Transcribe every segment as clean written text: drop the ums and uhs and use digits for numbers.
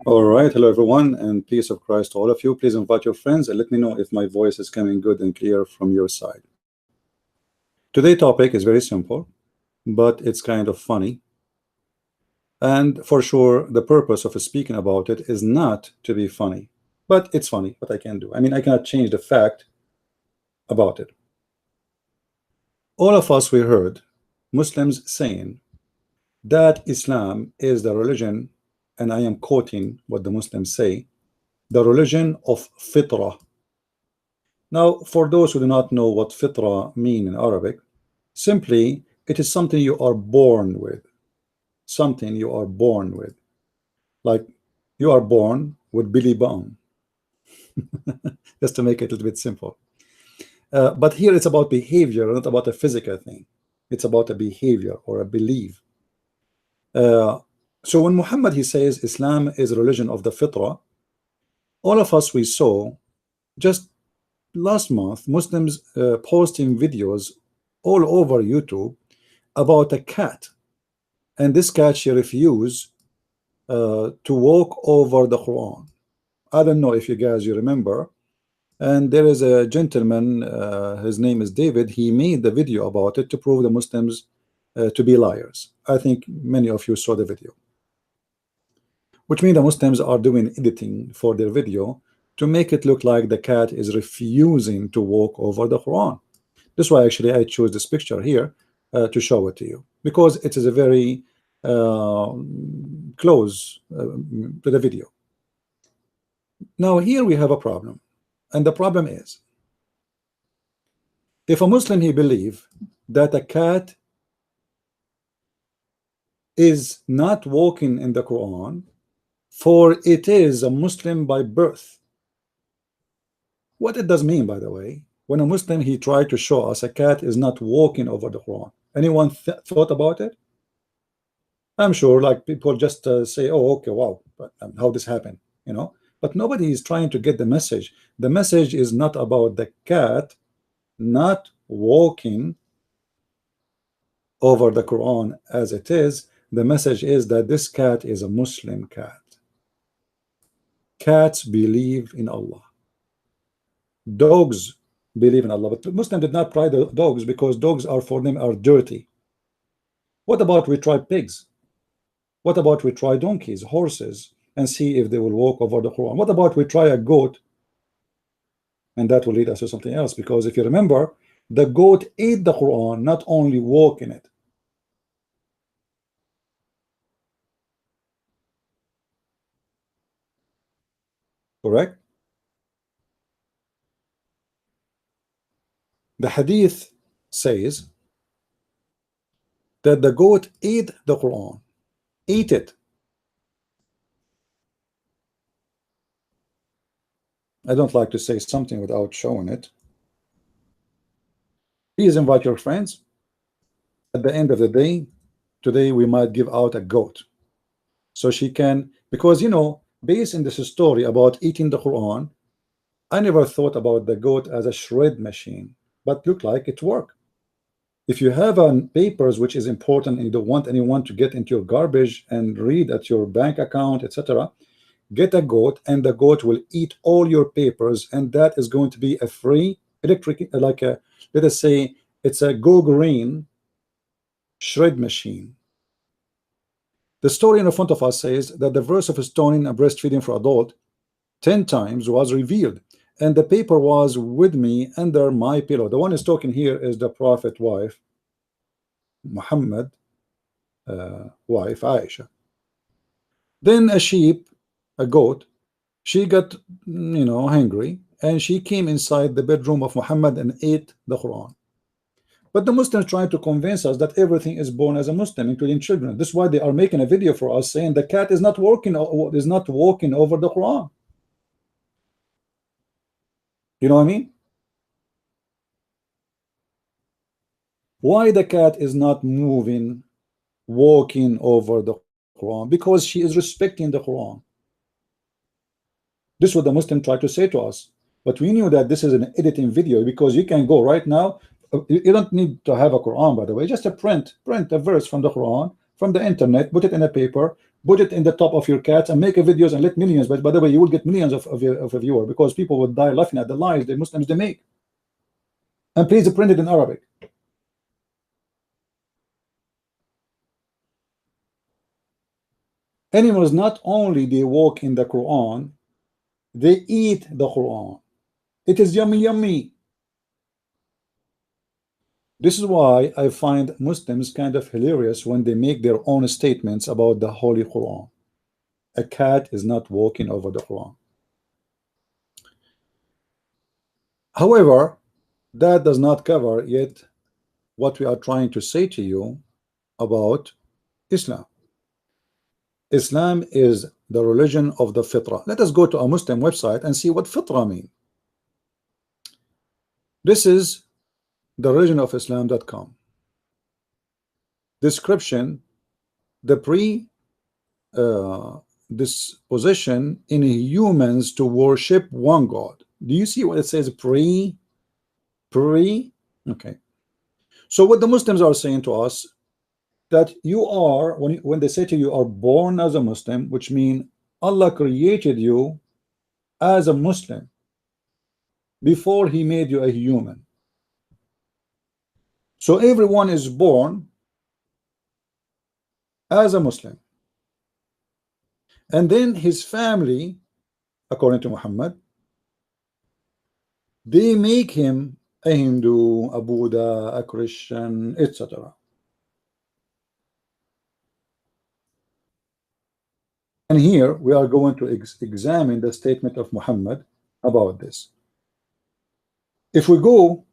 All right, hello everyone, and peace of Christ to all of you. Please invite your friends and let me know if my voice is coming good and clear from your side. Today's topic is very simple, but it's kind of funny. And for sure, the purpose of speaking about it is not to be funny, but it's funny. What I can do, I mean, I cannot change the fact about it. All of us, we heard Muslims saying that Islam is the religion, and I am quoting what the Muslims say, the religion of FITRAH. Now, for those who do not know what FITRAH mean in Arabic, simply it is something you are born with. Something you are born with. Like you are born with Billy Bum. Just to make it a little bit simple. But here it's about behavior, not about a physical thing. It's about a behavior or a belief. So when Muhammad, he says Islam is a religion of the fitrah, all of us, we saw just last month Muslims posting videos all over YouTube about a cat, and this cat, she refused to walk over the Quran. I don't know if you guys remember. And there is a gentleman, his name is David. He made the video about it to prove the Muslims to be liars. I think many of you saw the video, which means the Muslims are doing editing for their video to make it look like the cat is refusing to walk over the Quran. That's why actually I chose this picture here to show it to you, because it is a very close to the video. Now here we have a problem, and the problem is, if a Muslim, he believes that a cat is not walking in the Quran, for it is a Muslim by birth. What it does mean, by the way, when a Muslim, he tried to show us a cat is not walking over the Quran. Anyone thought about it? I'm sure like people just say, oh, okay, wow, but how this happened, you know? But nobody is trying to get the message. The message is not about the cat not walking over the Quran as it is. The message is that this cat is a Muslim cat. Cats believe in Allah. Dogs believe in Allah, but Muslims did not try the dogs because dogs are, for them, are dirty. What about we try pigs? What about we try donkeys, horses, and see if they will walk over the Quran? What about we try a goat? And that will lead us to something else, because if you remember, the goat ate the Quran, not only walk in it. Correct? The hadith says that the goat ate the Quran, ate it. I don't like to say something without showing it. Please invite your friends. At the end of the day, today we might give out a goat, so she can, because you know, based in this story about eating the Quran, I never thought about the goat as a shred machine, but look like it worked. If you have papers which is important and you don't want anyone to get into your garbage and read at your bank account, etc., get a goat, and the goat will eat all your papers, and that is going to be a free electric, like a, let us say it's a Go Green shred machine. The story in front of us says that the verse of stoning and breastfeeding for adult 10 times was revealed, and the paper was with me under my pillow. The one who's talking here is the Prophet wife, Muhammad wife Aisha. Then a sheep, a goat, she got, you know, hungry, and she came inside the bedroom of Muhammad and ate the Quran. But the Muslims trying to convince us that everything is born as a Muslim, including children. This is why they are making a video for us saying the cat is not walking over the Quran. You know what I mean? Why the cat is not moving, walking over the Quran? Because she is respecting the Quran. This is what the Muslim tried to say to us. But we knew that this is an editing video, because you can go right now you don't need to have a Quran, by the way. Just a print a verse from the Quran from the internet, put it in a paper, put it in the top of your cat, and make a videos and let millions. But by the way, you will get millions of a viewer, because people would die laughing at the lies the Muslims they make. And please print it in Arabic. Animals not only they walk in the Quran, they eat the Quran. It is yummy, yummy. This is why I find Muslims kind of hilarious when they make their own statements about the Holy Quran. A cat is not walking over the Quran. However, that does not cover yet what we are trying to say to you about Islam. Islam is the religion of the FITRAH. Let us go to a Muslim website and see what FITRAH means. This is the religion of Islam.com. Description: the disposition in humans to worship one God. Do you see what it says? Pre. Okay. So what the Muslims are saying to us, that you are, when they say to you are born as a Muslim, which means Allah created you as a Muslim before he made you a human. So everyone is born as a Muslim, and then his family, according to Muhammad, they make him a Hindu, a Buddha, a Christian, etc. And here we are going to examine the statement of Muhammad about this. If we go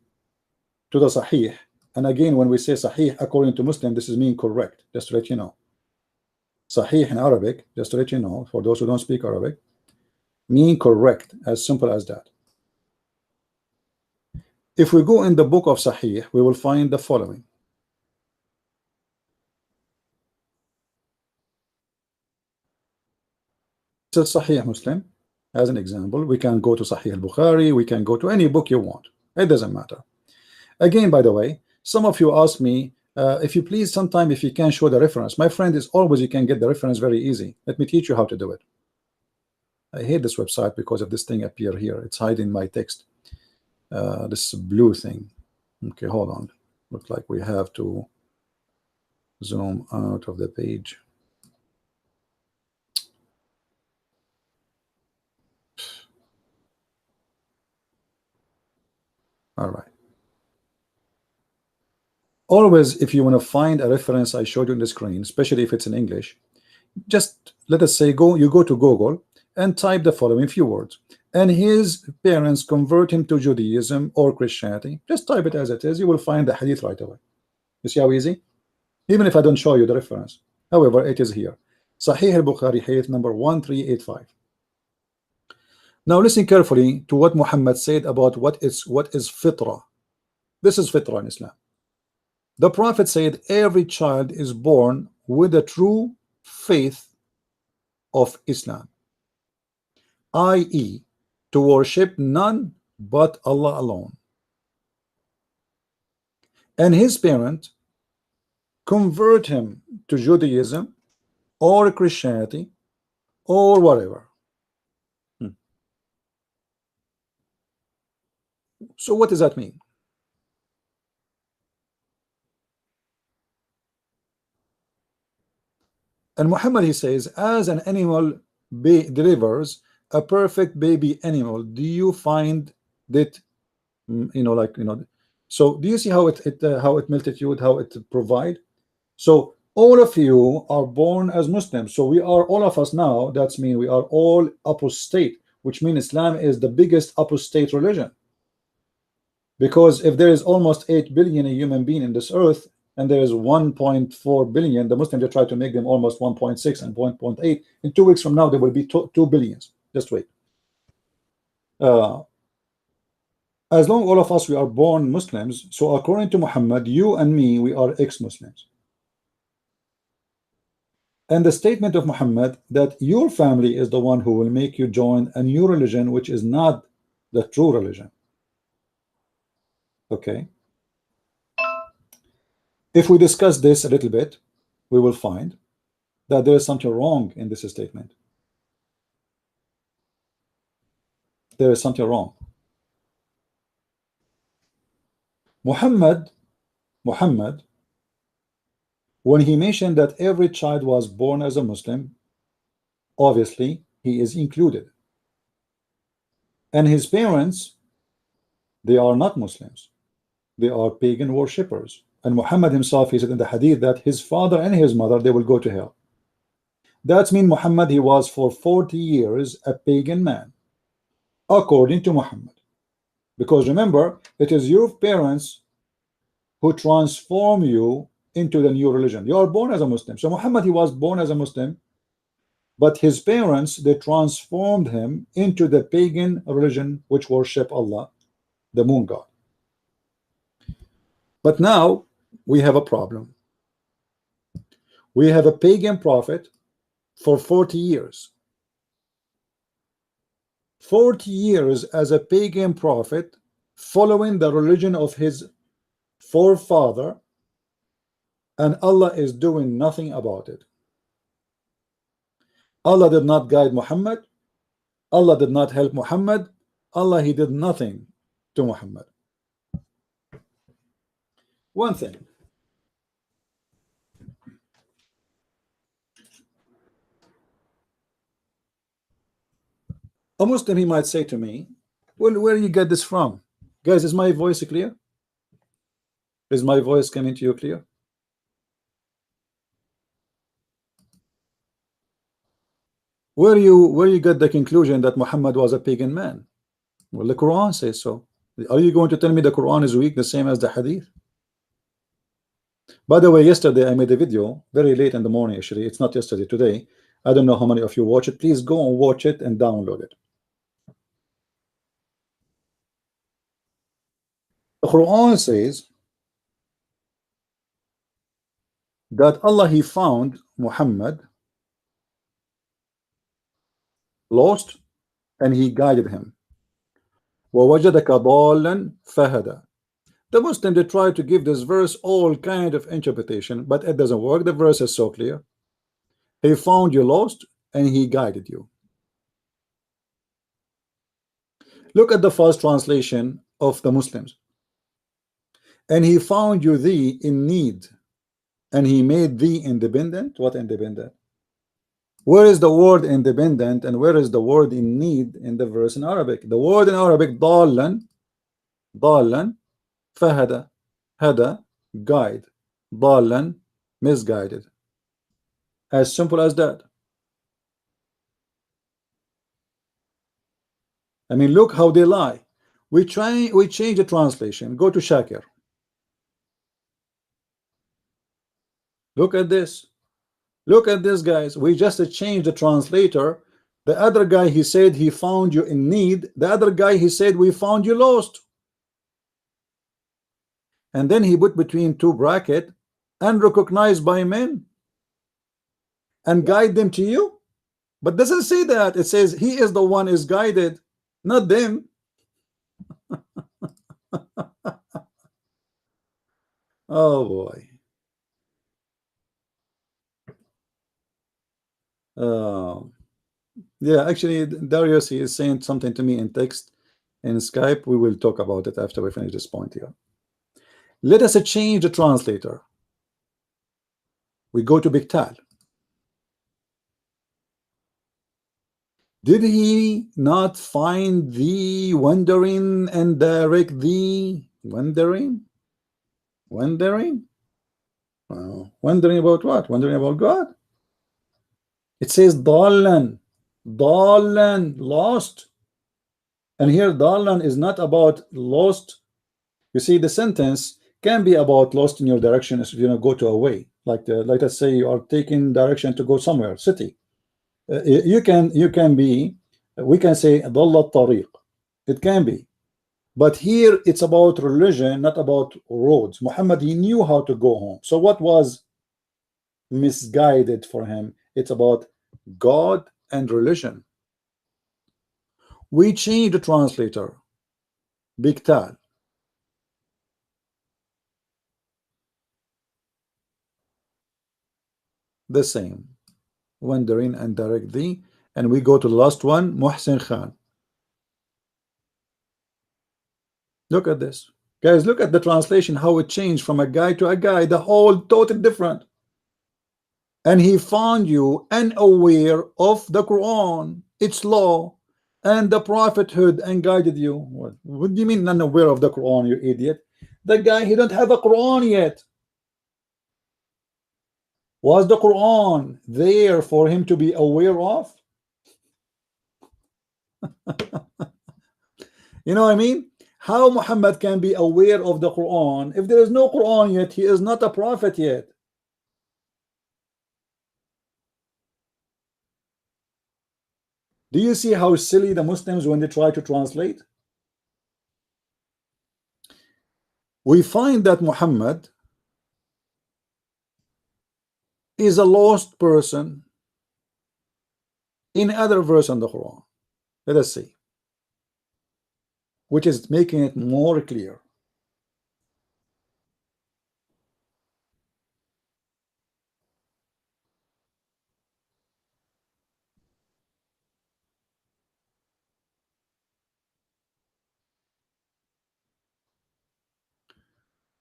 to the Sahih, and again, when we say Sahih according to Muslim, this is mean correct, just to let you know. Sahih in Arabic, just to let you know, for those who don't speak Arabic, mean correct, as simple as that. If we go in the book of Sahih, we will find the following. This is Sahih Muslim as an example. We can go to Sahih al-Bukhari, we can go to any book you want, it doesn't matter. Again, by the way, some of you ask me, if you please, sometime if you can show the reference. My friend, is always you can get the reference very easy. Let me teach you how to do it. I hate this website because of this thing appear here. It's hiding my text. This blue thing. Okay, hold on. Looks like we have to zoom out of the page. All right. Always, if you want to find a reference I showed you on the screen, especially if it's in English, just let us say you go to Google and type the following few words. And his parents convert him to Judaism or Christianity. Just type it as it is. You will find the hadith right away. You see how easy? Even if I don't show you the reference. However, it is here. Sahih al-Bukhari, hadith number 1385. Now listen carefully to what Muhammad said about what is fitrah. This is fitrah in Islam. The Prophet said every child is born with a true faith of Islam, i.e. to worship none but Allah alone. And his parent convert him to Judaism or Christianity or whatever. So what does that mean? And Muhammad, he says, as an animal delivers a perfect baby animal, do you find that, so do you see how it multitude, how it provide? So all of you are born as Muslims. So we are, all of us now, that's mean we are all apostate, which means Islam is the biggest apostate religion. Because if there is almost 8 billion human being in this earth, and there is 1.4 billion, the Muslims, they try to make them almost 1.6 and 1.8. In 2 weeks from now, there will be 2 billions. Just wait. As long all of us, we are born Muslims, so according to Muhammad, you and me, we are ex-Muslims. And the statement of Muhammad that your family is the one who will make you join a new religion, which is not the true religion. Okay. If we discuss this a little bit, we will find that there is something wrong in this statement. There is something wrong. Muhammad, when he mentioned that every child was born as a Muslim, obviously he is included. And his parents, they are not Muslims. They are pagan worshippers. And Muhammad himself, he said in the hadith that his father and his mother, they will go to hell. That means Muhammad, he was for 40 years a pagan man, according to Muhammad. Because remember, it is your parents who transform you into the new religion. You are born as a Muslim. So Muhammad, he was born as a Muslim, but his parents, they transformed him into the pagan religion which worship Allah, the moon god. But now we have a problem. We have a pagan prophet for 40 years. 40 years as a pagan prophet, following the religion of his forefather, and Allah is doing nothing about it. Allah did not guide Muhammad. Allah did not help Muhammad. Allah, he did nothing to Muhammad. One thing. A Muslim, he might say to me, well, where do you get this from? Guys, is my voice clear? Is my voice coming to you clear? Where you get the conclusion that Muhammad was a pagan man? Well, the Quran says so. Are you going to tell me the Quran is weak, the same as the Hadith? By the way, yesterday I made a video very late in the morning. Actually, it's not yesterday, today. I don't know how many of you watch it. Please go and watch it and download it. The Quran says that Allah, he found Muhammad lost and he guided him. وَوَجَدَكَ ضَالًا فَهَدَى. The Muslim, they try to give this verse all kind of interpretation, but it doesn't work. The verse is so clear. He found you lost and he guided you. Look at the first translation of the Muslims. And he found you thee in need, and he made thee independent. What independent? Where is the word independent and where is the word in need in the verse in Arabic? The word in Arabic, ضالا, فهدى, hada, guide, ضالا, misguided. As simple as that. I mean, look how they lie. We change the translation. Go to Shakir. Look at this. Look at this, guys. We just changed the translator. The other guy, he said he found you in need. The other guy, he said we found you lost. And then he put between two brackets, unrecognized by men, and guide them to you. But doesn't say that. It says he is the one is guided, not them. Oh boy. Yeah, actually, Darius, he is saying something to me in text in Skype. We will talk about it after we finish this point here. Let us change the translator. We go to Biktal. Did he not find thee wandering and direct thee? Wandering? Wondering about what? Wondering about God? It says Dalan, lost. And here Dalan is not about lost. You see, the sentence can be about lost in your direction as go to a way. Like let's say you are taking direction to go somewhere, city. You can be, we can say Dalla Tariq. It can be. But here it's about religion, not about roads. Muhammad, he knew how to go home. So what was misguided for him? It's about God and religion. We change the translator. Biktal. the same. Wandering and direct thee. And we go to the last one, Muhsin Khan. Look at this. Guys, look at the translation, how it changed from a guy to a guy, the whole totally different. And he found you unaware of the Quran, its law, and the prophethood, and guided you. What do you mean unaware of the Quran, you idiot? The guy, he don't have a Quran yet. Was the Quran there for him to be aware of? You know what I mean? How Muhammad can be aware of the Quran if there is no Quran yet? He is not a prophet yet. Do you see how silly the Muslims when they try to translate? We find that Muhammad is a lost person in other verse in the Quran. Let us see, which is making it more clear.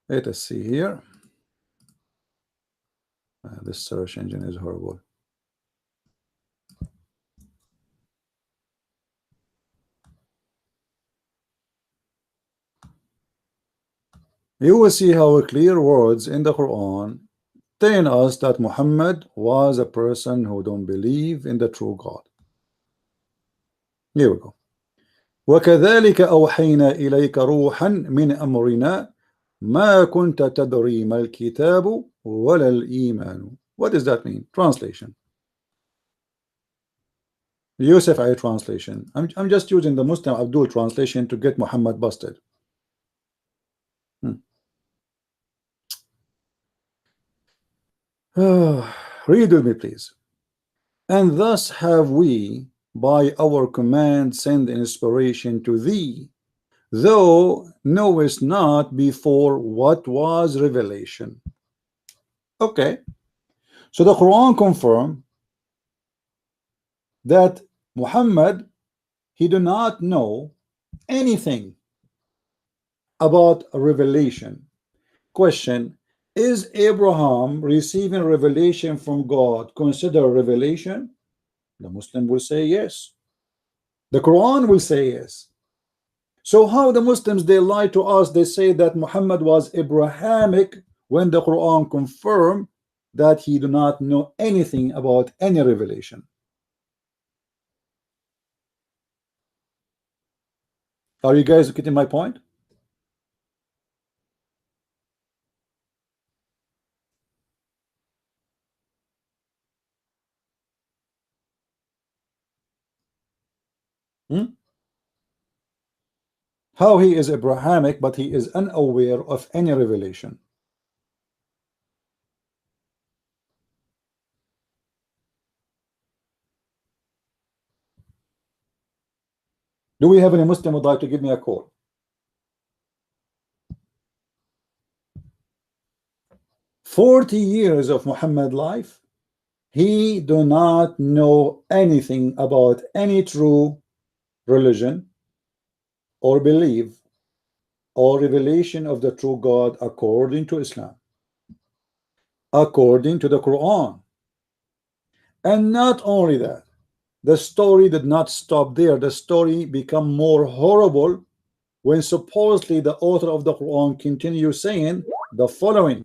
Let us see here. This search engine is horrible. You will see how clear words in the Quran telling us that Muhammad was a person who don't believe in the true God. Here we go. وكذلك أوحينا إليك روحا من أمرنا ما كنت تدري ما الكتاب ولا الإيمان. What does that mean? Translation. Yusuf I translation. I'm just using the Muslim Abdul translation to get Muhammad busted. Read with me, please. And thus have we, by our command, sent inspiration to thee, though knowest not before what was revelation. Okay, so the Quran confirm that Muhammad, he do not know anything about a revelation. Question: is Abraham receiving revelation from God considered revelation? The Muslim will say yes. The Quran will say yes. So how the Muslims, they lie to us, they say that Muhammad was Abrahamic when the Quran confirm that he do not know anything about any revelation. Are you guys getting my point? How he is Abrahamic but he is unaware of any revelation? Do we have any Muslim who would like to give me a call? "40 years of Muhammad life, he do not know anything about any true religion or belief or revelation of the true God according to Islam, according to the Quran." And not only that, the story did not stop there. The story become more horrible when supposedly the author of the Quran continues saying the following,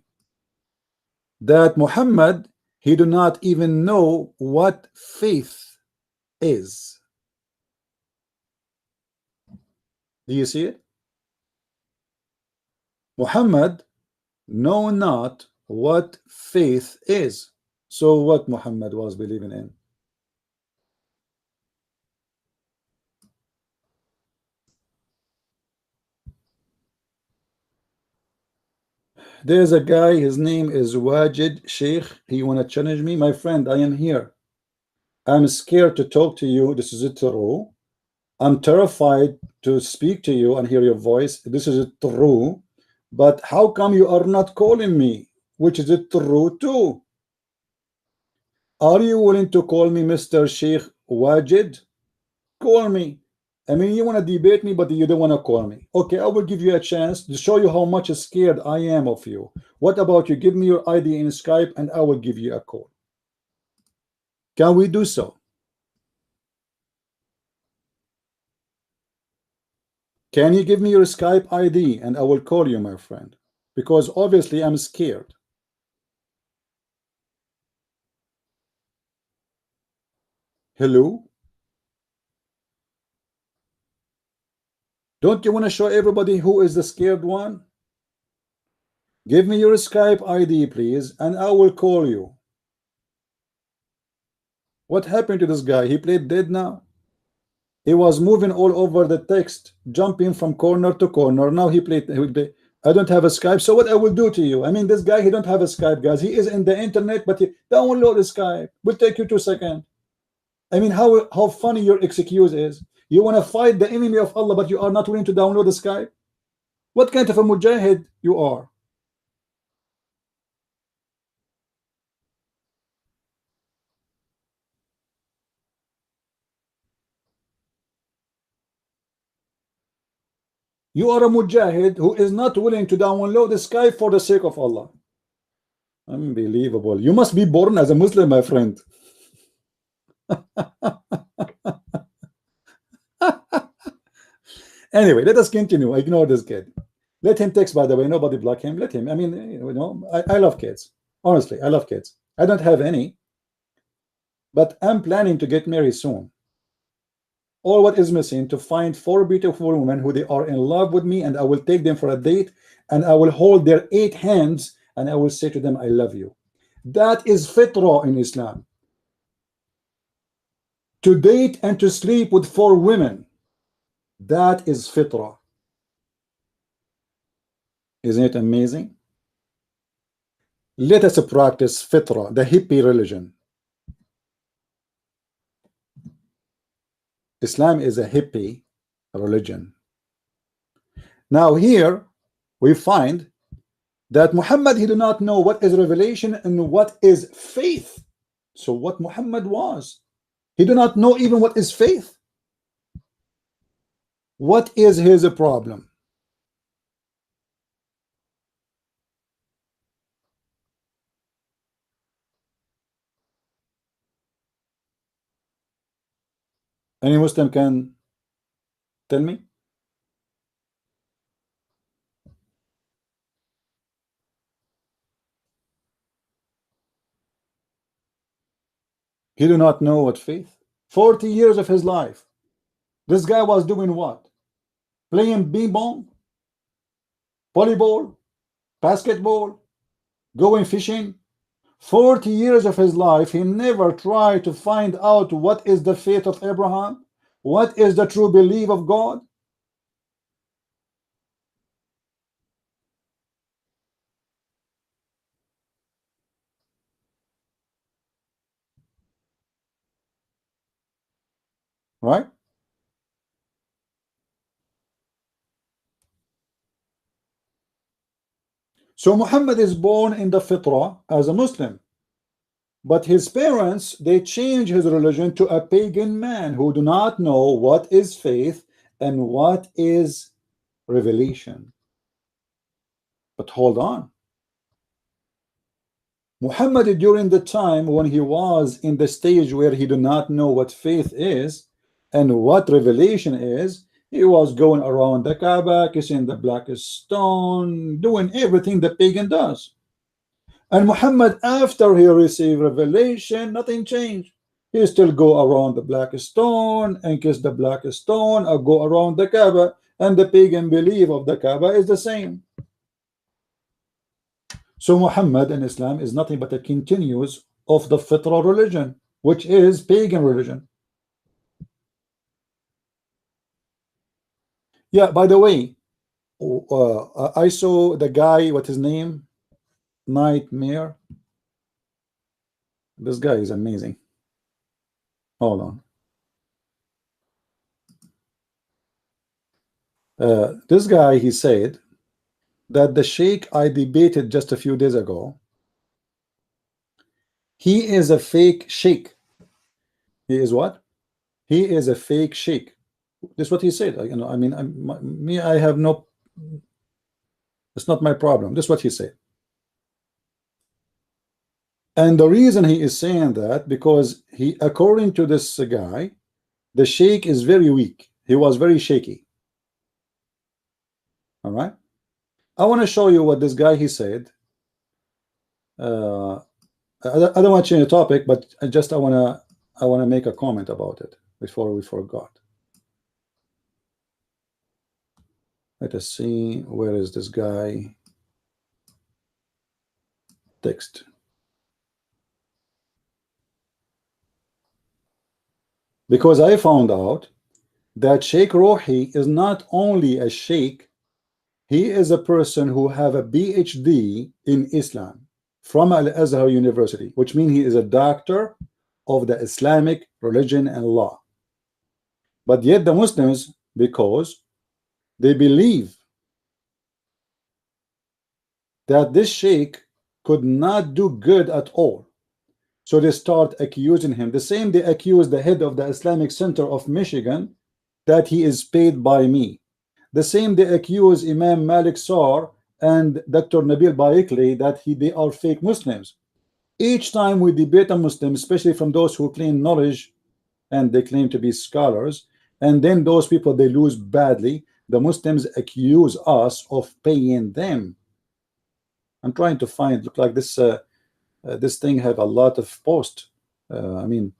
that Muhammad, he do not even know what faith is. Do you see it? Muhammad know not what faith is. So what Muhammad was believing in? There's a guy, his name is Wajid Sheikh. He wanna challenge me. My friend, I am here. I'm scared to talk to you. This is true. I'm terrified to speak to you and hear your voice. This is true. But how come you are not calling me? Which is it true too? Are you willing to call me Mr. Sheikh Wajid? Call me. I mean, you want to debate me, but you don't want to call me. Okay, I will give you a chance to show you how much scared I am of you. What about you give me your ID in Skype and I will give you a call? Can we do so? Can you give me your Skype ID and I will call you, my friend? Because obviously I'm scared. Hello? Don't you want to show everybody who is the scared one? Give me your Skype ID, please, and I will call you. What happened to this guy? He played dead now. He was moving all over the text, jumping from corner to corner. Now he played. I don't have a Skype, so what I will do to you? I mean, this guy, he don't have a Skype, guys. He is in the internet, but he download the Skype. Will take you 2 seconds. I mean, how funny your excuse is. You want to fight the enemy of Allah, but you are not willing to download the Skype. What kind of a mujahid you are? You are a mujahid who is not willing to download the Skype for the sake of Allah. Unbelievable. You must be born as a Muslim, my friend. Anyway, let us continue. Ignore this kid. Let him text, by the way. Nobody block him. Let him. I mean, you know, I love kids. Honestly, I love kids. I don't have any, but I'm planning to get married soon. All what is missing to find 4 beautiful women who they are in love with me, and I will take them for a date, and I will hold their 8 hands, and I will say to them, I love you. That is fitrah in Islam. To date and to sleep with 4 women, that is fitrah. Isn't it amazing? Let us practice fitrah, the hippie religion. Islam is a hippie religion. Now here we find that Muhammad, he did not know what is revelation and what is faith. So what Muhammad was, he did not know even what is faith. What is his problem? Any Muslim can tell me? He did not know what faith. 40 years of his life, this guy was doing what? Playing bing bong, volleyball, basketball, going fishing. 40 years of his life, he never tried to find out what is the faith of Abraham, what is the true belief of God. Right? So Muhammad is born in the fitrah as a Muslim, but his parents, they change his religion to a pagan man who do not know what is faith and what is revelation. But hold on, Muhammad, during the time when he was in the stage where he did not know what faith is and what revelation is, he was going around the Kaaba, kissing the black stone, doing everything the pagan does. And Muhammad, after he received revelation, nothing changed. He still go around the black stone and kiss the black stone, or go around the Kaaba, and the pagan belief of the Kaaba is the same. So Muhammad in Islam is nothing but a continuous of the fitrah religion, which is pagan religion. Yeah, by the way, I saw the guy, what his name? Nightmare. This guy is amazing. Hold on. This guy, he said that the sheikh I debated just a few days ago, He is a fake sheikh. He is what? He is a fake sheikh. This is what he said. You know, I mean, I have no. It's not my problem. This is what he said. And the reason he is saying that, because he, according to this guy, the sheikh is very weak. He was very shaky. All right. I want to show you what this guy he said. I don't want to change the topic, but I want to make a comment about it before we forgot. Let us see, where is this guy? Text. Because I found out that Sheikh Rohi is not only a sheikh, he is a person who have a PhD in Islam from Al-Azhar University, which means he is a doctor of the Islamic religion and law. But yet the Muslims, because they believe that this sheikh could not do good at all, so they start accusing him. The same they accuse the head of the Islamic Center of Michigan that he is paid by me. The same they accuse Imam Malik Sar and Dr. Nabil Baikli that they are fake Muslims. Each time we debate a Muslim, especially from those who claim knowledge and they claim to be scholars, and then those people, they lose badly, the Muslims accuse us of paying them. I'm trying to find, look like this this thing have a lot of posts. I mean,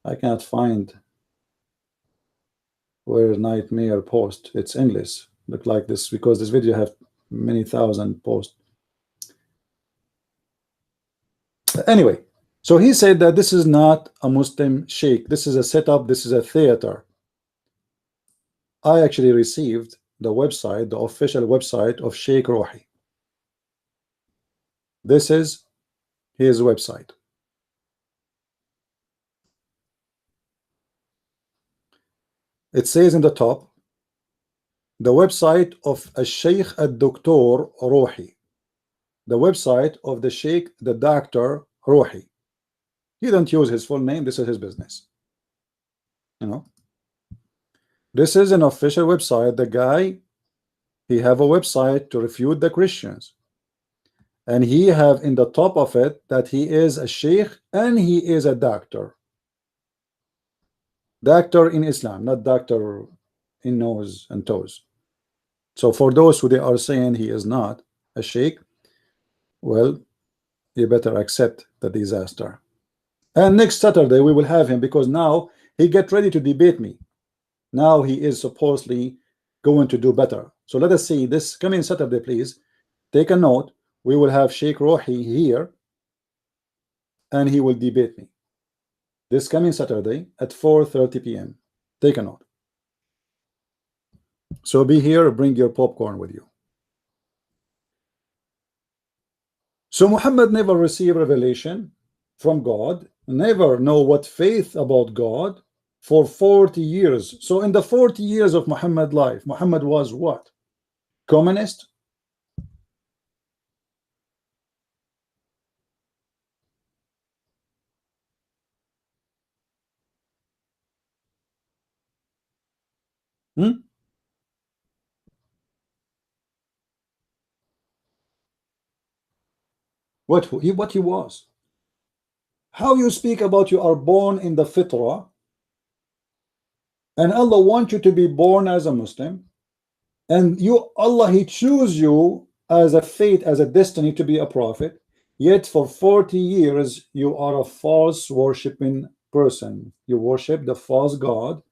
I cannot find where nightmare post. It's English. Look like this, because this video have many thousand posts. Anyway, so he said that this is not a Muslim sheikh. This is a setup. This is a theater. I actually received the website, the official website of Sheikh Rohi. This is his website. It says in the top, the website of a Sheikh al-Doktor Rohi. The website of the Sheikh, the Doctor Rohi. He don't use his full name. This is his business. You know, this is an official website. The guy, he have a website to refute the Christians, and he have in the top of it that he is a sheikh and he is a doctor. Doctor in Islam, not doctor in nose and toes. So for those who they are saying he is not a sheikh, well, you better accept the disaster. And next Saturday we will have him, because now he get ready to debate me. Now he is supposedly going to do better. So let us see this coming Saturday. Please take a note. We will have Sheikh Rohi here, and he will debate me this coming Saturday at 4:30 p.m. Take a note. So be here, bring your popcorn with you. So Muhammad never received revelation from God, never know what faith about God for 40 years. So in the 40 years of Muhammad life, Muhammad was what? Communist? What he was? How you speak about you are born in the FITRAH, and Allah wants you to be born as a Muslim, and you, Allah, he choose you as a fate, as a destiny to be a prophet, yet for 40 years you are a false worshiping person. You worship the false God,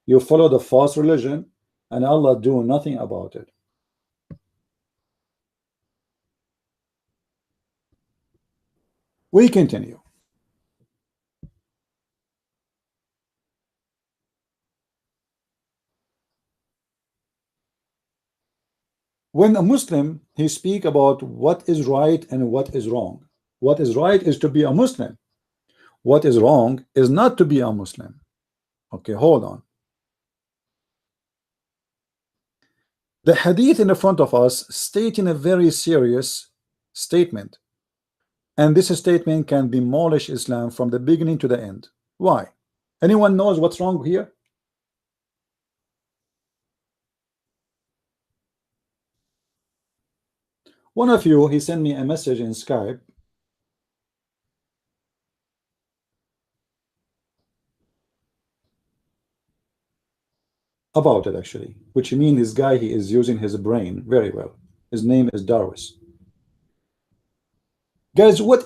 you follow the false religion, and Allah do nothing about it. We continue. When a Muslim, he speak about what is right and what is wrong. What is right is to be a Muslim. What is wrong is not to be a Muslim. Okay, hold on. The hadith in the front of us stating a very serious statement. And this statement can demolish Islam from the beginning to the end. Why? Anyone knows what's wrong here? One of you, he sent me a message in Skype about it actually, which means this guy, he is using his brain very well. His name is Darwis. Guys, what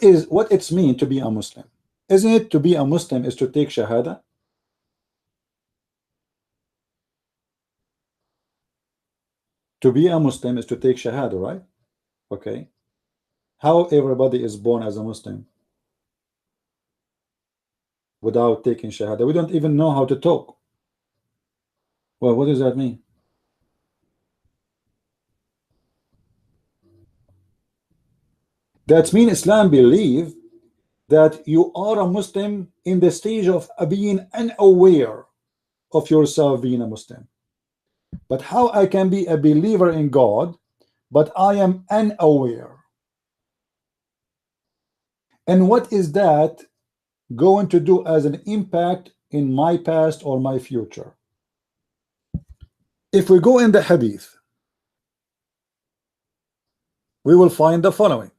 it's mean to be a Muslim? Isn't it to be a Muslim is to take Shahada? To be a Muslim is to take Shahada, right? Okay. How everybody is born as a Muslim without taking Shahada? We don't even know how to talk. Well, what does that mean? That means Islam believe that you are a Muslim in the stage of being unaware of yourself being a Muslim. But how I can be a believer in God, but I am unaware? And what is that going to do as an impact in my past or my future? If we go in the hadith, we will find the following.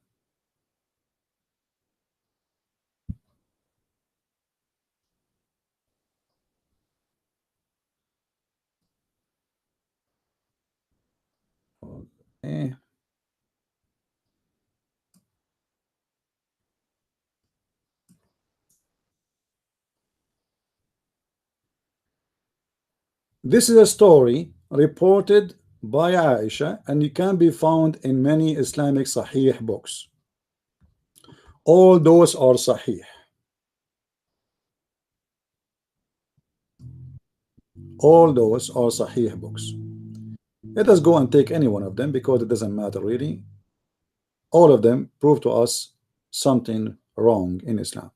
Okay. This is a story reported by Aisha, and it can be found in many Islamic Sahih books. All those are Sahih. All those are Sahih books. Let us go and take any one of them because it doesn't matter really. All of them prove to us something wrong in Islam.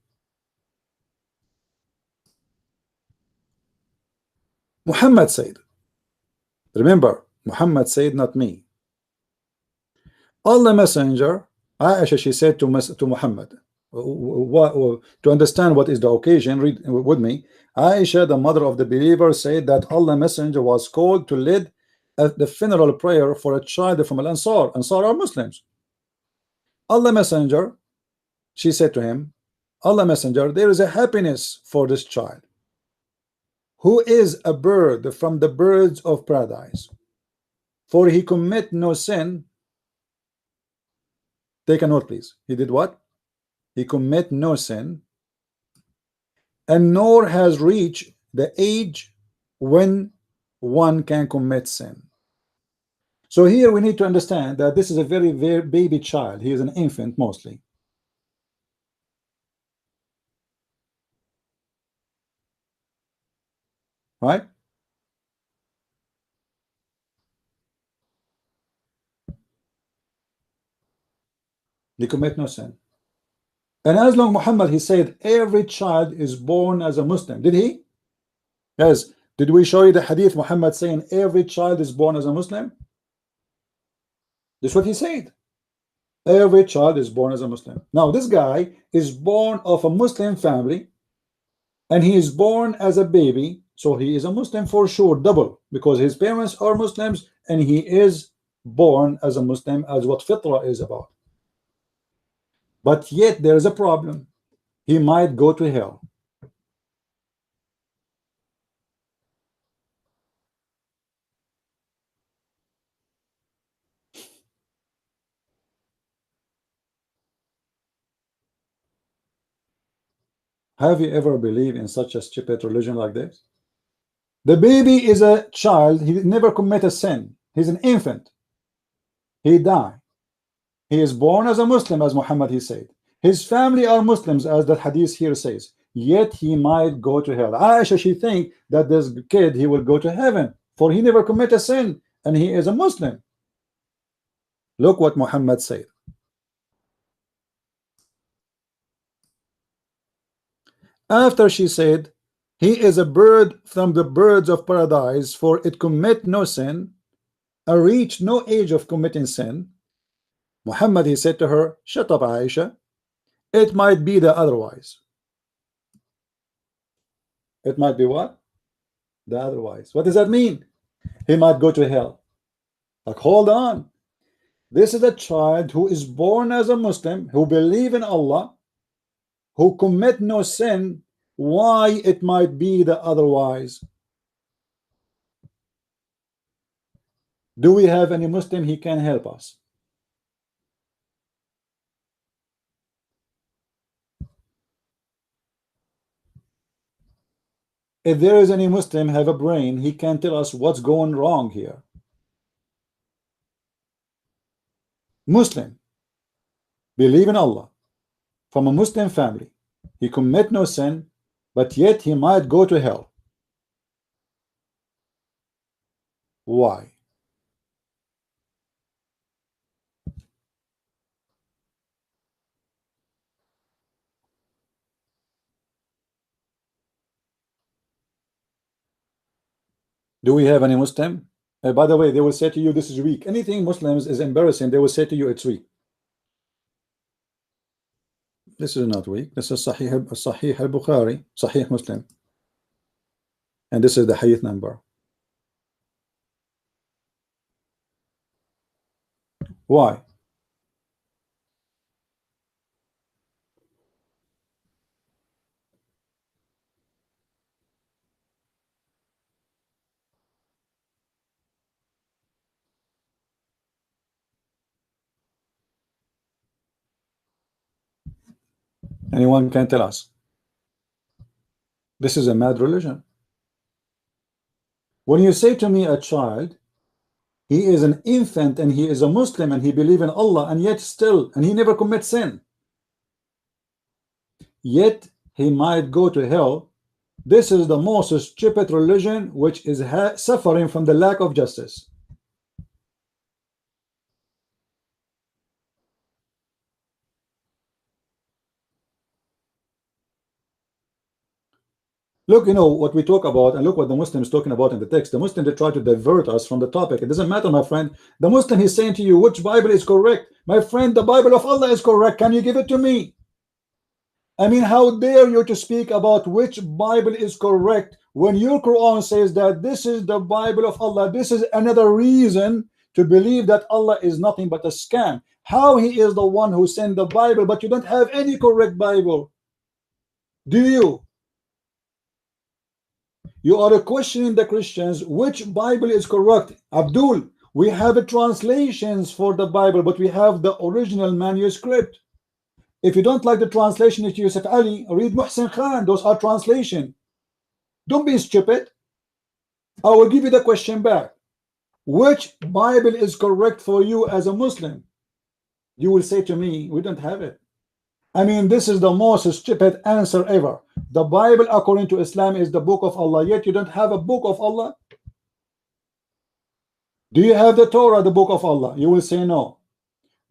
Muhammad said, remember, Muhammad said, not me. Allah Messenger, Aisha, she said to Muhammad, to understand what is the occasion, read with me. Aisha, the mother of the believer, said that Allah Messenger was called to lead the funeral prayer for a child from Al-Ansar. Ansar are Muslims. Allah Messenger, she said to him, Allah Messenger, there is a happiness for this child, who is a bird from the birds of paradise, for he commit no sin. Take a note, please. He did what? He commit no sin, and nor has reached the age when one can commit sin. So here we need to understand that this is a very, very baby child. He is an infant mostly. Right? They commit no sin. And as long Muhammad, he said every child is born as a Muslim. Did he? Yes. Did we show you the hadith Muhammad saying every child is born as a Muslim? That's what he said. Every child is born as a Muslim. Now this guy is born of a Muslim family, and he is born as a baby, so he is a Muslim for sure, double, because his parents are Muslims and he is born as a Muslim, as what FITRAH is about. But yet there is a problem. He might go to hell. Have you ever believed in such a stupid religion like this? The baby is a child. He never commit a sin. He's an infant. He died. He is born as a Muslim, as Muhammad he said. His family are Muslims, as the hadith here says. Yet he might go to hell. Aisha, she think that this kid, he will go to heaven, for he never commit a sin, and he is a Muslim. Look what Muhammad said. After she said, he is a bird from the birds of paradise, for it commit no sin, and reach no age of committing sin. Muhammad, he said to her, shut up, Aisha. It might be the otherwise. It might be what? The otherwise. What does that mean? He might go to hell. Like, hold on. This is a child who is born as a Muslim, who believe in Allah, who commit no sin. Why it might be the otherwise? Do we have any Muslim he can help us? If there is any Muslim have a brain, he can tell us what's going wrong here. Muslim, believe in Allah, from a Muslim family, he commit no sin, but yet he might go to hell. Why? Do we have any Muslim? By the way, they will say to you, this is weak. Anything Muslims is embarrassing, they will say to you, it's weak. This is not weak. This is Sahih al-Bukhari, Sahih Muslim. And this is the hadith number. Why? Anyone can tell us? This is a mad religion. When you say to me a child, he is an infant and he is a Muslim and he believes in Allah, and yet still, and he never commits sin, yet he might go to hell. This is the most stupid religion, which is suffering from the lack of justice. Look, you know what we talk about, and look what the Muslims talking about in the text. The Muslim, they try to divert us from the topic. It doesn't matter, my friend. The Muslim is saying to you, which Bible is correct? My friend, the Bible of Allah is correct. Can you give it to me? I mean, how dare you to speak about which Bible is correct when your Quran says that this is the Bible of Allah? This is another reason to believe that Allah is nothing but a scam. How he is the one who sent the Bible, but you don't have any correct Bible? Do you? You are questioning the Christians which Bible is correct. Abdul, we have translations for the Bible, but we have the original manuscript. If you don't like the translation of Yusuf Ali, read Muhsin Khan. Those are translation. Don't be stupid. I will give you the question back. Which Bible is correct for you as a Muslim? You will say to me, we don't have it. I mean, this is the most stupid answer ever. The Bible, according to Islam, is the book of Allah, yet you don't have a book of Allah. Do you have the Torah, the book of Allah? You will say no.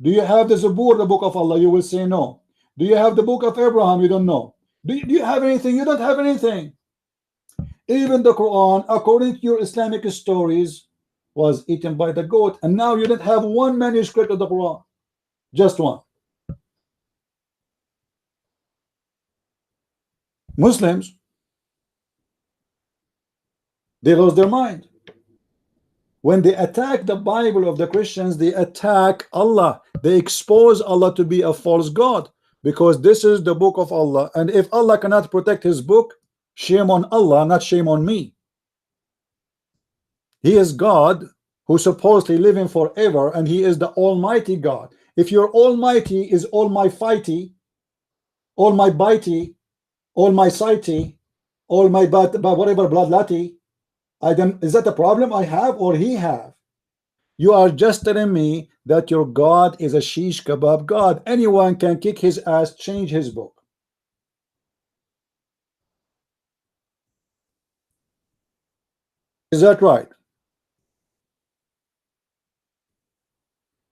Do you have the Zabur, the book of Allah? You will say no. Do you have the book of Abraham? You don't know. Do you have anything? You don't have anything. Even the Quran, according to your Islamic stories, was eaten by the goat, and now you don't have one manuscript of the Quran. Just one. Muslims, they lost their mind. When they attack the Bible of the Christians, they attack Allah. They expose Allah to be a false God, because this is the book of Allah. And if Allah cannot protect his book, shame on Allah, not shame on me. He is God who supposedly living forever, and he is the Almighty God. If your Almighty is all my fighty, all my bitey, all my sighty, all my whatever blood lati, is that a problem I have or he have? You are just telling me that your God is a shish kebab God. Anyone can kick his ass, change his book. Is that right?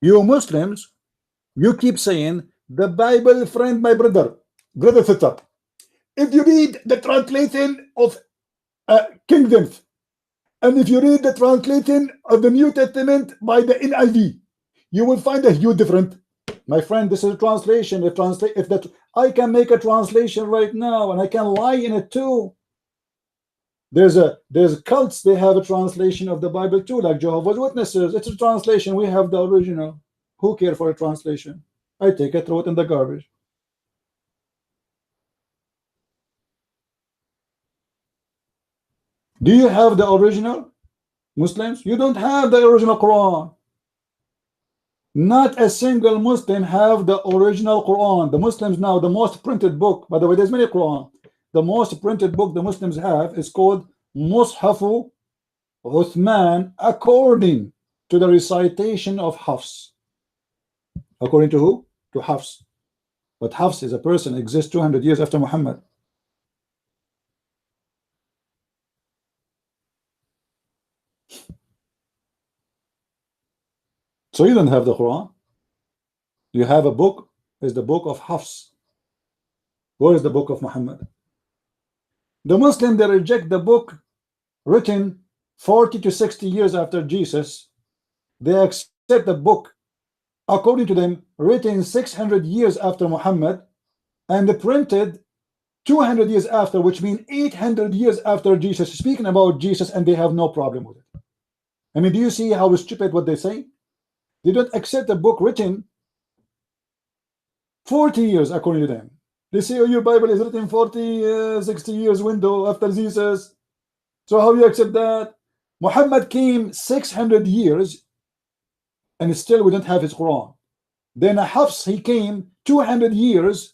You Muslims, you keep saying the Bible, friend, my brother FITRAH. If you read the translation of King James, and if you read the translation of the New Testament by the NIV, you will find a huge difference. My friend, this is a translation. If that I can make a translation right now, and I can lie in it too. There's cults, they have a translation of the Bible too, like Jehovah's Witnesses. It's a translation. We have the original. Who care for a translation? I take it, throw it in the garbage. Do you have the original, Muslims? You don't have the original Quran. Not a single Muslim have the original Quran. The Muslims now, the most printed book, by the way, there's many Quran. The most printed book the Muslims have is called Mushafu Uthman, according to the recitation of Hafs. According to who? To Hafs. But Hafs is a person exists 200 years after Muhammad. So you don't have the Quran. You have a book, is the book of Hafs. Where is the book of Muhammad? The Muslim, they reject the book written 40 to 60 years after Jesus. They accept the book, according to them, written 600 years after Muhammad and printed 200 years after, which means 800 years after Jesus, speaking about Jesus, and they have no problem with it. I mean, do you see how stupid what they say? They don't accept a book written 40 years according to them. They say, oh, your Bible is written 40, 60 years window after Jesus. So how you accept that? Muhammad came 600 years and still we don't have his Quran. Then Hafs, he came 200 years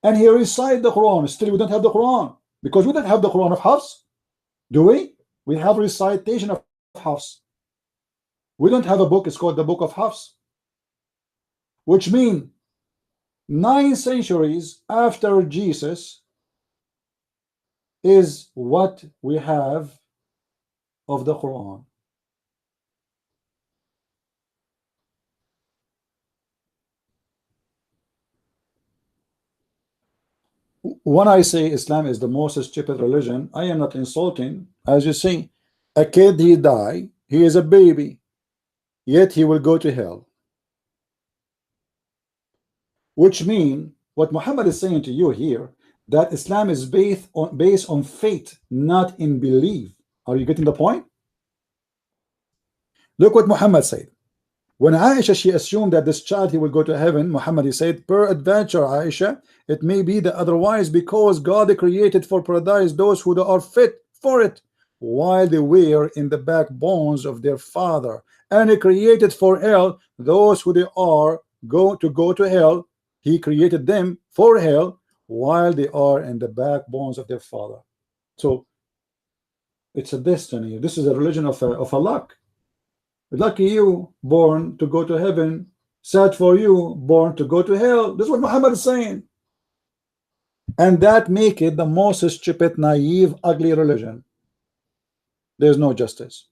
and he recited the Quran. Still we don't have the Quran because we don't have the Quran of Hafs. Do we? We have recitation of Hafs. We don't have a book. It's called the book of Hafs, which means 9 centuries after Jesus is what we have of the Quran. When I say Islam is the most stupid religion, I am not insulting. As you see, a kid, he die, he is a baby, yet he will go to hell. Which means what Muhammad is saying to you here, that Islam is based on faith, not in belief. Are you getting the point? Look what Muhammad said. When Aisha, she assumed that this child, he will go to heaven, Muhammad, he said, per adventure, Aisha, it may be that otherwise, because God created for paradise those who are fit for it, while they were in the backbones of their father, and he created for hell those who they are go to hell. He created them for hell while they are in the backbones of their father. So it's a destiny. This is a religion of a luck. Lucky you, born to go to heaven. Sad for you, born to go to hell. This is what Muhammad is saying. And that make it the most stupid, naive, ugly religion. There's no justice.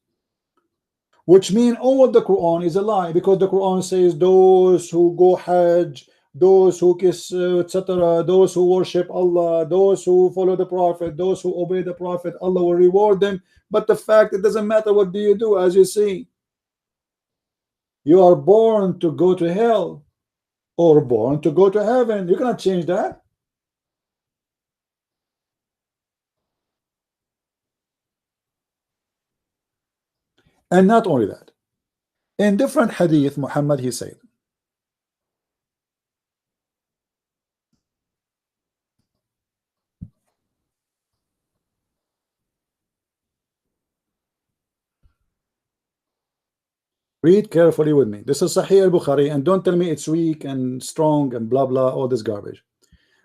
Which means all the Quran is a lie, because the Quran says those who go Hajj, those who kiss, etc., those who worship Allah, those who follow the Prophet, those who obey the Prophet, Allah will reward them. But the fact, it doesn't matter what do you do, as you see. You are born to go to hell or born to go to heaven. You cannot change that. And not only that, in different hadith, Muhammad, he said, read carefully with me. This is Sahih al-Bukhari, and don't tell me it's weak and strong and blah blah, all this garbage.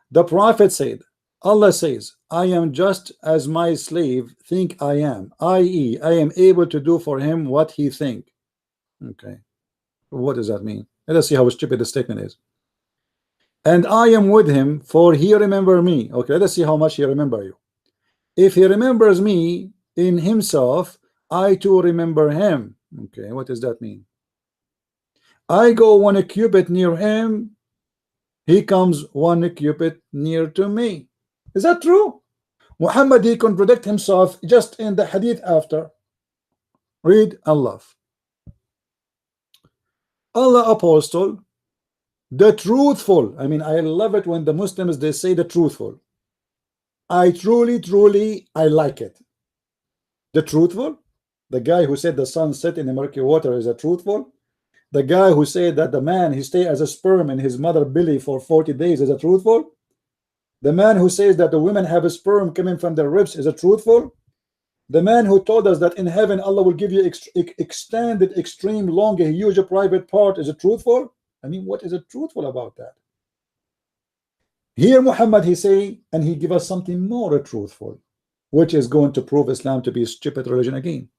The Prophet said, Allah says, I am just as my slave think I am, i.e., I am able to do for him what he think. Okay, what does that mean? Let us see how stupid the statement is. And I am with him, for he remember me. Okay, let us see how much he remember you. If he remembers me in himself, I too remember him. Okay, what does that mean? I go 1 cubit near him, he comes 1 cubit near to me. Is that true? Muhammad, he contradict himself just in the hadith after. Read and love. Allah apostle The truthful. I mean, I love it when the Muslims they say the truthful. I truly I like it. The truthful. The guy who said the sun set in the murky water is a truthful. The guy who said that the man he stay as a sperm in his mother belly for 40 days is a truthful. The man who says that the women have a sperm coming from their ribs is a truthful. The man who told us that in heaven Allah will give you extended, extreme, long, a huge private part is a truthful. I mean, what is it truthful about that? Here Muhammad he say, and he give us something more truthful, which is going to prove Islam to be a stupid religion again.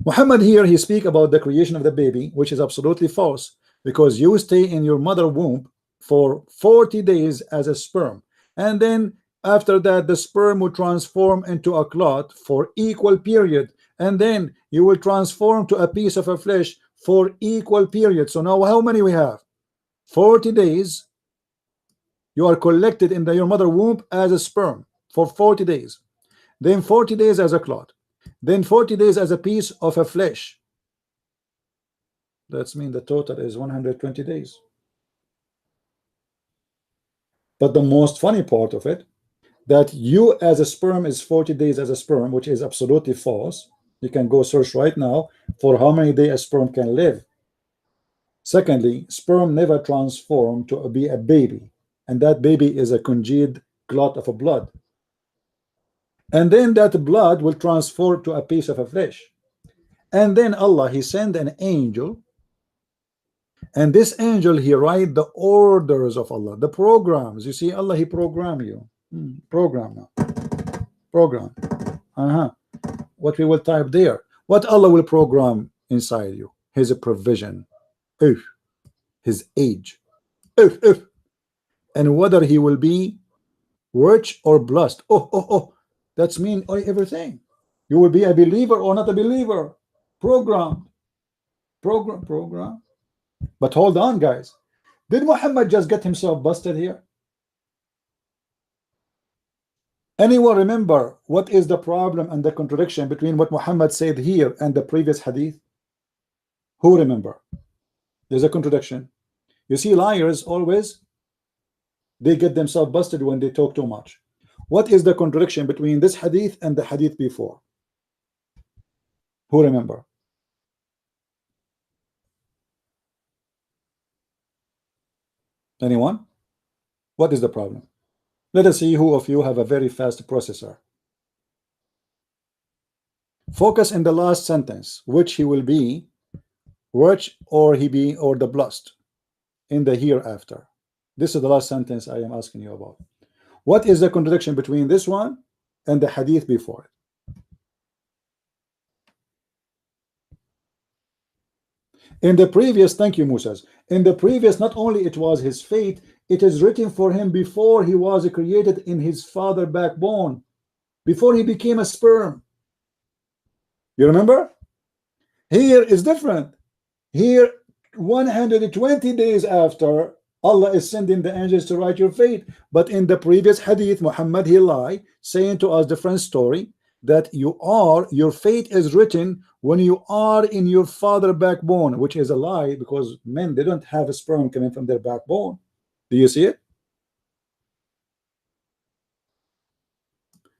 Muhammad here he speak about the creation of the baby, which is absolutely false, because you stay in your mother womb for 40 days as a sperm, and then after that the sperm will transform into a clot for equal period, and then you will transform to a piece of a flesh for equal period. So now how many we have? 40 days you are collected in your mother womb as a sperm for 40 days, then 40 days as a clot, then 40 days as a piece of a flesh. That's mean the total is 120 days. But the most funny part of it, that you as a sperm is 40 days as a sperm, which is absolutely false. You can go search right now for how many days a sperm can live. Secondly, sperm never transform to be a baby, and that baby is a congealed clot of a blood, and then that blood will transform to a piece of a flesh, and then Allah he sent an angel, and this angel he write the orders of Allah, the programs. You see, Allah he program you. Program now. Program. What we will type there. What Allah will program inside you? His provision. His age. And whether he will be rich or blessed. That's mean everything. You will be a believer or not a believer. Program. But hold on, guys. Did Muhammad just get himself busted here? Anyone remember what is the problem and the contradiction between what Muhammad said here and the previous hadith? Who remember? There's a contradiction. You see, liars always they get themselves busted when they talk too much. What is the contradiction between this hadith and the hadith before? Who remember? Anyone? What is the problem? Let us see who of you have a very fast processor. Focus in the last sentence, which he will be rich or he be or the blessed in the hereafter. This is the last sentence I am asking you about. What is the contradiction between this one and the hadith before it? In the previous, thank you, Musas. In the previous, not only it was his fate, it is written for him before he was created in his father backbone, before he became a sperm. You remember? Here is different. Here, 120 days after, Allah is sending the angels to write your fate. But in the previous hadith, Muhammad he lied, saying to us different story, that your fate is written when you are in your father backbone, which is a lie, because men, they don't have a sperm coming from their backbone. Do you see it?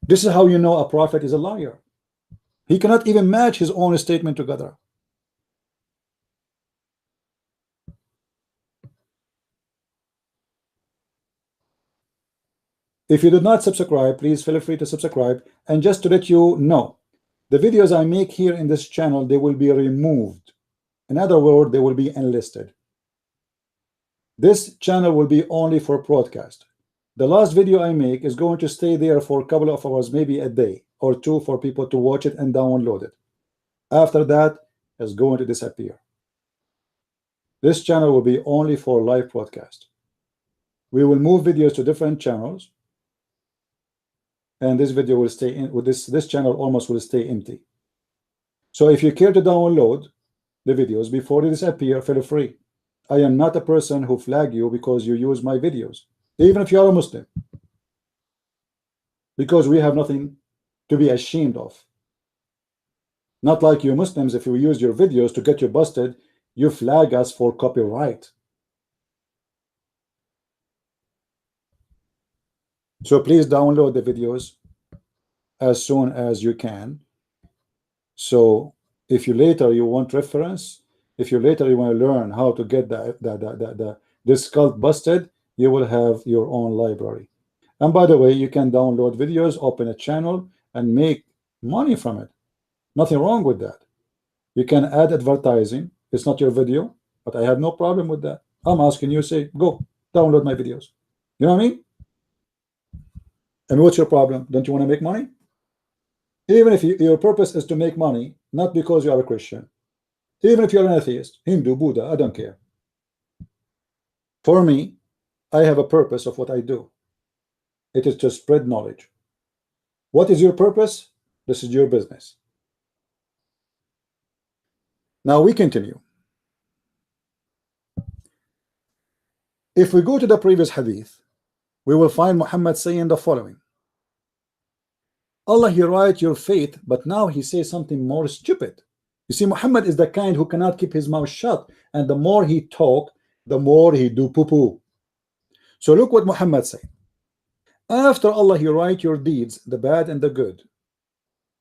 This is how you know a prophet is a liar. He cannot even match his own statement together. If you did not subscribe, please feel free to subscribe. And just to let you know, the videos I make here in this channel, they will be removed. In other words, they will be enlisted. This channel will be only for broadcast. The last video I make is going to stay there for a couple of hours, maybe a day or two, for people to watch it and download it. After that, it's going to disappear. This channel will be only for live broadcast. We will move videos to different channels, and this video will stay in with this channel almost will stay empty. So if you care to download the videos before they disappear, feel free. I am not a person who flag you because you use my videos, even if you are a Muslim, because we have nothing to be ashamed of. Not like you Muslims, if you use your videos to get you busted, you flag us for copyright. So please download the videos as soon as you can. So if you later you want reference, if you later you want to learn how to get this cult busted, you will have your own library. And by the way, you can download videos, open a channel, and make money from it. Nothing wrong with that. You can add advertising. It's not your video, but I have no problem with that. I'm asking you, say, go download my videos. You know what I mean? And what's your problem? Don't you want to make money? Even if your purpose is to make money, not because you are a Christian, even if you're an atheist, Hindu, Buddha, I don't care. For me, I have a purpose of what I do. It is to spread knowledge. What is your purpose? This is your business. Now we continue. If we go to the previous hadith, we will find Muhammad saying the following: Allah, He write your fate, but now He says something more stupid. You see, Muhammad is the kind who cannot keep his mouth shut, and the more he talk, the more he do poo-poo. So look what Muhammad said. After Allah, He write your deeds, the bad and the good,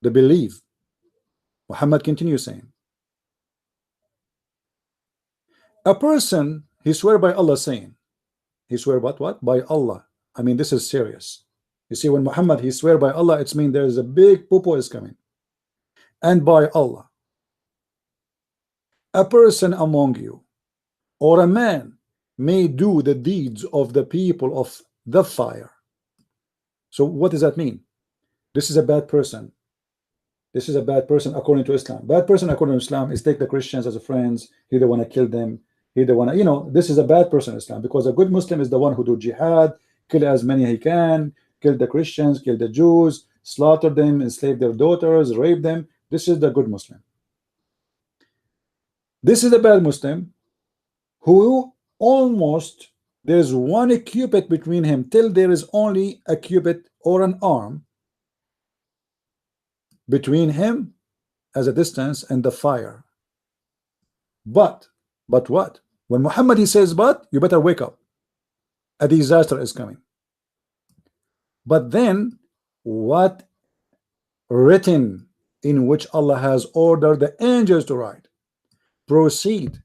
the belief. Muhammad continues saying, a person, he swear by Allah, saying, he swear what? By Allah. I mean, this is serious. You see, when Muhammad, he swear by Allah, it's mean there is a big poo-poo is coming. And by Allah, a person among you, or a man, may do the deeds of the people of the fire. So what does that mean? This is a bad person. This is a bad person according to Islam. Bad person according to Islam is take the Christians as friends. He don't want to kill them. He don't want to, you know, this is a bad person in Islam, because a good Muslim is the one who do jihad, kill as many he can, kill the Christians, kill the Jews, slaughter them, enslave their daughters, rape them. This is the good Muslim. This is the bad Muslim who almost there's one cubit between him till there is only a cubit or an arm between him as a distance and the fire. But what? When Muhammad he says but, you better wake up. A disaster is coming. But then what written in which Allah has ordered the angels to write? Proceed.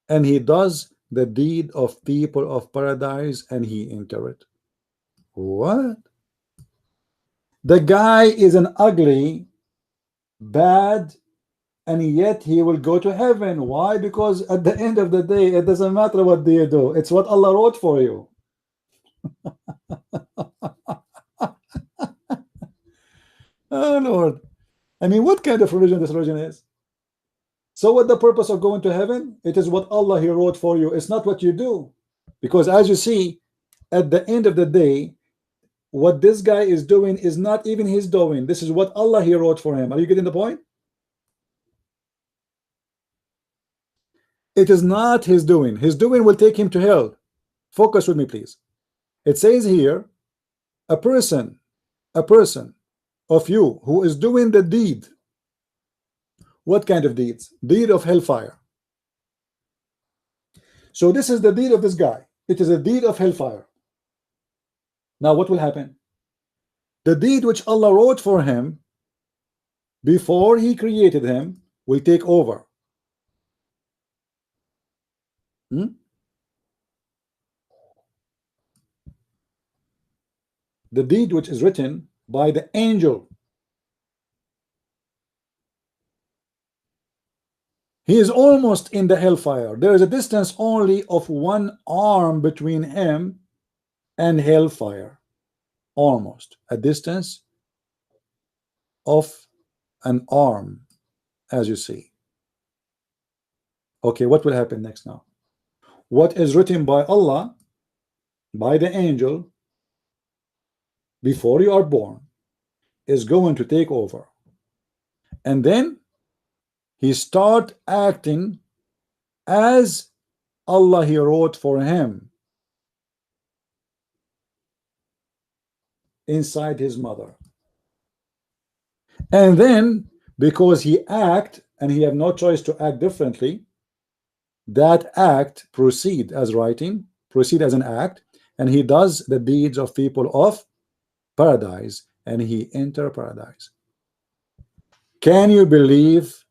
And he does the deed of people of paradise and he enter it. What? The guy is an ugly, bad, and yet he will go to heaven. Why? Because at the end of the day, it doesn't matter what you do. It's what Allah wrote for you. Oh Lord. I mean, what kind of religion this religion is? So what the purpose of going to heaven? It is what Allah He wrote for you. It's not what you do. Because as you see, at the end of the day, what this guy is doing is not even his doing. This is what Allah He wrote for him. Are you getting the point? It is not his doing. His doing will take him to hell. Focus with me, please. It says here, a person of you who is doing the deed. What kind of deeds? Deed of hellfire. So this is the deed of this guy. It is a deed of hellfire. Now what will happen? The deed which Allah wrote for him before He created him will take over. The deed which is written by the angel. He is almost in the hellfire. There is a distance only of one arm between him and hellfire. Almost a distance of an arm, as you see. Okay, what will happen next now? What is written by Allah, by the angel, before you are born, is going to take over. And then he start acting as Allah He wrote for him inside his mother. And then because he act and he have no choice to act differently, that act proceed as writing, proceed as an act, and he does the deeds of people of paradise, and he enter paradise. Can you believe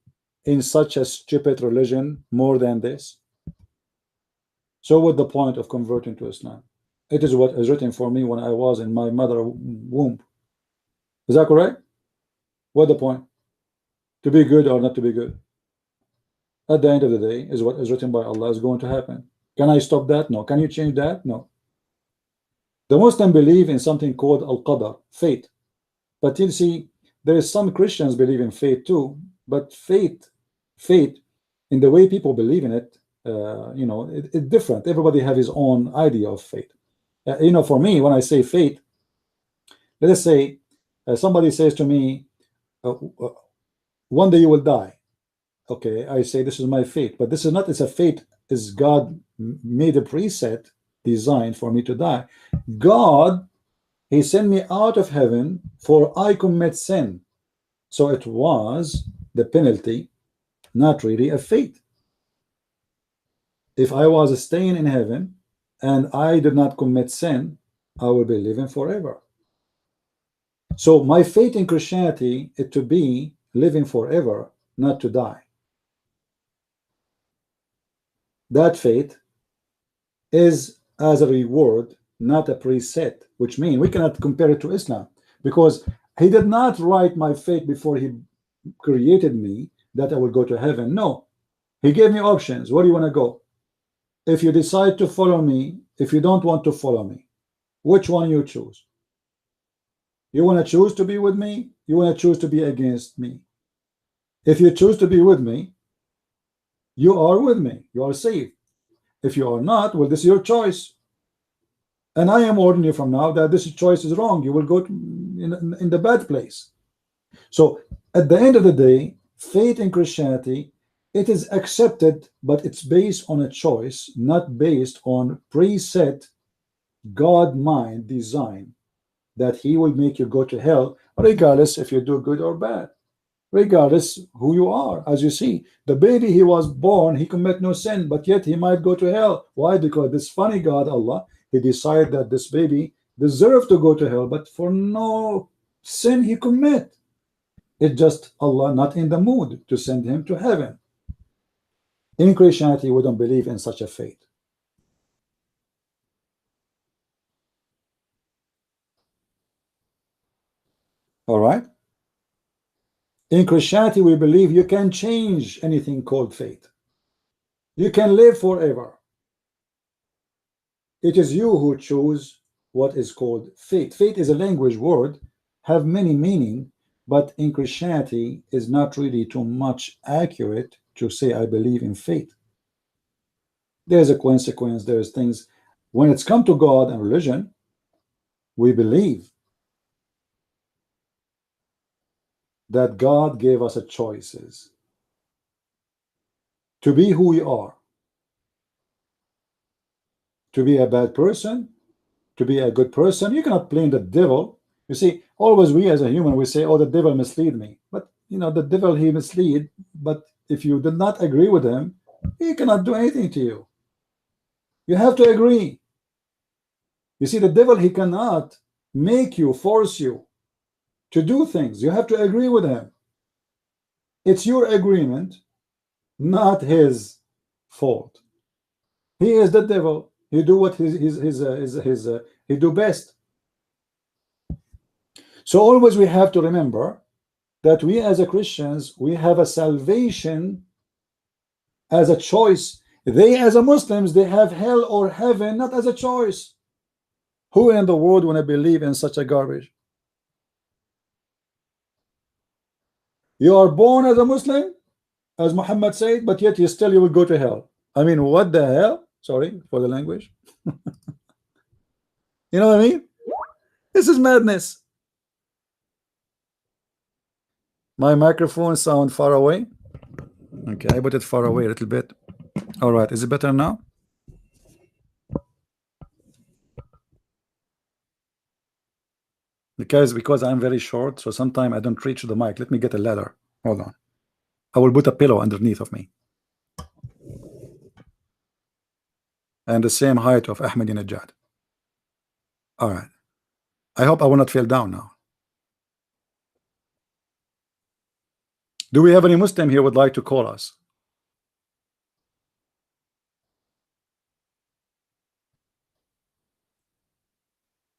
in such a stupid religion more than this? So what the point of converting to Islam? It is what is written for me when I was in my mother womb. Is that correct? What the point? To be good or not to be good? At the end of the day, is what is written by Allah is going to happen. Can I stop that? No. Can you change that? No. The Muslims believe in something called al-qadar, fate. But you see, there is some Christians believe in fate too. But fate, in the way people believe in it, you know, it's different. Everybody have his own idea of fate. You know, for me, when I say fate, let us say somebody says to me, one day you will die. Okay, I say this is my fate, but this is not. It's a fate. Is God made a preset designed for me to die? God, He sent me out of heaven for I commit sin, so it was the penalty, not really a fate. If I was staying in heaven and I did not commit sin, I will be living forever. So my fate in Christianity is to be living forever, not to die. That fate is as a reward, not a preset, which means we cannot compare it to Islam, because He did not write my fate before He created me that I will go to heaven. No, He gave me options. Where do you want to go? If you decide to follow me, if you don't want to follow me, which one you choose? You want to choose to be with me? You want to choose to be against me? If you choose to be with me, you are with me. You are safe. If you are not, well, this is your choice. And I am warning you from now that this choice is wrong. You will go in the bad place. So at the end of the day, faith in Christianity, it is accepted, but it's based on a choice, not based on preset God mind design that He will make you go to hell, regardless if you do good or bad, regardless who you are. As you see, the baby, he was born, he commit no sin, but yet he might go to hell. Why? Because this funny God, Allah, He decided that this baby deserved to go to hell, but for no sin he commit. It's just Allah not in the mood to send him to heaven. In Christianity, we don't believe in such a fate. All right? In Christianity, we believe you can change anything called fate. You can live forever. It is you who choose what is called fate. Fate is a language word, have many meaning, but in Christianity is not really too much accurate to say I believe in fate. There's a consequence, there's things. When it's come to God and religion, we believe that God gave us a choices to be who we are, to be a bad person, to be a good person. You cannot blame the devil. You see, always we as a human, we say, oh, the devil mislead me. But, you know, the devil, he mislead. But if you did not agree with him, he cannot do anything to you. You have to agree. You see, the devil, he cannot make you, force you to do things. You have to agree with him. It's your agreement, not his fault. He is the devil. He do what he do best. So always we have to remember that we as a Christians, we have a salvation as a choice. They as a Muslims, they have hell or heaven not as a choice. Who in the world want to believe in such a garbage? You are born as a Muslim, as Muhammad said, but yet you will go to hell. I mean, what the hell? Sorry for the language. You know what I mean? This is madness. My microphone sound far away. Okay, I put it far away a little bit. All right, is it better now? Because I'm very short, so sometimes I don't reach the mic. Let me get a ladder. Hold on. I will put a pillow underneath of me. And the same height of Ahmadinejad. All right. I hope I will not fall down now. Do we have any Muslim here would like to call us?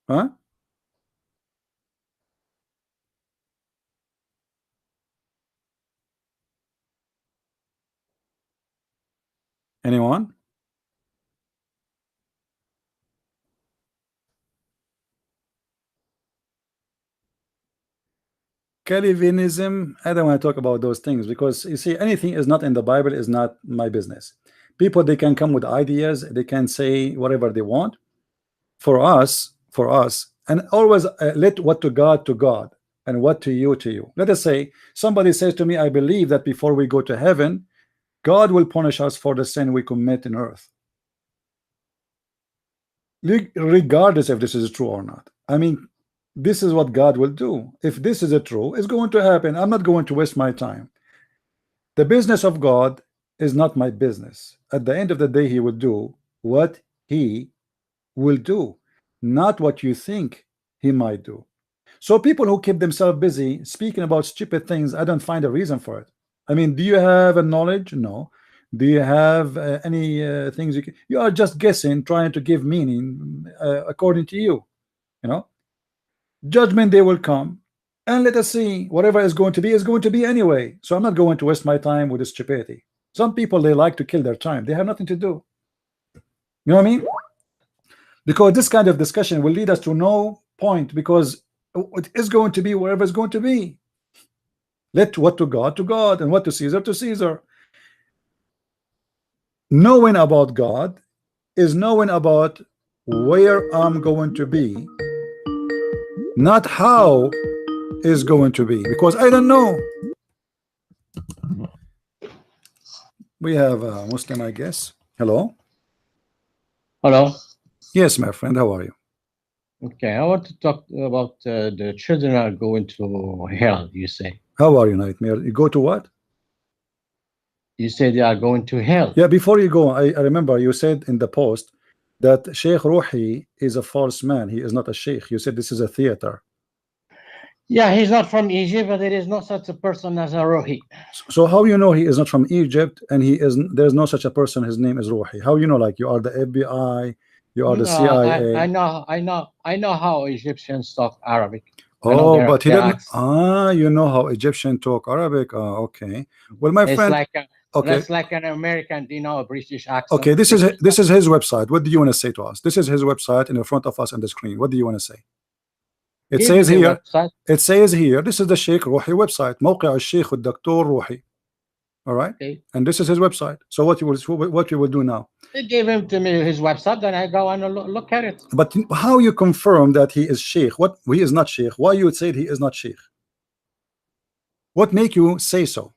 Huh? Anyone? Calvinism, I don't want to talk about those things because you see, anything is not in the Bible is not my business. People, they can come with ideas, they can say whatever they want. For us, and always let what to God, and what to you to you. Let us say somebody says to me, I believe that before we go to heaven, God will punish us for the sin we commit in earth. Regardless if this is true or not. I mean, this is what God will do. If this is a true, it's going to happen. I'm not going to waste my time. The business of God is not my business. At the end of the day, he will do what he will do, not what you think he might do. So people who keep themselves busy speaking about stupid things, I don't find a reason for it. I mean, do you have a knowledge? No. Do you have any things you are just guessing, trying to give meaning according to you? You know, judgment day will come, and let us see, whatever is going to be anyway. So I'm not going to waste my time with this stupidity. Some people, they like to kill their time. They have nothing to do. You know what I mean? Because this kind of discussion will lead us to no point, because it is going to be wherever it's going to be. Let what to God, and what to Caesar to Caesar. Knowing about God is knowing about where I'm going to be, not how is going to be, because I don't know. We have a Muslim, I guess. Hello. Hello. Yes, my friend. How are you? Okay, I want to talk about the children are going to hell. You say. How are you, Nightmare? You go to what? You say they are going to hell. Yeah. Before you go, I remember you said in the post that Sheikh Ruhi is a false man. He is not a sheikh. You said this is a theater. Yeah, he's not from Egypt, but there is no such a person as a Ruhi. So how you know he is not from Egypt, and there's no such a person, his name is Ruhi? How you know? Like, you are the FBI, you are the CIA. I know how Egyptians talk Arabic. Oh, but he didn't. You know how Egyptian talk Arabic? Okay. Well, my friend, okay, that's like an American, a British accent. Okay, this is his website. What do you want to say to us? This is his website in front of us on the screen. What do you want to say? It says here. It says here. This is the Sheikh Ruhi website. موقع الشيخ الدكتور روحي. All right. Okay. And this is his website. So what you will do now? They gave him to me his website, then I go and look at it. But how you confirm that he is Sheikh? What, he is not Sheikh? Why you would say he is not Sheikh? What make you say so?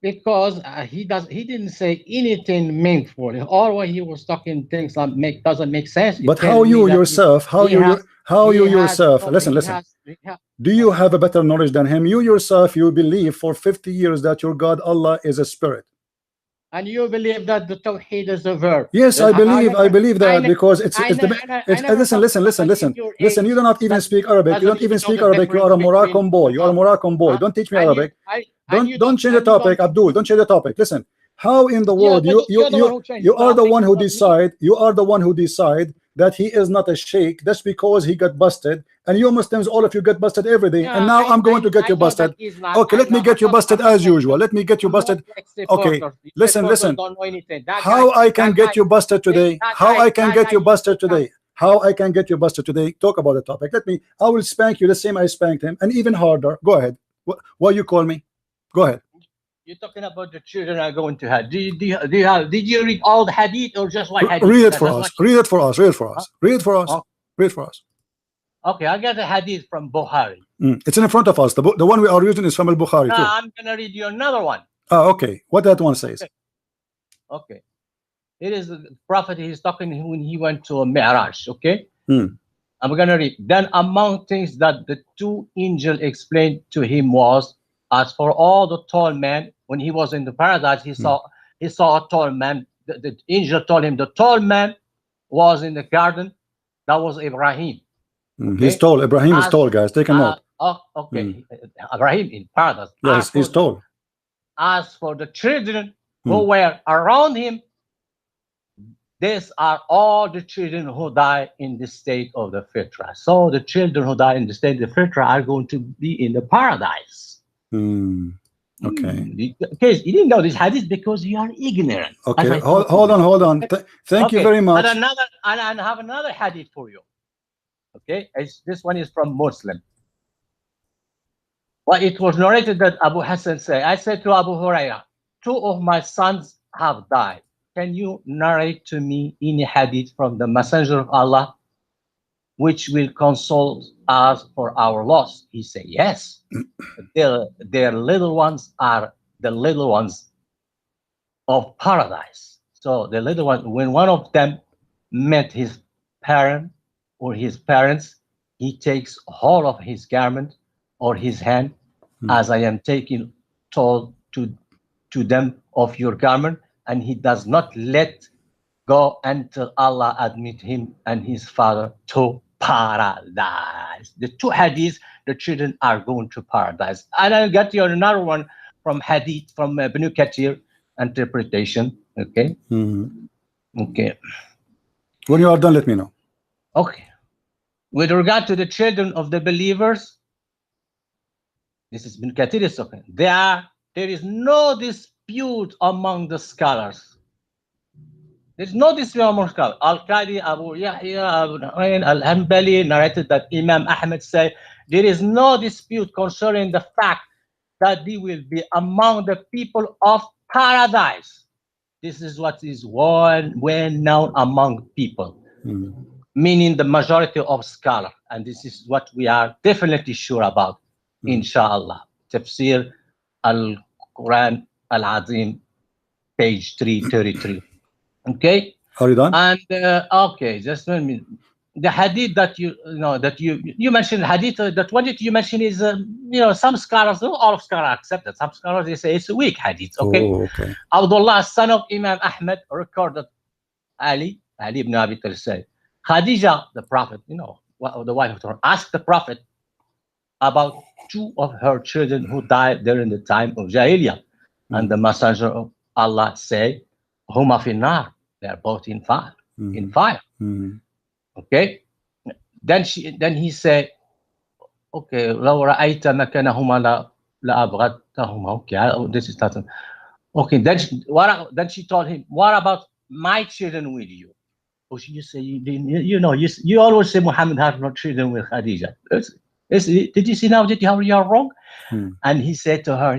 Because he didn't say anything meaningful. All what he was talking things that doesn't make sense. But how you yourself? Listen. Do you have a better knowledge than him? You yourself, you believe for 50 years that your God Allah is a spirit. And you believe that the Tawheed is a verb. Yes, I believe that because it's listen, you do not even speak Arabic. You don't even speak Arabic. You are a Moroccan boy. You are a Moroccan boy. Don't teach me Arabic. Don't change the topic, Abdul. Don't change the topic. Listen, how in the world you are the one who decide, that he is not a sheikh. That's because he got busted, and you Muslims, all of you get busted every day. And now I'm going to get you busted. Okay, let me get you busted as usual. Let me get you busted. Okay, listen. How I can get you busted today? How I can get you busted today? How I can get you busted today? Talk about the topic. I will spank you the same I spanked him, and even harder. Go ahead. What you call me? Go ahead. You're talking about the children are going to hell. Did you read all the hadith or just one hadith? Read it for us. Read it for us. Read it for us. Read it for us. Read it for us. Okay, I got the hadith from Bukhari. It's in front of us. The one we are using is from Al-Bukhari too. I'm gonna read you another one. Okay. What that one says? Okay. It is the Prophet. He's talking when he went to a Mi'raj. Okay. I'm gonna read. Then among things that the two angels explained to him was, as for all the tall men, when he was in the paradise, he saw a tall man. The angel told him the tall man was in the garden, That was Ibrahim. He's tall. Ibrahim is tall, guys. Take a note. Okay. Ibrahim in paradise. Yes, he's tall. As for the children who were around him, these are all the children who die in the state of the FITRAH. So the children who die in the state of the FITRAH are going to be in the paradise. Okay. Because you didn't know this hadith because you are ignorant. Okay, hold on. Thank you very much. And I have another hadith for you. Okay, this one is from Muslim. Well, it was narrated that Abu Hassan said, I said to Abu Hurairah, 2 of my sons have died. Can you narrate to me any hadith from the Messenger of Allah which will console us for our loss? He said, yes. Their little ones are the little ones of paradise. So the little one, when one of them met his parent or his parents, he takes hold of his garment or his hand, as I am taking told to them of your garment, and he does not let go until Allah admit him and his father to paradise. The 2 hadiths, the children are going to paradise. And I'll get you another one from hadith, from Ibn Kathir interpretation. Okay. Okay. When you are done, let me know. Okay. With regard to the children of the believers, this is Ibn Kathir is talking. There is no dispute among the scholars. There's no dispute among scholars. Al-Qadi, Abu Yahya, Abu Nu'ayn, Al-Hanbali narrated that Imam Ahmed said, there is no dispute concerning the fact that they will be among the people of paradise. This is what is well known among people, meaning the majority of scholars. And this is what we are definitely sure about, inshallah. Tafsir Al-Quran Al-Azim, page 333. Okay. Are you done? And okay, just 1 minute. The hadith that you mentioned, hadith that one that you mentioned is some scholars, not all of scholars accept it. Some scholars they say it's a weak hadith. Okay. Okay. Abdullah, son of Imam Ahmed, recorded Ali ibn Abi Talib said, Khadija, the prophet, the wife of the Prophet, asked the prophet about 2 of her children who died during the time of Jahiliyyah, and the messenger of Allah said, Huma fi nar, they are both in fire. In fire. Okay. Then he said, okay, لو رأيت مكانهما لأبغضتهما. Okay, this is that. Okay, then she told him, what about my children with you? Oh, you say you always say Muhammad had no children with Khadija. Did you see now that you are wrong? And he said to her,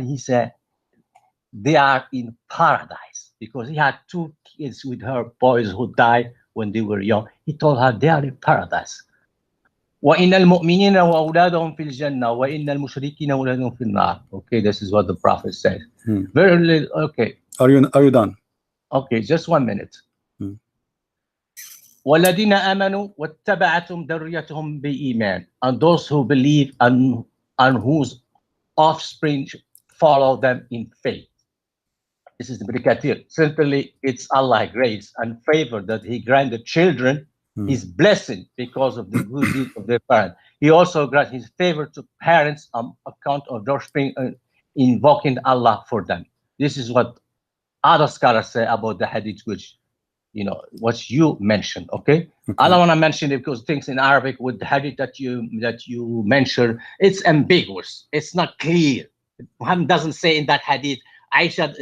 they are in paradise, because he had 2 kids with her, boys who died when they were young. He told her they are in paradise. وَإِنَّ الْمُؤْمِنِينَ وَأَوْلَادُهُمْ فِي الْجَنَّةِ وَإِنَّ الْمُشْرِكِينَ وَأَوْلَادُهُمْ فِي النَّارِ. Okay, this is what the prophet said. Very little. Okay. Are you done? Okay, just 1 minute. وَالَّذِينَ آمَنُوا وَاتَّبَعَتْهُمْ ذُرِّيَّتُهُمْ بِإِيمَانٍ. And those who believe and whose offspring follow them in faith. This is the Ibn Kathir. Certainly, it's Allah's grace and favor that He granted children His blessing because of the good deed of their parents. He also granted His favor to parents on account of their offspring invoking Allah for them. This is what other scholars say about the hadith, which what you mentioned. Okay, I don't want to mention it because things in Arabic with the hadith that you mentioned, it's ambiguous. It's not clear. Muhammad doesn't say in that hadith, Aisha,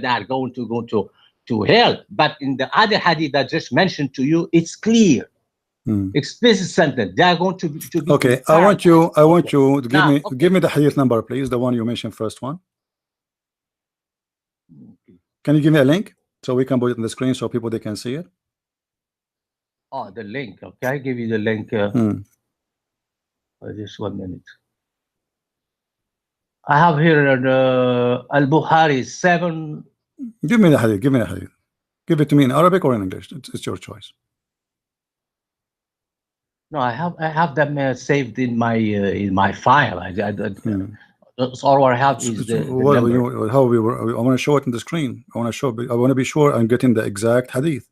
they are going to go to hell. But in the other hadith that just mentioned to you, it's clear, explicit sentence. They are going to be. Okay, I want you to give me the hadith number, please. The one you mentioned, first one. Can you give me a link so we can put it on the screen so people they can see it? Oh, the link. Okay, I give you the link. Just 1 minute. I have here Al-Bukhari 7. Give me the hadith. Give it to me in Arabic or in English. It's your choice. No, I have them saved in my file. That's all I have is the number. I want to show it on the screen. I want to be sure I'm getting the exact hadith.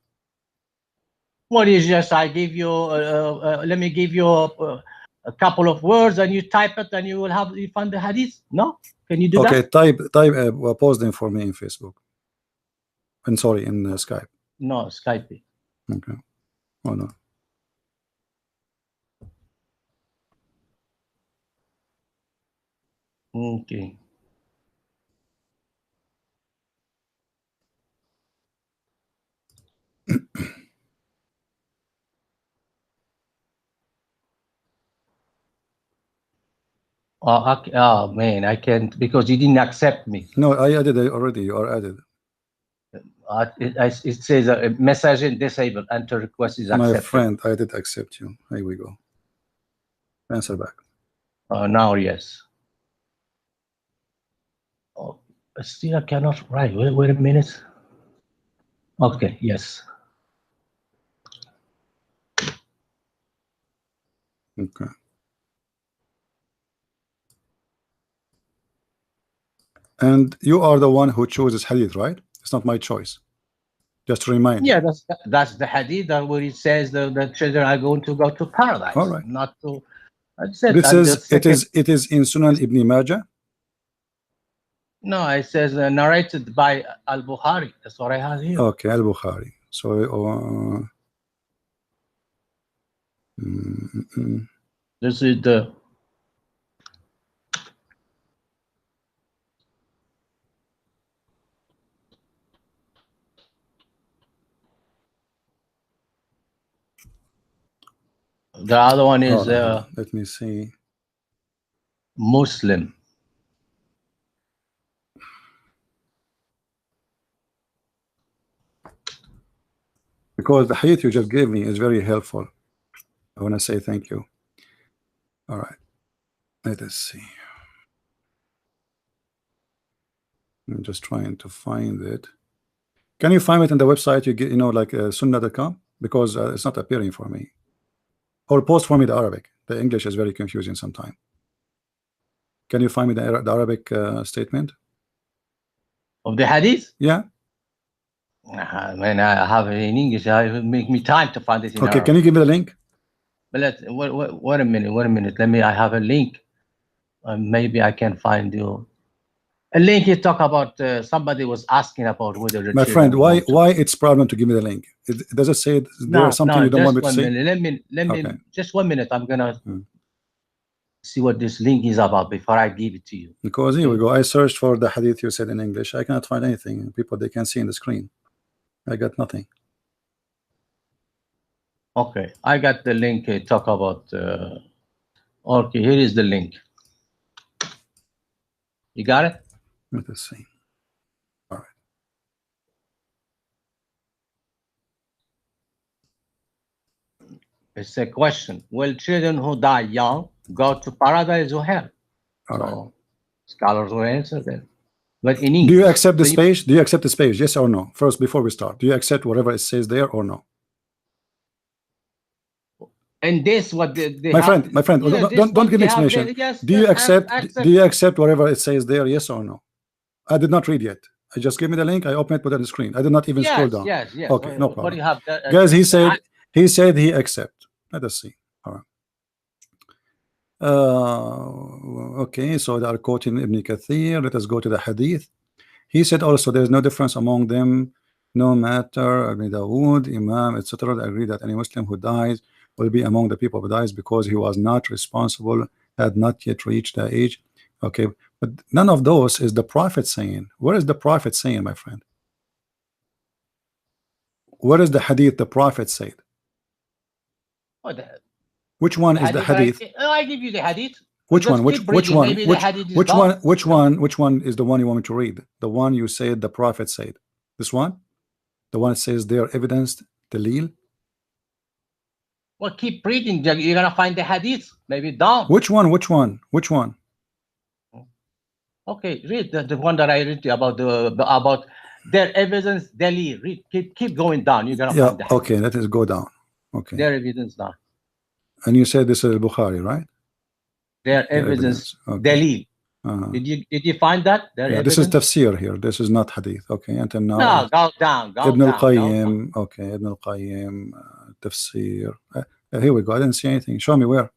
What is just I give you? Let me give you a couple of words, and you type it, and you find the hadith. No, can you do Okay, that? type post them for me in Facebook. And sorry, in Skype. No, Skype. Okay. Oh no. Okay. Oh man, I can't because you didn't accept me. No, I added it already. You are added. It says a message disabled. Enter request is accepted. My friend, I did accept you. Here we go. Answer back. Now, yes. Oh, still I cannot write. Wait a minute. Okay, yes. Okay. And you are the one who chooses hadith, right? It's not my choice. Just to remind you. Yeah, that's the hadith where it says the children are going to go to paradise. All right. Not to. This is it is in Sunan Ibn Majah. No, it says narrated by Al-Bukhari. That's what I have here. Okay, Al-Bukhari. So this is the. The other one is let me see. Muslim. Because the hadith you just gave me is very helpful. I want to say thank you. All right. Let us see. I'm just trying to find it. Can you find it on the website you get, like sunnah.com? Because it's not appearing for me. Or post for me the Arabic. The English is very confusing sometimes. Can you find me the Arabic statement of the hadith? Yeah. Man, I have it in English. It make me time to find it in Okay, Arabic. can you give me the link? But wait a minute. Let me. I have a link. Maybe I can find you a link. You talk about somebody was asking about whether the my friend. Why it's problem to give me the link? Does it say there's something you don't want me to say? Let me just 1 minute. I'm gonna see what this link is about before I give it to you. Because here we go. I searched for the hadith you said in English. I cannot find anything. People, they can see in the screen. I got nothing. Okay, I got the link. Talk about. Okay, here is the link. You got it? Let us see. All right. It's a question. Will children who die young go to paradise or hell? All so right. Scholars will answer that. But in English, do you accept this page? Do you accept this page? Yes or no? First, before we start, do you accept whatever it says there or no? And this what my friend, yeah, don't give me explanation. Do you accept whatever it says there? Yes or no? I did not read yet. I just give me the link. I open it, put it on the screen. I did not even scroll down. Yes. Okay, no problem. What do you have? Guys, he said he accept. Let us see. All right. Okay, so they are quoting Ibn Kathir. Let us go to the hadith. He said also there is no difference among them, no matter Ibn Dawood, Imam, etc. They agree that any Muslim who dies will be among the people who dies because he was not responsible, had not yet reached the age. Okay, but none of those is the Prophet saying. Where is the Prophet saying, my friend? Where is the hadith the Prophet said? Which one is the hadith? I give you the hadith. Which one? Which one? Which one is the one you want me to read? The one you said the Prophet said. This one? The one that says they are evidenced, Dalil? Well, keep reading. You're gonna find the hadith. Maybe down. Which one? Okay, read the one that I read about about their evidence. Dalil. Read. Keep going down. You're gonna find the hadith. Okay, let us go down. Okay. Their evidence down. And you said this is Bukhari, right? Their evidence. Okay. Dalil. Did you find that? This is tafsir here. This is not hadith. Okay, until now. No, go down. Ibn al-Qayyim. Okay, Ibn al-Qayyim. tafsir. Here we go. I didn't see anything. Show me where.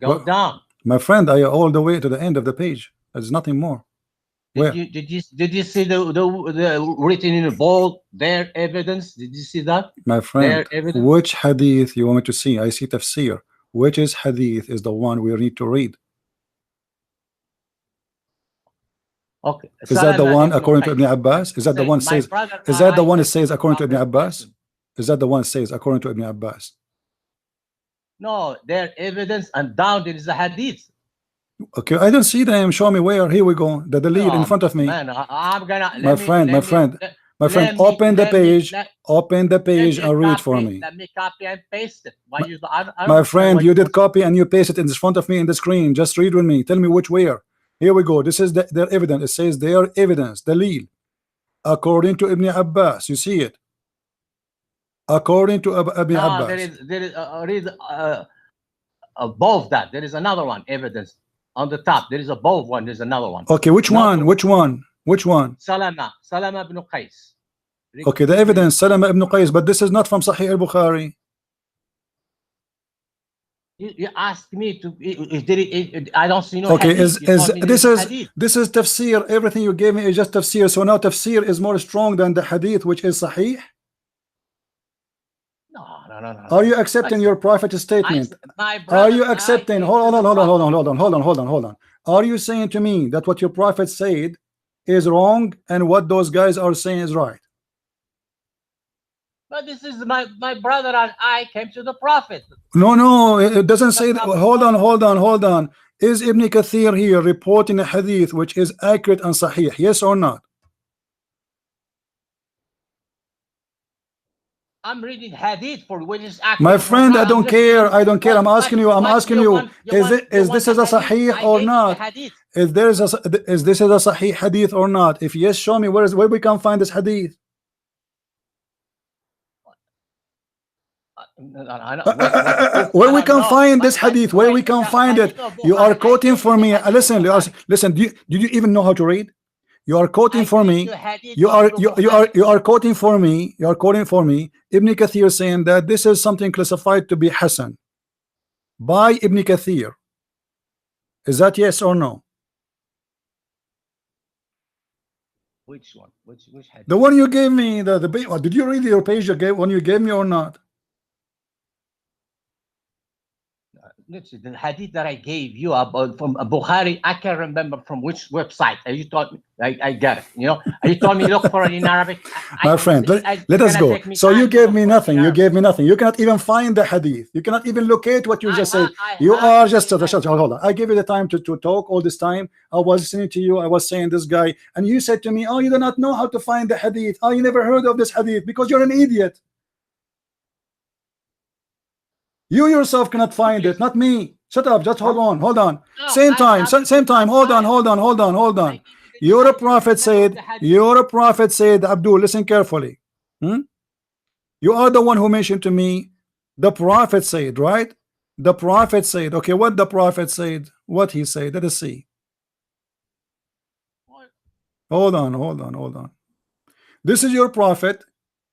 Go down. My friend, I all the way to the end of the page. There's nothing more. Where? Did you see the written in bold their evidence? Did you see that? My friend, which hadith you want me to see? I see tafsir. Which is hadith is the one we need to read? Okay. Is that the one according to Ibn Abbas? Is that the one says? Is that the one that says according to Ibn Abbas? Is that the one says according to Ibn Abbas? No, their evidence and down there is a hadith. Okay, I don't see them. Show me where. Here we go. The lead in front of me. Man, I'm gonna. My friend, open the page. Open the page and read for me. Let me copy and paste it. Why you? My friend, you did copy and you paste it in front of me in the screen. Just read with me. Tell me which where. Here we go. This is their evidence. It says their evidence, the lead, according to Ibn Abbas. You see it? According to Ibn Abbas. There is above that. There is another one. Evidence on the top. There is above one. There's another one. Okay, which one? Which one? Which one? Salama ibn Qais. Okay, the evidence Salama ibn Qais, but this is not from Sahih al-Bukhari. You asked me to. I don't see no. Okay, hadith. this is tafsir. Everything you gave me is just tafsir. So now tafsir is more strong than the hadith, which is Sahih. No. Are you accepting your prophet's statement? Are you accepting? Hold on. Are you saying to me that what your prophet said is wrong and what those guys are saying is right? But this is my brother and I came to the prophet. No, it doesn't say that. Hold on. Is Ibn Kathir here reporting a hadith which is accurate and sahih? Yes or not? I'm reading hadith for which is accurate. My friend, I don't care. I'm asking you. Is this a sahih or not? Is this a sahih hadith or not? If yes, show me where we can find this hadith. Where we can find this hadith? Where we can find it? You are quoting for me. Listen. Did you even know how to read? You are quoting for me. You are quoting for me. You are quoting for me. Ibn Kathir saying that this is something classified to be Hasan by Ibn Kathir. Is that yes or no? Which one? Which hadith? The one you gave me. Did you read your page? One you gave me or not? The hadith that I gave you about from Bukhari, I can't remember from which website. You taught me. I got it. You told me look for it in Arabic. My friend, let us go. So you gave me nothing. You gave me nothing. You cannot even find the hadith. You cannot even locate what you just said. You are just hold on. I gave you the time to talk all this time. I was listening to you. I was saying this guy, and you said to me, "Oh, you do not know how to find the hadith. Oh, you never heard of this hadith because you're an idiot." You yourself cannot find it, not me. Shut up. Just hold on. Hold on. Same time. Hold on. Your prophet said, Abdul, listen carefully. You are the one who mentioned to me, the prophet said, right? The prophet said, okay, what the prophet said, what he said, let us see. Hold on. This is your prophet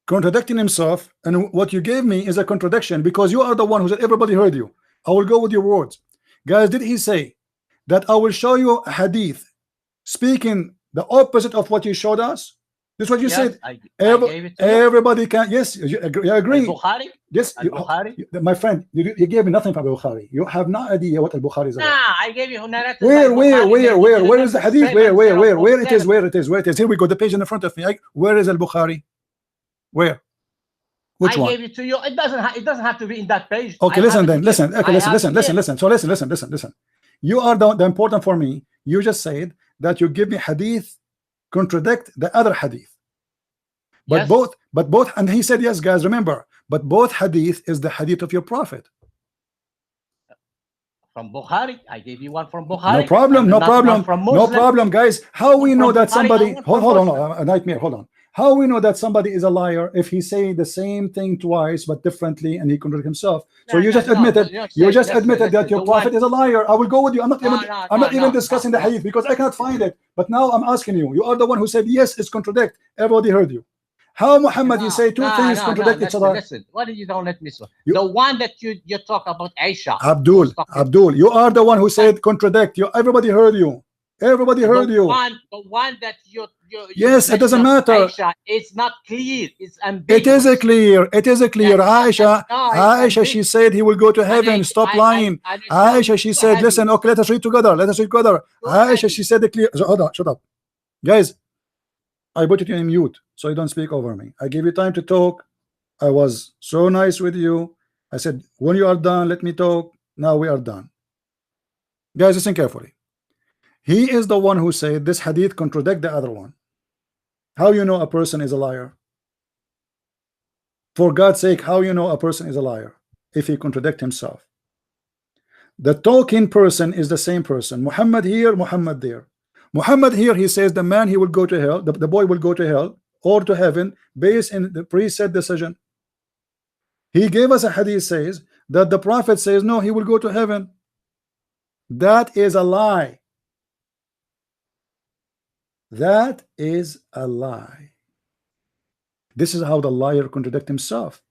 contradicting himself, and what you gave me is a contradiction because you are the one who said everybody heard you. I will go with your words. Guys, did he say that I will show you a hadith speaking the opposite of what you showed us? This is what you said. Everybody can. Yes, you agree. Bukhari? Yes, my friend, you gave me nothing from Bukhari. You have no idea what Bukhari is about. Nah, I gave you narrative. Where is the hadith? Where it is? Here we go. The page in the front of me. Where is Bukhari? Where? Which one? I gave it to you. It doesn't have to be in that page. Okay, listen. Okay, listen. So listen. You are the important for me. You just said that you give me hadith contradict the other hadith. But yes. both, and he said yes, guys. Remember, but both hadith is the hadith of your prophet. From Bukhari, I gave you one from Bukhari. No problem, guys. How we know that somebody? Hold on, a nightmare. Hold on. How we know that somebody is a liar if he say the same thing twice but differently and he contradicts himself? So you just admitted that your prophet is a liar. I will go with you. I'm not even discussing the hadith because I cannot find it. But now I'm asking you. You are the one who said yes, it's contradict. Everybody heard you. How Muhammad he No, say two no, things no, no. contradict each Listen, other? listen. Why did you don't let me so? You The one that you talk about Aisha Abdul, was talking. Abdul, you are the one who said contradict. You everybody heard you. Everybody heard you. The one that you Yes, it doesn't mentioned matter. Aisha, it's not clear. It's It is a ambiguous. clear. It is a Yeah, clear. that Aisha, no, it's Aisha, she ambiguous. said he will go to And heaven. Stop lying. I show you Aisha, she two said, listen, hadiths. okay, let us read together. Let us read together. Two Aisha, she hadiths. said the clear. So, hold on, shut up. Guys, I put it in mute so you don't speak over me. I gave you time to talk. I was so nice with you. I said, when you are done, let me talk. Now we are done. Guys, listen carefully. He is the one who said this hadith contradict the other one. How you know a person is a liar? For God's sake, how you know a person is a liar if he contradict himself? The talking person is the same person. Muhammad here, Muhammad there. Muhammad here, he says the man he will go to hell, the boy will go to hell or to heaven based in the preset decision. He gave us a hadith says that the prophet says no, he will go to heaven. That is a lie. That is a lie. This is how the liar contradict himself.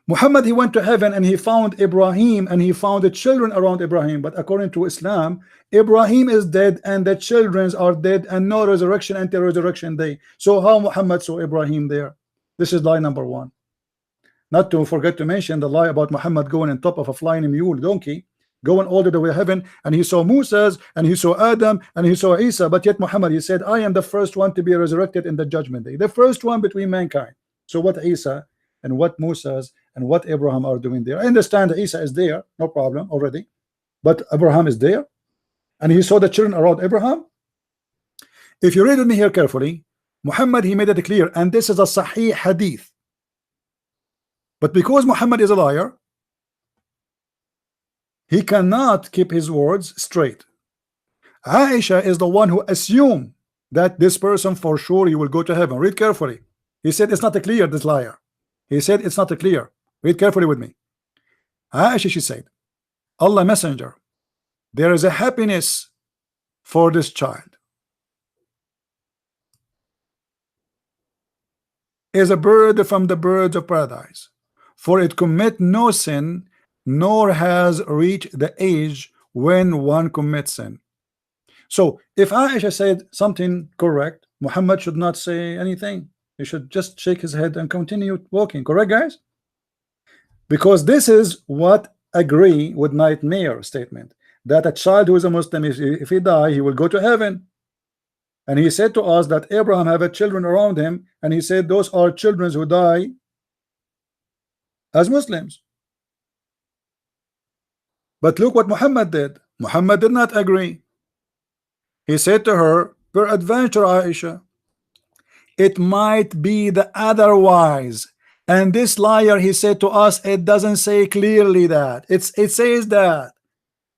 Muhammad, he went to heaven and he found Ibrahim and he found the children around Ibrahim, but according to Islam, Ibrahim is dead and the children are dead and no resurrection until resurrection day. So how Muhammad saw Ibrahim there? This is lie number one. Not to forget to mention the lie about Muhammad going on top of a flying mule donkey, going all the way to heaven, and he saw Moses and he saw Adam and he saw Isa, but yet Muhammad, he said, I am the first one to be resurrected in the judgment day, the first one between mankind. So what Isa and what Moses and what Abraham are doing there? I understand that Isa is there, no problem already, but Abraham is there and he saw the children around Abraham. If you read with me here carefully, Muhammad, he made it clear, and this is a Sahih hadith. But because Muhammad is a liar, he cannot keep his words straight. Aisha is the one who assumed that this person for sure he will go to heaven. Read carefully. He said it's not clear, this liar. He said it's not clear. Read carefully with me. Aisha, she said, Allah Messenger, there is a happiness for this child. Is a bird from the birds of paradise, for it commit no sin, nor has reached the age when one commits sin. So if Aisha said something correct, Muhammad should not say anything. He should just shake his head and continue walking. Correct, guys? Because this is what agree with nightmare statement, that a child who is a Muslim, if he die, he will go to heaven. And he said to us that Abraham have a children around him, and he said those are children who die as Muslims. But look what Muhammad did. Muhammad did not agree. He said to her, peradventure, Aisha, it might be the otherwise. And this liar, he said to us, it doesn't say clearly that. It says that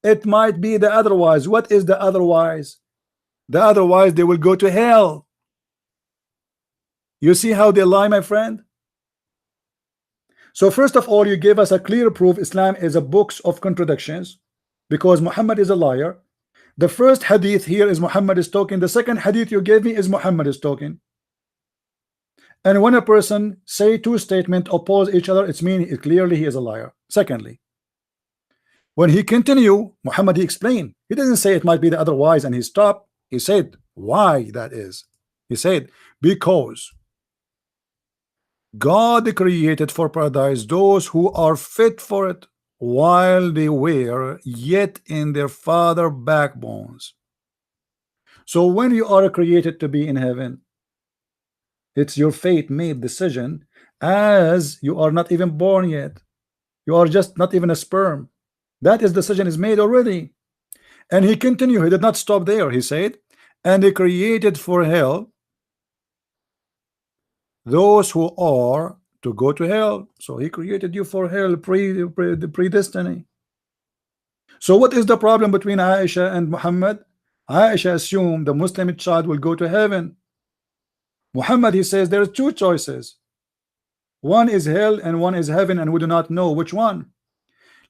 it might be the otherwise. What is the otherwise? The otherwise, they will go to hell. You see how they lie, my friend? So first of all, you gave us a clear proof Islam is a book of contradictions because Muhammad is a liar. The first hadith here is Muhammad is talking. The second hadith you gave me is Muhammad is talking. And when a person say two statements oppose each other, it's mean clearly he is a liar. Secondly, when he continue, Muhammad he explained. He didn't say it might be the otherwise and he stopped. He said why that is. He said because God created for paradise those who are fit for it while they were yet in their father backbones. So when you are created to be in heaven, it's your fate made decision as you are not even born yet. You are just not even a sperm. That is decision is made already. And he continued, he did not stop there. He said, and they created for hell those who are to go to hell. So he created you for hell, predestiny. So what is the problem between Aisha and Muhammad? Aisha assumed the Muslim child will go to heaven. Muhammad, he says there are two choices. One is hell and one is heaven, and we do not know which one.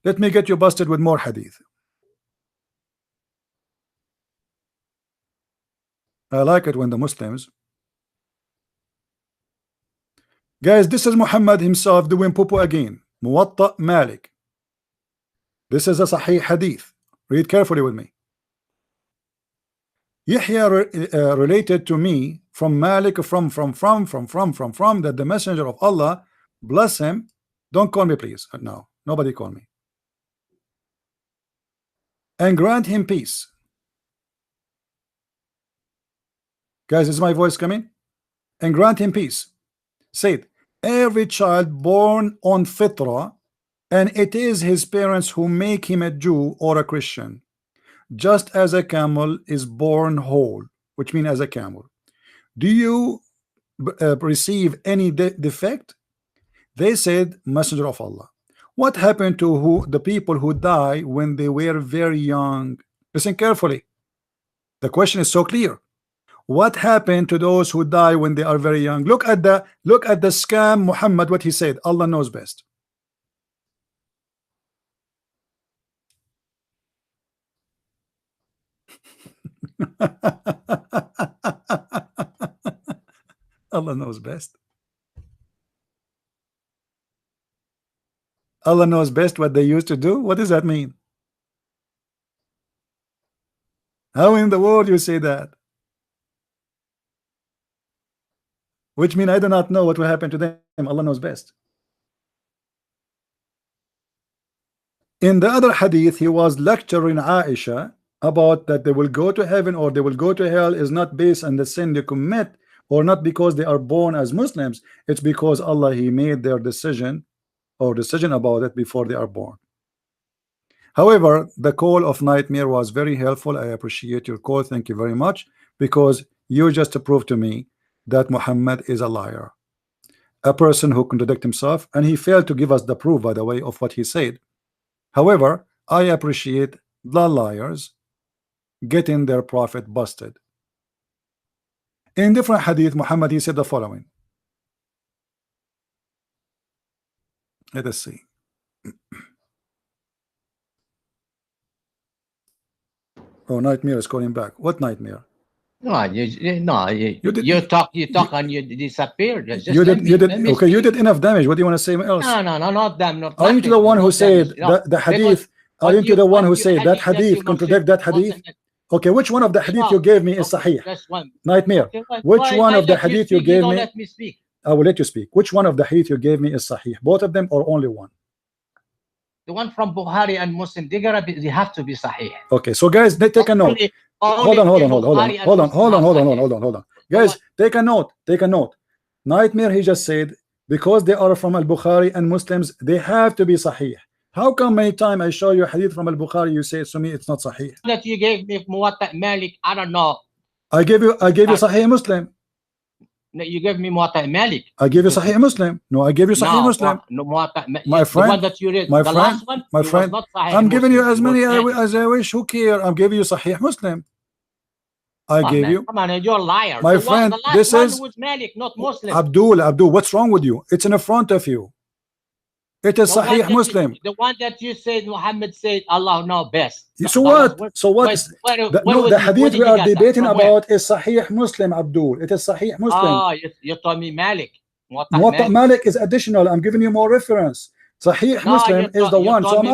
Let me get you busted with more hadith. I like it when the Muslims Guys, this is Muhammad himself doing poo again. Muwatta Malik. This is a Sahih Hadith. Read carefully with me. Yahya related to me from Malik from that the messenger of Allah, bless him. Don't call me please. No, nobody call me. And grant him peace. Guys, is my voice coming? And grant him peace. Said, every child born on FITRAH, and it is his parents who make him a Jew or a Christian, just as a camel is born whole, which means as a camel. Do you receive any defect? They said, Messenger of Allah, what happened to the people who die when they were very young? Listen carefully. The question is so clear. What happened to those who die when they are very young? Look at the scam Muhammad, what he said. Allah knows best. Allah knows best. Allah knows best what they used to do. What does that mean? How in the world you say that? Which means I do not know what will happen to them. Allah knows best. In the other hadith, he was lecturing Aisha about that they will go to heaven or they will go to hell is not based on the sin they commit, or not because they are born as Muslims. It's because Allah, he made their decision about it before they are born. However, the call of Nightmare was very helpful. I appreciate your call. Thank you very much, because you just proved to me that Muhammad is a liar, a person who contradicts himself, and he failed to give us the proof, by the way, of what he said. However, I appreciate the liars getting their prophet busted. In different hadith, Muhammad, he said the following. Let us see. Oh, Nightmare is calling back. What Nightmare? No, you talk and you disappeared. You did enough damage. What do you want to say else? No, not them. Not are you the one who said the hadith? Are you the one who said that hadith contradict that hadith? Okay, which one of the hadith you gave me is sahih? Nightmare. Which one of the hadith you gave me? Let me speak. I will let you speak. Which one of the hadith you gave me is sahih? Both of them or only one? The one from Bukhari and Muslim, they have to be sahih. Okay, so guys, they take a note. Hold on. Guys, take a note. Nightmare, he just said, because they are from al-Bukhari and Muslims, they have to be sahih. How come many times I show you hadith from al-Bukhari, you say to me it's not sahih? That you gave me Muwatta Malik, I don't know. I gave you Sahih Muslim. No, you gave me Muwatta Malik. I gave you Sahih Muslim. No, I gave you Sahih Muslim. No, Muwatta Malik. My friend, the one that you read, my the friend, last one, my friend. I'm giving you as many as I wish. Who care? I'm giving you Sahih Muslim. I gave you. Come on, you're a liar. My friend, this is Malik, not Muslim. Abdul, what's wrong with you? It's in front of you. It is Sahih Muslim. The one that you said, Muhammad said, Allah know best. So what? The hadith we are debating about is Sahih Muslim, Abdul. It is Sahih Muslim. Ah, you told me Malik. Muwatta Malik is additional. I'm giving you more reference. Sahih Muslim is the one. So I'm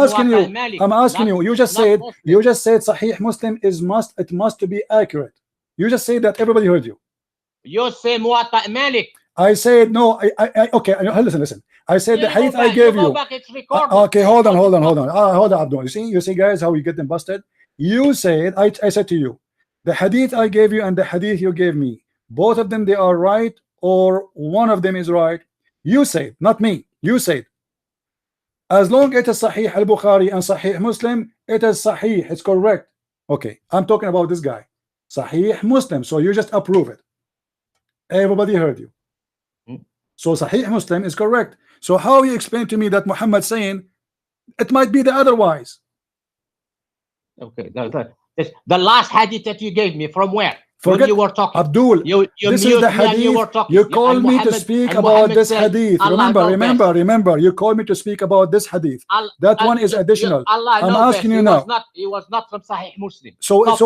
asking you. You just said Sahih Muslim is must. It must be accurate. You just said that. Everybody heard you. You say Muwatta Malik. I said no. Okay. Listen. I said the hadith I gave you. Okay, hold on, Abdul. You see, guys, how you get them busted. You said I said to you, the hadith I gave you and the hadith you gave me, both of them they are right, or one of them is right. You said, not me. You said, as long as it is Sahih al-Bukhari and Sahih Muslim, it is Sahih. It's correct. Okay, I'm talking about this guy, Sahih Muslim. So you just approve it. Everybody heard you. So Sahih Muslim is correct. So how you explain to me that Muhammad saying it might be the otherwise? Okay, the last hadith that you gave me from where? Forget, when you were talking, Abdul. This is the hadith. You called me to speak about this hadith. Remember. You called me to speak about this hadith. That one is additional. I'm asking you now. It was not from Sahih Muslim. So what?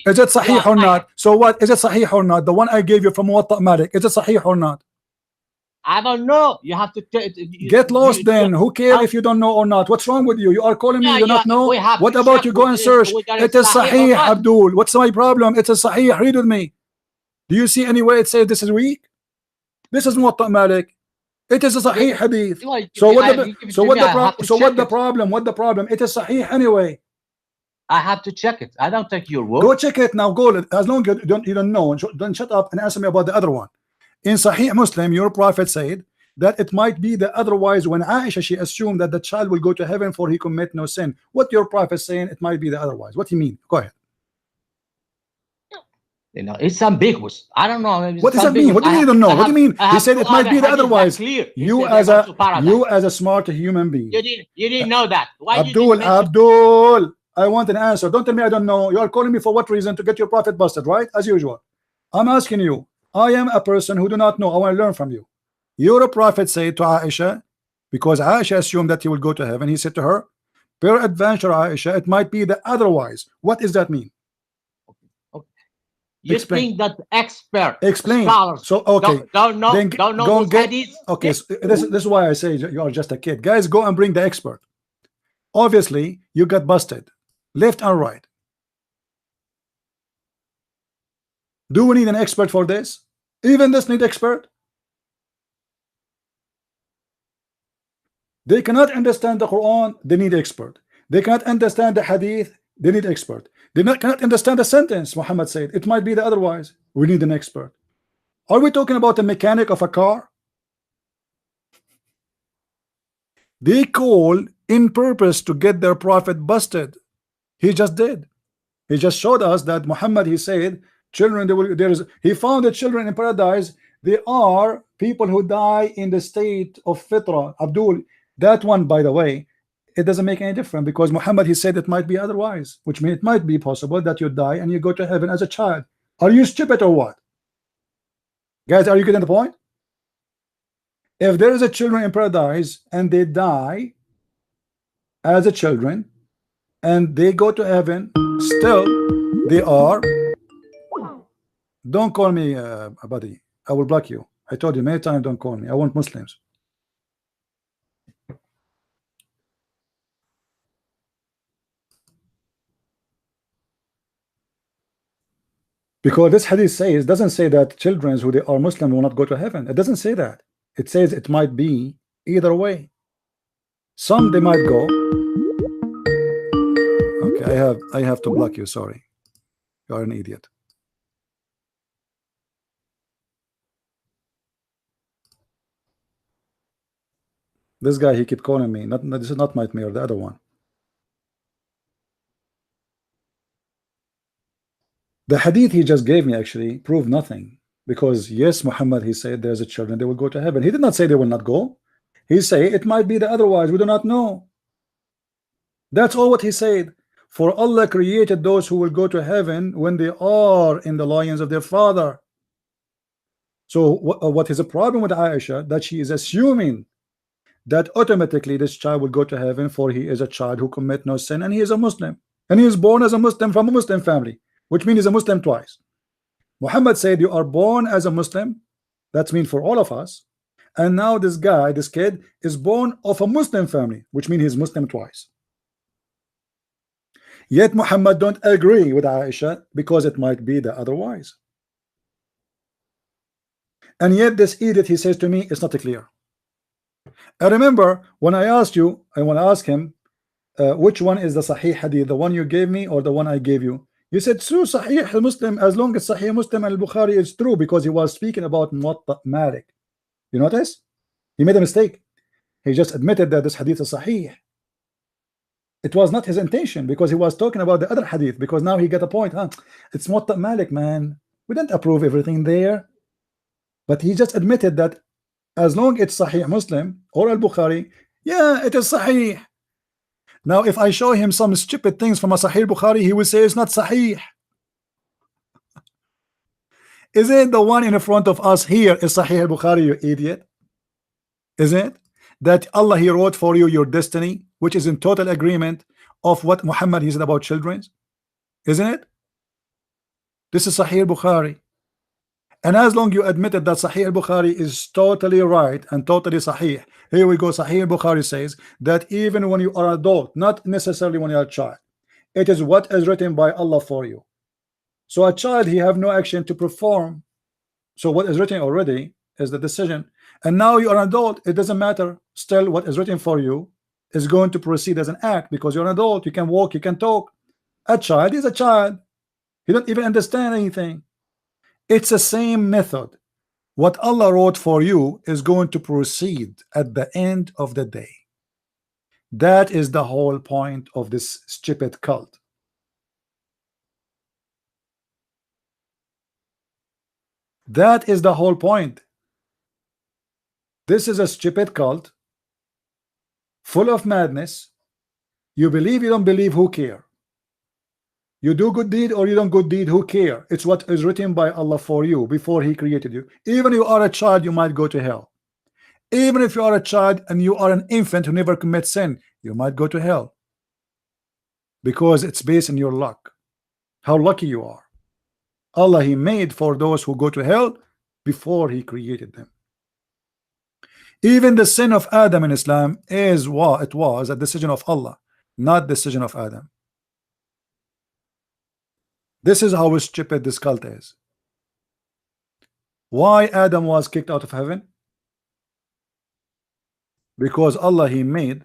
Is it Sahih or not? So what? Is it Sahih or not? The one I gave you from Muwatta Malik. Is it Sahih or not? I don't know. You have to Get lost then. Who cares if you don't know or not? What's wrong with you? You are calling me, you do not know? What about you go and search? It is Sahih, Abdul. What's my problem? It is Sahih. Read with me. Do you see anywhere it says this is weak? This is Muwatta Malik. It is a Sahih hadith. So what the problem? What the problem? It is Sahih anyway. I have to check it. I don't take your word. Go check it now. Go. As long as you don't know, don't shut up and answer me about the other one. In Sahih Muslim, your prophet said that it might be the otherwise. When Aisha, she assumed that the child will go to heaven for he commit no sin. What your prophet saying? It might be the otherwise. What do you mean? Go ahead. You know, it's ambiguous. I don't know. What does that mean? What do you mean you don't know? What do you mean? He said it might be the otherwise. You as a smart human being. You didn't know that. Why Abdul, I want an answer. Don't tell me I don't know. You are calling me for what reason? To get your prophet busted, right? As usual. I'm asking you. I am a person who do not know. I want to learn from you. Your prophet said to Aisha, because Aisha assumed that he will go to heaven, he said to her, per adventure Aisha, it might be the otherwise. What does that mean? You think that expert scholars so okay don't know those hadiths? Okay, so this is why I say you are just a kid. Guys, go and bring the expert. Obviously you got busted left and right. Do we need an expert for this? Even this need expert. They cannot understand the Quran, they need expert. They cannot understand the hadith, they need expert. They cannot understand the sentence. Muhammad said it might be the otherwise. We need an expert. Are we talking about the mechanic of a car? They call in purpose to get their prophet busted. He just did. He just showed us that Muhammad, he said children, he found the children in paradise. They are people who die in the state of FITRAH. Abdul, that one, by the way, it doesn't make any difference, because Muhammad, he said it might be otherwise, which means it might be possible that you die and you go to heaven as a child. Are you stupid or what? Guys, are you getting the point? If there is a children in paradise and they die as a children and they go to heaven, still they are. Don't call me a buddy. I will block you. I told you many times, don't call me. I want Muslims. Because this hadith says, doesn't say that children who they are Muslim will not go to heaven. It doesn't say that. It says it might be either way. Some they might go. Okay, I have to block you. Sorry, you are an idiot. This guy, he keep calling me. This is not my mayor, the other one. The hadith he just gave me actually proved nothing, because yes, Muhammad, he said there's a children, they will go to heaven. He did not say they will not go. He say it might be the otherwise, we do not know. That's all what he said. For Allah created those who will go to heaven when they are in the lions of their father. So what is the problem with Aisha? That she is assuming that automatically this child will go to heaven, for he is a child who commit no sin and he is a Muslim, and he is born as a Muslim from a Muslim family, which means he's a Muslim twice. Muhammad said you are born as a Muslim. That's mean for all of us. And now this guy, this kid, is born of a Muslim family, which means he's Muslim twice. Yet Muhammad don't agree with Aisha because it might be the otherwise. And yet this idiot, he says to me, it's not clear. I remember when I asked you, I want to ask him, which one is the Sahih Hadith, the one you gave me or the one I gave you? You said true Sahih Muslim, as long as Sahih Muslim and Bukhari is true, because he was speaking about Muwatta Malik. You notice? He made a mistake. He just admitted that this hadith is Sahih. It was not his intention, because he was talking about the other hadith, because now he got a point. It's Muwatta Malik, man. We didn't approve everything there. But he just admitted that as long as it's Sahih Muslim or Al-Bukhari, yeah, it is Sahih. Now, if I show him some stupid things from a Sahih Bukhari, he will say it's not Sahih. Is it the one in front of us here is Sahih Bukhari, you idiot? Is it that Allah, he wrote for you your destiny, which is in total agreement of what Muhammad he said about children? Isn't it? This is Sahih Bukhari. And as long you admitted that Sahih al-Bukhari is totally right and totally Sahih, here we go. Sahih al-Bukhari says that even when you are an adult, not necessarily when you are a child, it is what is written by Allah for you. So a child, he have no action to perform. So what is written already is the decision. And now you are an adult, it doesn't matter. Still, what is written for you is going to proceed as an act, because you're an adult. You can walk, you can talk. A child is a child. He don't even understand anything. It's the same method. What Allah wrote for you is going to proceed at the end of the day. That is the whole point of this stupid cult. That is the whole point. This is a stupid cult full of madness. You believe, you don't believe, who care? You do good deed or you don't good deed, who care? It's what is written by Allah for you before He created you. Even if you are a child, you might go to hell. Even if you are a child and you are an infant who never commits sin, you might go to hell, because it's based on your luck, how lucky you are. Allah, He made for those who go to hell before He created them. Even the sin of Adam in Islam is what it was a decision of Allah, not decision of Adam. This is how stupid this cult is. Why Adam was kicked out of heaven? Because Allah, He made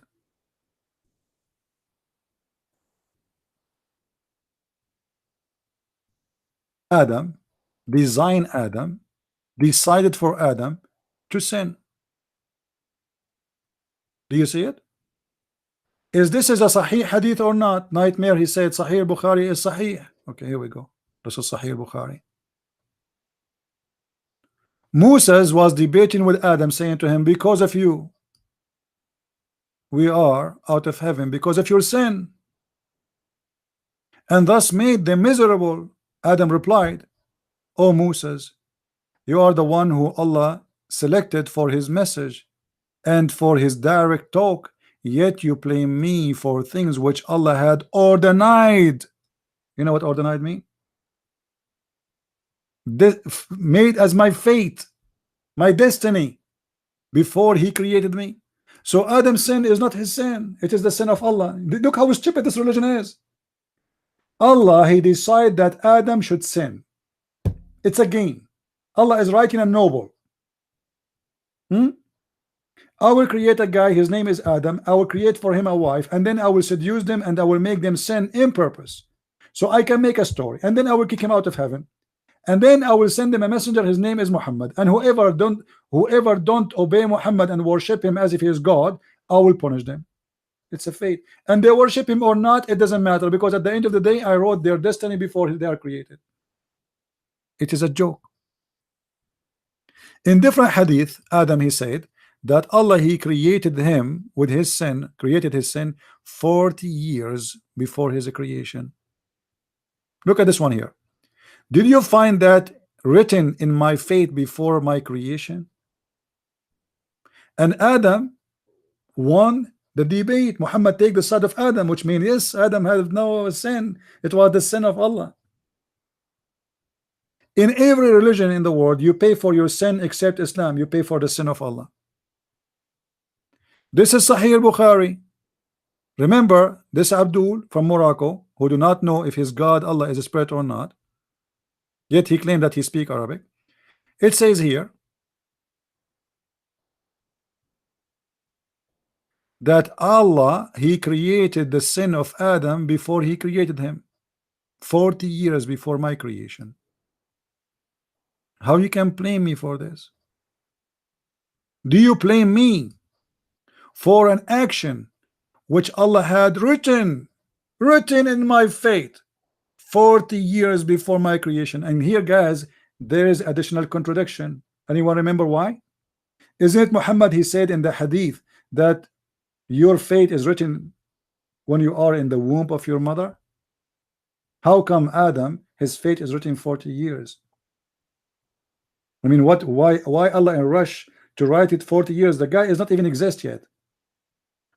Adam, designed Adam, decided for Adam to sin. Do you see it? Is this a Sahih hadith or not? Nightmare, he said Sahih Bukhari is Sahih. Okay, here we go. This is Sahih Bukhari. Moses was debating with Adam, saying to him, because of you we are out of heaven, because of your sin, and thus made them miserable. Adam replied, O Moses, you are the one who Allah selected for His message and for His direct talk, yet you blame me for things which Allah had ordained. You know what ordained mean? This made as my fate, my destiny, before He created me. So Adam's sin is not his sin, it is the sin of Allah. Look how stupid this religion is. Allah, He decided that Adam should sin. It's a game. Allah is writing a novel. I will create a guy, his name is Adam. I will create for him a wife, and then I will seduce them and I will make them sin in purpose, so I can make a story, and then I will kick him out of heaven, and then I will send them a messenger, his name is Muhammad, and whoever don't obey Muhammad and worship him as if he is God, I will punish them. It's a fate, and they worship him or not, it doesn't matter, because at the end of the day I wrote their destiny before they are created. It is a joke. In different hadith, Adam, he said that Allah, He created him with his sin, created his sin 40 years before his creation. Look at this one here. Did you find that written in my fate before my creation? And Adam won the debate. Muhammad take the side of Adam, which means yes, Adam had no sin, it was the sin of Allah. In every religion in the world, you pay for your sin, except Islam, you pay for the sin of Allah. This is Sahih Bukhari. Remember, this Abdul from Morocco, who do not know if his God Allah is a spirit or not, yet he claimed that he speaks Arabic. It says here that Allah, He created the sin of Adam before He created him, 40 years before my creation. How you can blame me for this? Do you blame me for an action which Allah had written in my fate 40 years before my creation? And here, guys, there is additional contradiction. Anyone remember why? Isn't it Muhammad, he said in the hadith that your fate is written when you are in the womb of your mother? How come Adam, his fate is written 40 years? I mean, why Allah in a rush to write it 40 years? The guy is not even exist yet.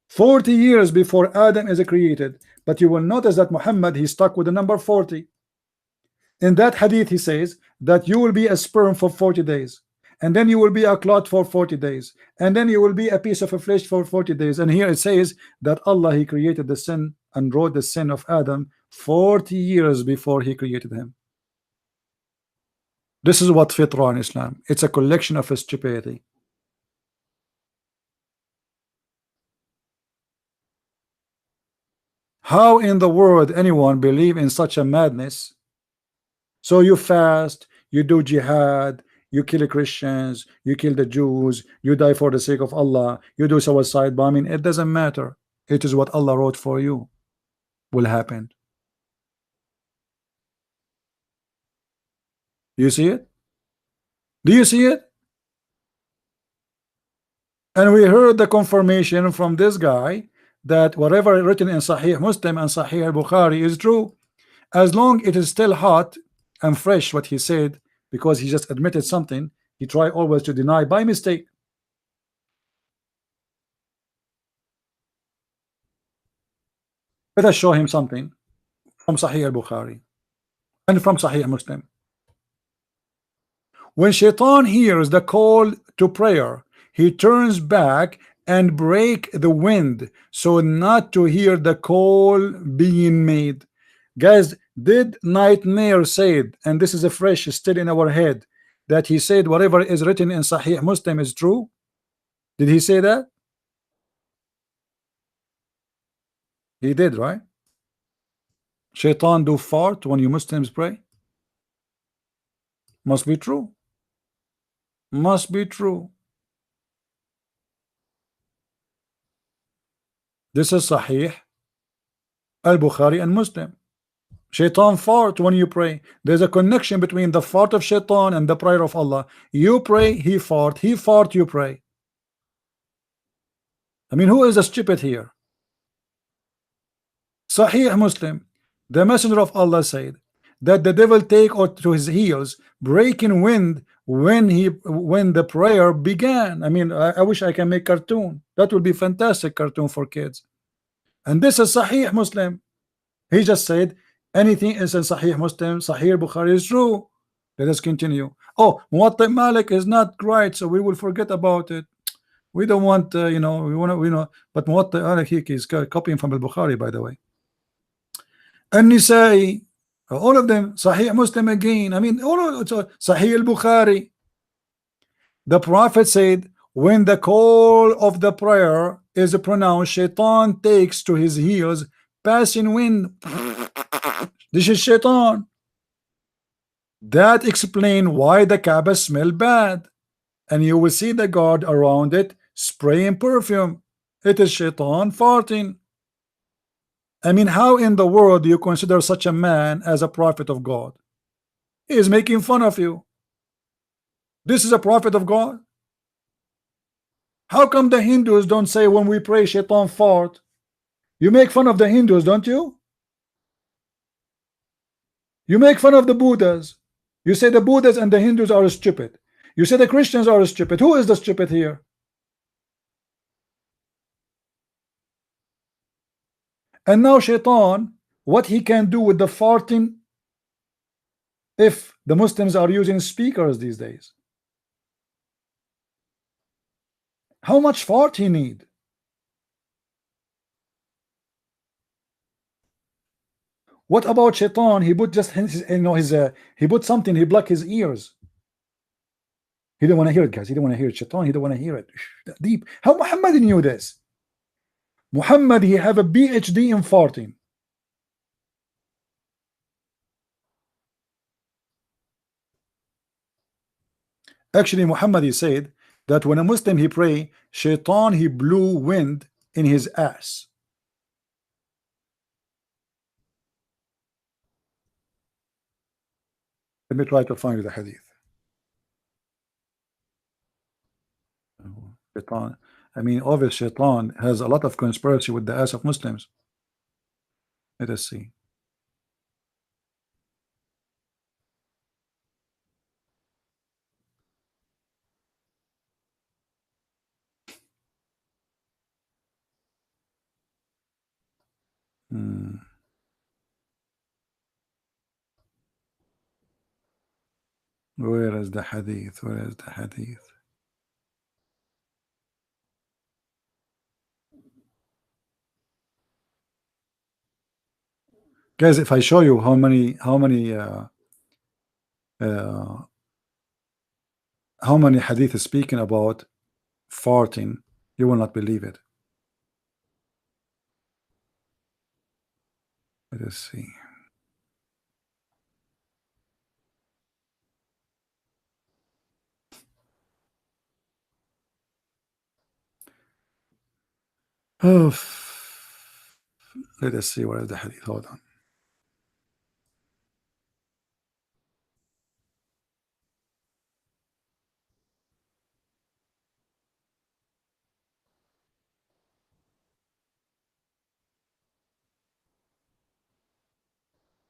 40 years before Adam is created. But you will notice that Muhammad, he stuck with the number 40. In that hadith, he says that you will be a sperm for 40 days, and then you will be a clot for 40 days, and then you will be a piece of a flesh for 40 days. And here it says that Allah, he created the sin and wrote the sin of Adam 40 years before he created him. This is what fitrah in Islam. It's a collection of stupidity. How in the world anyone believe in such a madness? So you fast, you do jihad, you kill Christians, you kill the Jews, you die for the sake of Allah, you do suicide bombing. It doesn't matter. It is what Allah wrote for you will happen. You see it? Do you see it? And we heard the confirmation from this guy that whatever written in Sahih Muslim and Sahih Bukhari is true, as long it is still hot and fresh what he said, because he just admitted something. He tried always to deny by mistake. Let us show him something from Sahih al-Bukhari and from Sahih Muslim. When Shaitan hears the call to prayer, he turns back and break the wind so not to hear the call being made. Guys, did Nightmare said, and this is a fresh still in our head, that he said whatever is written in Sahih Muslim is true? Did he say that? He did, right? Shaitan do fart when you Muslims pray? Must be true. Must be true. This is Sahih al-Bukhari and Muslim. Shaitan fart when you pray. There's a connection between the fart of Shaitan and the prayer of Allah. You pray, he fart, you pray. I mean, who is the stupid here? Sahih Muslim, the messenger of Allah said that the devil take to his heels, breaking wind when the prayer began. I mean, I wish I can make cartoon. That would be fantastic cartoon for kids. And this is Sahih Muslim. He just said anything is in Sahih Muslim, Sahih Bukhari is true. Let us continue. Oh, Muwatta Malik is not right, so we will forget about it. We don't want, you know, we know, but Muwatta Malik is copying from Al-Bukhari, by the way. An-Nisa'i, all of them, Sahih Muslim again. I mean, all of Sahih Al-Bukhari. The Prophet said, when the call of the prayer is pronounced, Shaitan takes to his heels, passing wind. This is Shaitan. That explains why the Kaaba smell bad, and you will see the guard around it spraying perfume. It is Shaitan farting. I mean, how in the world do you consider such a man as a prophet of God? He is making fun of you. This is a prophet of God. How come the Hindus don't say when we pray Shaitan fart? You make fun of the Hindus, don't you? You make fun of the Buddhas. You say the Buddhas and the Hindus are stupid. You say the Christians are stupid. Who is the stupid here? And now Shaitan, what he can do with the farting, if the Muslims are using speakers these days? How much fart he need? What about Shaitan? He put just his, you know, his he put something, he blocked his ears. He didn't want to hear it, guys. He didn't want to hear it. Shaitan, he didn't want to hear it. Deep. How Muhammad knew this? Muhammad, he have a PhD in farting. Actually, Muhammad, he said that when a Muslim he pray, Shaitan he blew wind in his ass. Let me try to find the hadith. Shaitan, I mean, obviously Shaitan has a lot of conspiracy with the ass of Muslims. Let us see. Hmm. Where is the hadith? Where is the hadith? Guys, if I show you how many hadith is speaking about farting, you will not believe it. Let us see. Oh, let us see where is the hadith. Hold on.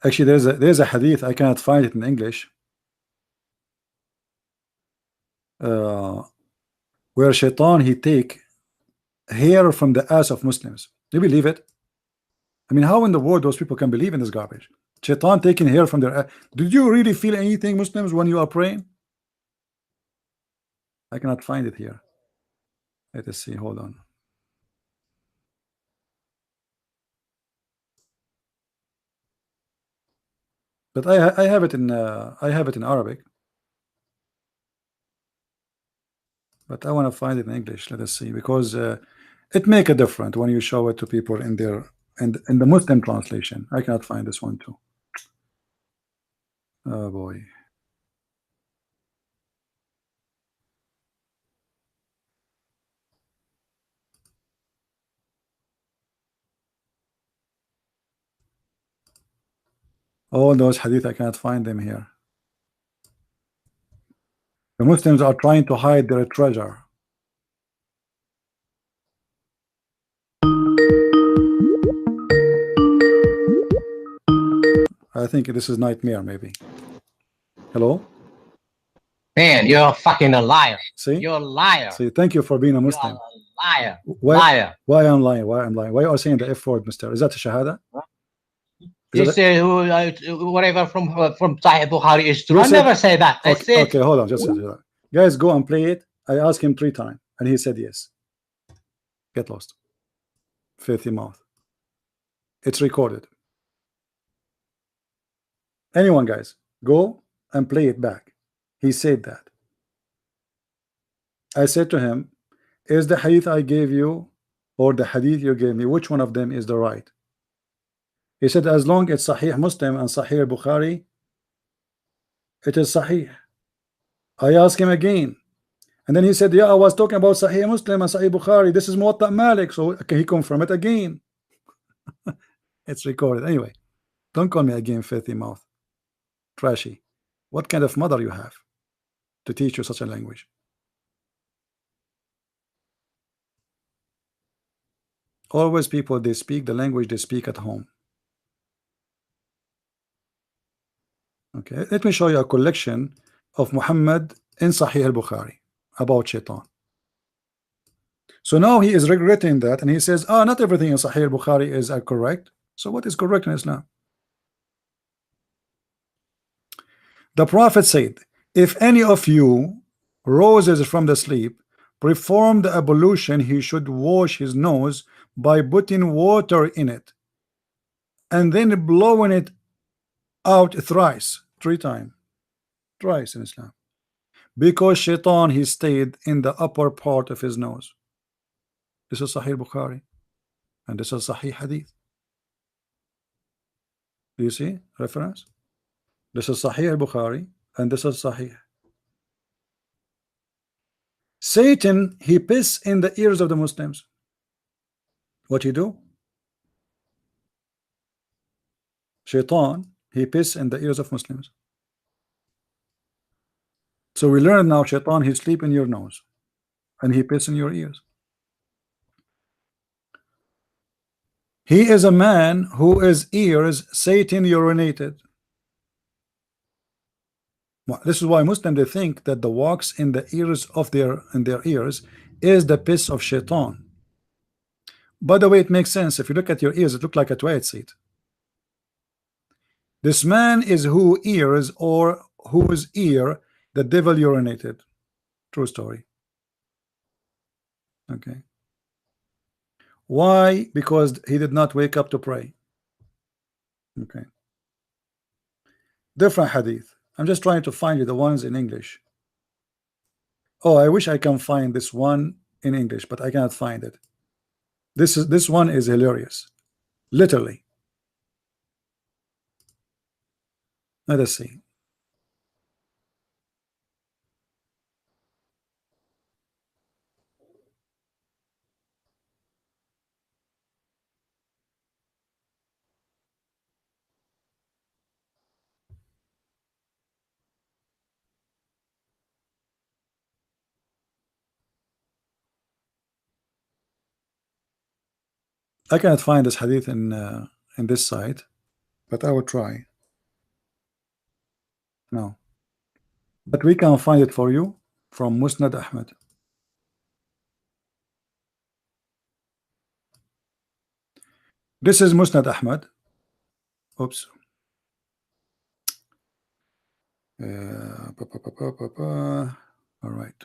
Actually, there's a hadith. I cannot find it in English. Where shaitan he take hair from the ass of Muslims. Do you believe it? I mean, how in the world those people can believe in this garbage? Shaitan taking hair from their ass. Did you really feel anything, Muslims, when you are praying? I cannot find it here. Let us see. Hold on. But I have it in Arabic. But I want to find it in English. Let us see, because it make a difference when you show it to people in their in the Muslim translation. I cannot find this one too. Oh boy. All those hadith, I cannot find them here. The Muslims are trying to hide their treasure. I think this is nightmare, maybe. Hello? Man, you're fucking a liar. See? You're a liar. See, thank you for being a Muslim. You're a liar. Why, Liar. why I'm lying? Why I'm lying? Why are you saying the F word, mister? Is that a shahada? You Is that say whatever from Sahih Bukhari is true. You I said- never say that. I okay, said okay, hold on. Just guys, go and play it. I asked him 3 times and he said yes. Get lost. Filthy mouth. It's recorded. Anyone, guys, go and play it back. He said that. I said to him, is the hadith I gave you or the hadith you gave me, which one of them is the right? He said, as long as Sahih Muslim and Sahih Bukhari, it is Sahih. I asked him again, and then he said, yeah, I was talking about Sahih Muslim and Sahih Bukhari. This is Muwatta Malik. So he confirmed it again. It's recorded. Anyway, don't call me again filthy mouth. Trashy. What kind of mother you have to teach you such a language? Always people, they speak the language they speak at home. Okay, let me show you a collection of Muhammad in Sahih al-Bukhari about shaitan. So now he is regretting that, and he says, not everything in Sahih al-Bukhari is correct. So what is correct in Islam? The Prophet said, if any of you roses from the sleep, perform the ablution, he should wash his nose by putting water in it and then blowing it out thrice, 3 times, thrice in Islam, because shaitan he stayed in the upper part of his nose. This is Sahih Bukhari and this is Sahih Hadith. Do you see reference? This is Sahih Bukhari and this is Sahih. Satan he piss in the ears of the Muslims. What he do? Shaitan he piss in the ears of Muslims. So we learn now shaitan he sleep in your nose and he piss in your ears. He is a man who is ears Satan urinated. Well, this is why Muslims they think that the wax in the ears of their ears is the piss of shaitan. By the way, it makes sense. If you look at your ears, it looks like a toilet seat. This man is who ears or whose ear The devil urinated. True story. Okay. Why? Because he did not wake up to pray. Okay. Different hadith. I'm just trying to find you the ones in English. Oh, I wish I can find this one in English, but I cannot find it. This one is hilarious. Literally. Let us see. I cannot find this hadith in this site, but I will try. No, but we can find it for you from Musnad Ahmad. This is Musnad Ahmad. Oops. All right.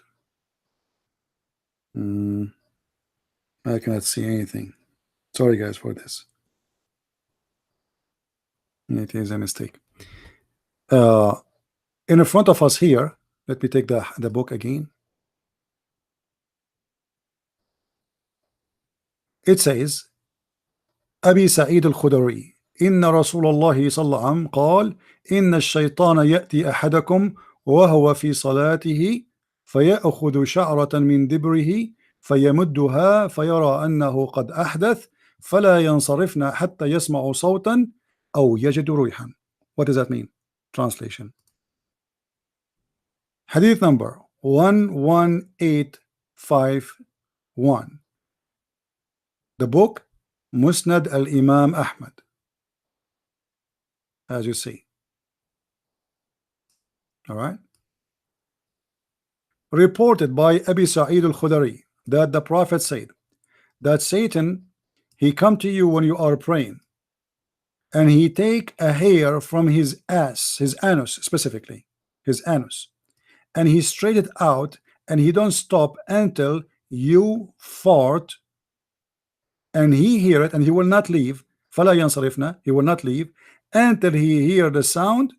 I cannot see anything. Sorry, guys, for this. It is a mistake. In front of us here, let me take the book again. It says, أبي سعيد الخدري إن رسول الله صلى الله عليه وسلم قال إن الشيطان يأتي أحدكم وهو في صلاته فيأخذ شعرة من دبره فيمدها فيرى أنه قد أحدث فلا ينصرفن حتى يسمع صوتا أو يجد ريحا. What does that mean? Translation. Hadith number 11851. The book Musnad al-Imam Ahmad, as you see. All right. Reported by Abi Sa'id al-Khudari that the Prophet said that Satan, he come to you when you are praying, and he take a hair from his ass, his anus specifically, his anus, and he straight it out, and he don't stop until you fart, and he hear it, and he will not leave. فلا ينصرفنا, he will not leave until he hear the sound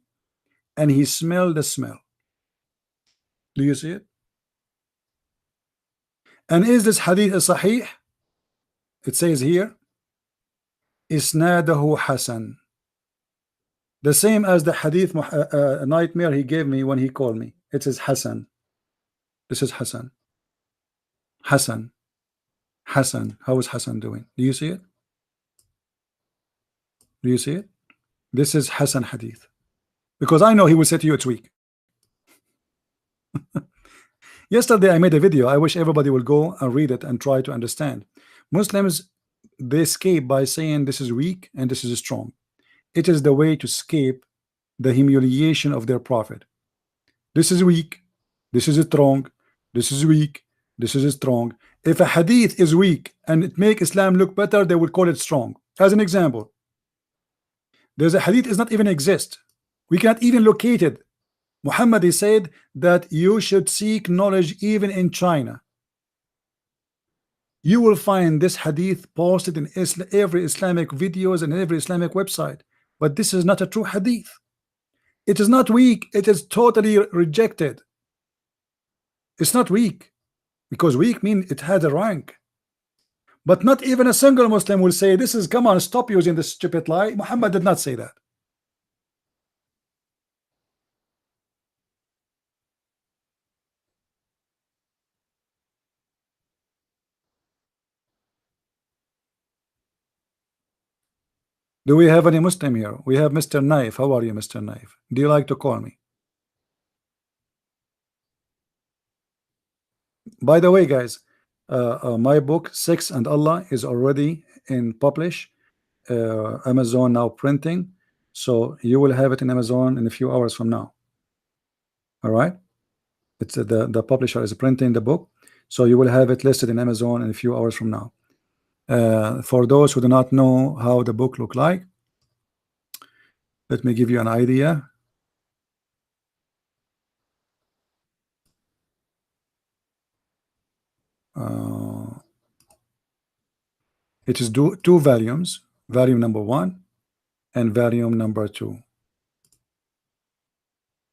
and he smell the smell. Do you see it? And is this hadith a sahih? It says here, isnadahu hasan, the same as the hadith nightmare he gave me when he called me. It says Hasan. This is Hasan. Hasan. Hasan. How is Hasan doing? Do you see it? Do you see it? This is Hasan hadith. Because I know he will say to you it's weak. Yesterday I made a video. I wish everybody will go and read it and try to understand. Muslims, they escape by saying this is weak and this is strong. It is the way to escape the humiliation of their prophet. This is weak, this is strong, this is weak, this is strong. If a hadith is weak and it make Islam look better, they will call it strong. As an example, there's a hadith does not even exist. We cannot even locate it. Muhammad, he said that you should seek knowledge even in China. You will find this hadith posted in every Islamic videos and every Islamic website, but this is not a true hadith. It is not weak, it is totally rejected. It's not weak, because weak means it had a rank. But not even a single Muslim will say this is, come on, stop using this stupid lie. Muhammad did not say that. Do we have any Muslim here? We have Mr. Knife. How are you, Mr. Knife? Do you like to call me? By the way, guys, my book Sex and Allah is already in publish. Amazon now printing, so you will have it in Amazon in a few hours from now. All right, it's the publisher is printing the book, so you will have it listed in Amazon in a few hours from now. For those who do not know how the book look like, let me give you an idea. uh, it is two volumes, volume number 1 and volume number 2.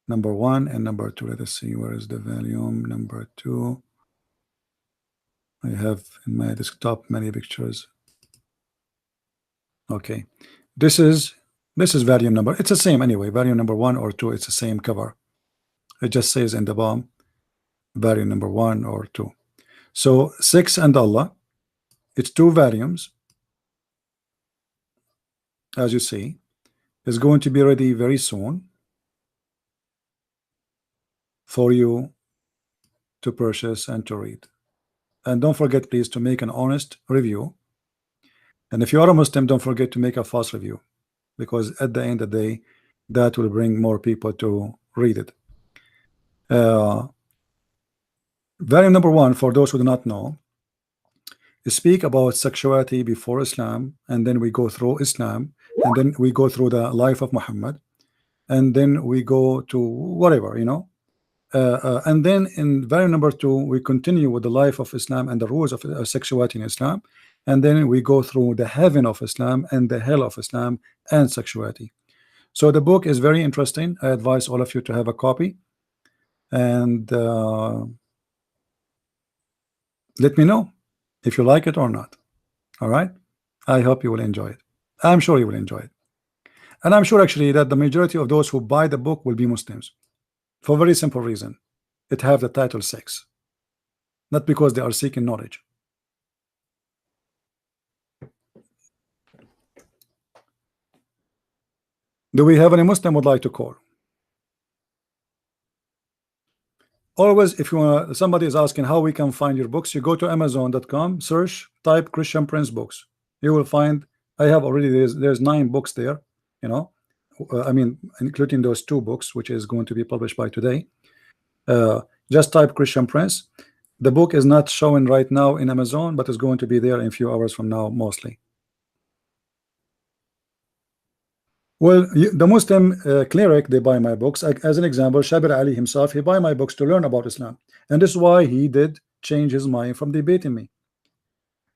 Number 1 and number 2. Let us see, where is the volume number 2? I have in my desktop many pictures. Okay, this is volume number. It's the same anyway. Volume number 1 or 2. It's the same cover. It just says in the bottom, volume number 1 or 2. So 6 and Allah. It's 2 volumes. As you see, is going to be ready very soon for you to purchase and to read. And don't forget, please, to make an honest review. And if you are a Muslim, don't forget to make a fast review, because at the end of the day, that will bring more people to read it. Volume number 1, for those who do not know, speak about sexuality before Islam, and then we go through Islam, and then we go through the life of Muhammad, and then we go to whatever, you know. And then in volume number 2, we continue with the life of Islam and the rules of sexuality in Islam, and then we go through the heaven of Islam and the hell of Islam and sexuality. So the book is very interesting. I advise all of you to have a copy, and let me know if you like it or not. All right, I hope you will enjoy it. I'm sure you will enjoy it, and I'm sure actually that the majority of those who buy the book will be Muslims, for a very simple reason. It have the title sex, not because they are seeking knowledge. Do we have any Muslim would like to call? Always, if you want, somebody is asking how we can find your books, you go to Amazon.com, search, type Christian Prince books. You will find, I have already, there's 9 books there, you know. I mean, including those 2 books, which is going to be published by today. Just type Christian Prince. The book is not showing right now in Amazon, but it's going to be there in a few hours from now, mostly. Well, the Muslim cleric, they buy my books. As an example, Shabir Ali himself, he buy my books to learn about Islam, and this is why he did change his mind from debating me.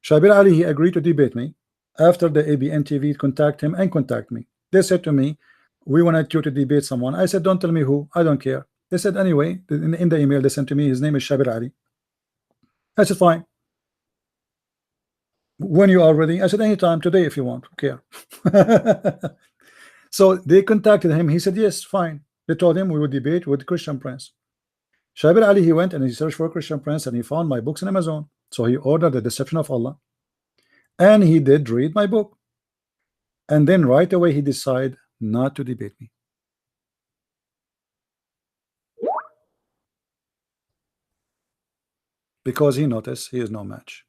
Shabir Ali, he agreed to debate me after the ABN TV contact him and contact me. They said to me, we wanted you to debate someone. I said, don't tell me who, I don't care. They said, anyway, in the email they sent to me, his name is Shabir Ali. I said, fine. When you are ready? I said, anytime, today if you want, care. So they contacted him. He said, yes, fine. They told him we would debate with Christian Prince. Shabir Ali, he went and he searched for Christian Prince, and he found my books in Amazon. So he ordered The Deception of Allah, and he did read my book. And then right away he decided not to debate me. Because he noticed he is no match.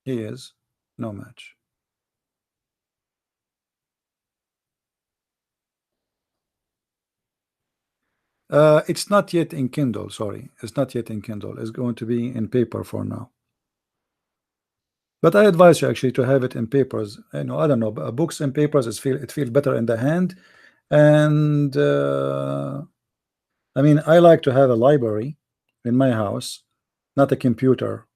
He is no match. It's not yet in Kindle. Sorry, it's not yet in Kindle. It's going to be in paper for now. But I advise you actually to have it in papers. I know, I don't know, books and papers. It feels better in the hand, and I mean, I like to have a library in my house, not a computer.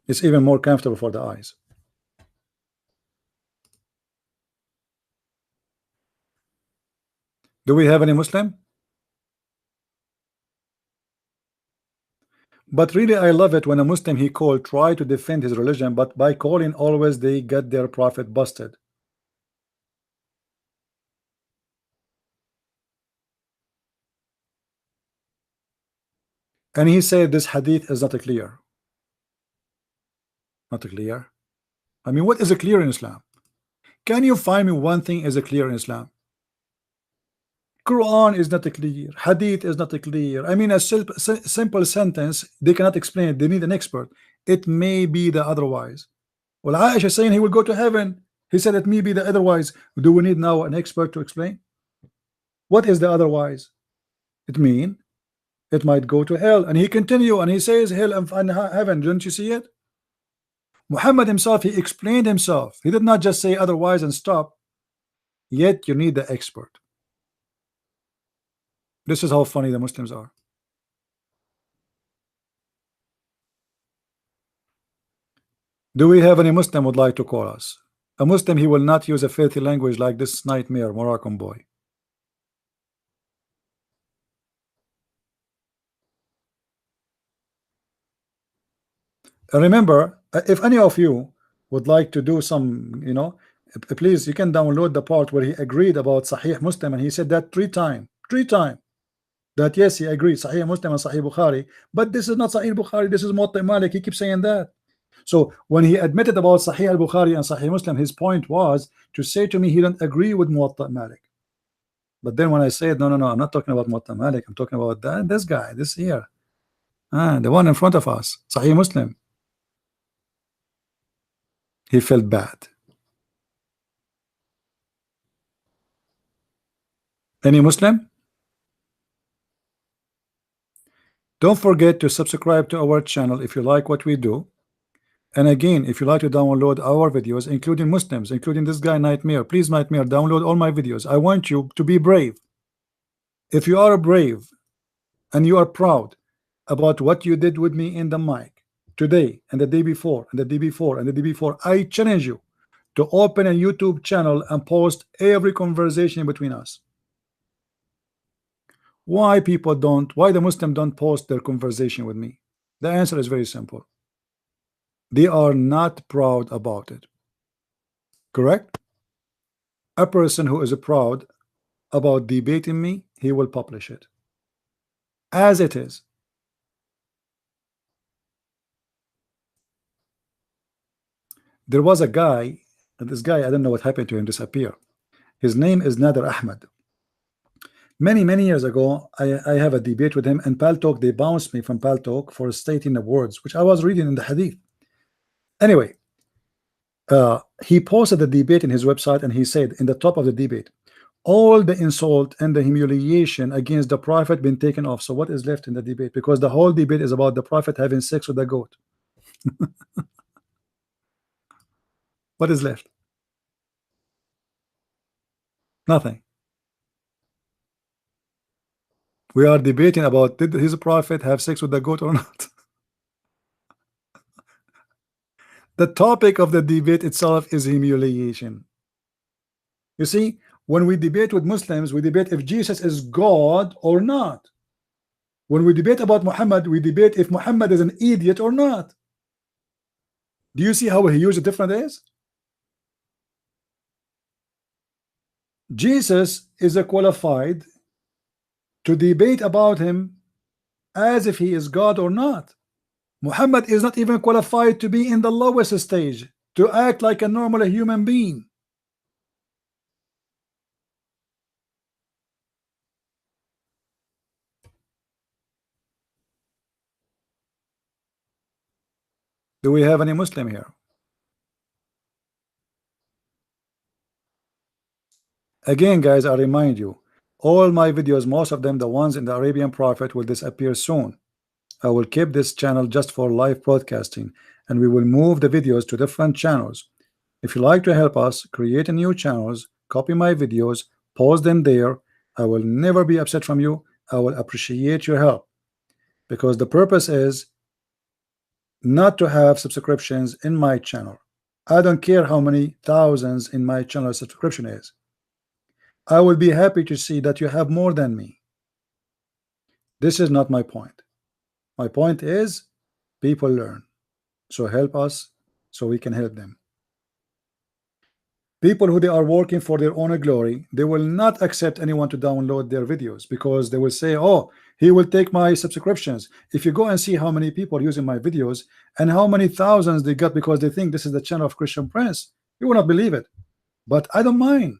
It's even more comfortable for the eyes. Do we have any Muslim? But really, I love it when a Muslim he called try to defend his religion, but by calling always they get their prophet busted. And he said this hadith is not clear. Not clear. I mean, what is clear in Islam? Can you find me one thing is clear in Islam? Quran is not clear. Hadith is not clear. I mean, a simple sentence, they cannot explain it. They need an expert. It may be the otherwise. Well, Aisha is saying he will go to heaven. He said it may be the otherwise. Do we need now an expert to explain? What is the otherwise? It mean it might go to hell. And he continue and he says hell and heaven. Don't you see it? Muhammad himself, he explained himself. He did not just say otherwise and stop. Yet you need the expert. This is how funny the Muslims are. Do we have any Muslim would like to call us? A Muslim, he will not use a filthy language like this nightmare Moroccan boy. Remember, if any of you would like to do some, please, you can download the part where he agreed about Sahih Muslim, and he said that three times, that yes, he agreed Sahih Muslim and Sahih Bukhari, but this is not Sahih Bukhari, this is Muwatta Malik. He keeps saying that. So when he admitted about Sahih al-Bukhari and Sahih Muslim, his point was to say to me he don't agree with Muwatta Malik. But then when I said no, I'm not talking about Muwatta Malik, I'm talking about this guy, this here, the one in front of us, Sahih Muslim, he felt bad. Any Muslim? Don't forget to subscribe to our channel if you like what we do. And again, if you like to download our videos, including Muslims, including this guy Nightmare, please Nightmare, download all my videos. I want you to be brave. If you are brave and you are proud about what you did with me in the mic today and the day before and the day before and the day before, I challenge you to open a YouTube channel and post every conversation between us. Why the Muslim don't post their conversation with me? The answer is very simple. They are not proud about it. Correct? A person who is proud about debating me, he will publish it as it is. There was a guy, and this guy, I don't know what happened to him, disappear. His name is Nader Ahmed. Many years ago, I have a debate with him, and Paltalk, they bounced me from Paltalk for stating the words which I was reading in the hadith. Anyway, he posted the debate in his website, and he said in the top of the debate, all the insult and the humiliation against the Prophet been taken off. So what is left in the debate? Because the whole debate is about the Prophet having sex with the goat. What is left? Nothing. We are debating about did his Prophet have sex with the goat or not. The topic of the debate itself is humiliation. You see, when we debate with Muslims, we debate if Jesus is God or not. When we debate about Muhammad, we debate if Muhammad is an idiot or not. Do you see how huge the difference is? Jesus is a qualified to debate about him as if he is God or not. Muhammad is not even qualified to be in the lowest stage, to act like a normal human being. Do we have any Muslim here? Again, guys, I remind you, all my videos, most of them, the ones in the Arabian Prophet, will disappear soon. I will keep this channel just for live broadcasting, and we will move the videos to different channels. If you like to help us create a new channels, copy my videos, post them there. I will never be upset from you. I will appreciate your help, because the purpose is not to have subscriptions in my channel. I don't care how many thousands in my channel subscription is. I will be happy to see that you have more than me. This is not my point. My point is people learn, so help us so we can help them. People who they are working for their own glory, they will not accept anyone to download their videos, because they will say, oh, he will take my subscriptions. If you go and see how many people are using my videos and how many thousands they got because they think this is the channel of Christian Prince, you will not believe it. But I don't mind,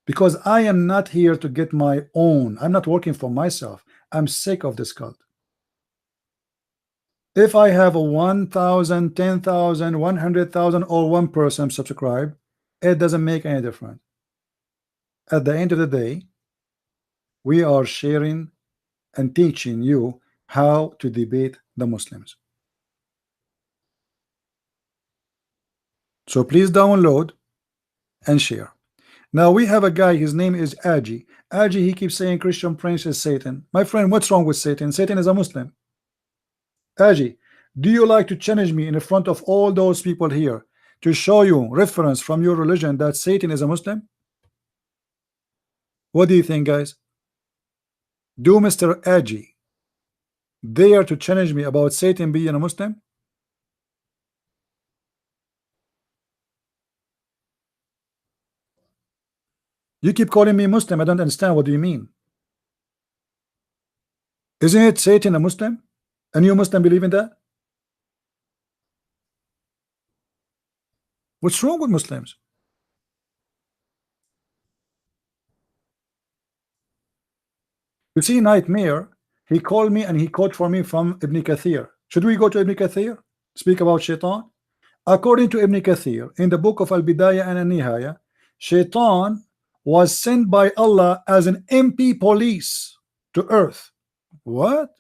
because I am not here to get my own. I'm not working for myself. I'm sick of this cult. If I have a 1,000, 10,000, 100,000 or one person subscribe, it doesn't make any difference. At the end of the day, we are sharing and teaching you how to debate the Muslims. So please download and share. Now we have a guy, his name is Aji. Aji, he keeps saying Christian Prince is Satan. My friend, what's wrong with Satan? Satan is a Muslim. Aji, do you like to challenge me in front of all those people here to show you reference from your religion that Satan is a Muslim? What do you think, guys? Do Mr. Aji dare to challenge me about Satan being a Muslim? You keep calling me Muslim. I don't understand. What do you mean? Isn't it Satan a Muslim? And you Muslim believe in that? What's wrong with Muslims? You see, Nightmare, he called me and he quote for me from Ibn Kathir. Should we go to Ibn Kathir? Speak about Shaitan? According to Ibn Kathir, in the book of Al-Bidayah and Al-Nihaya, Shaitan was sent by Allah as an MP police to earth. What?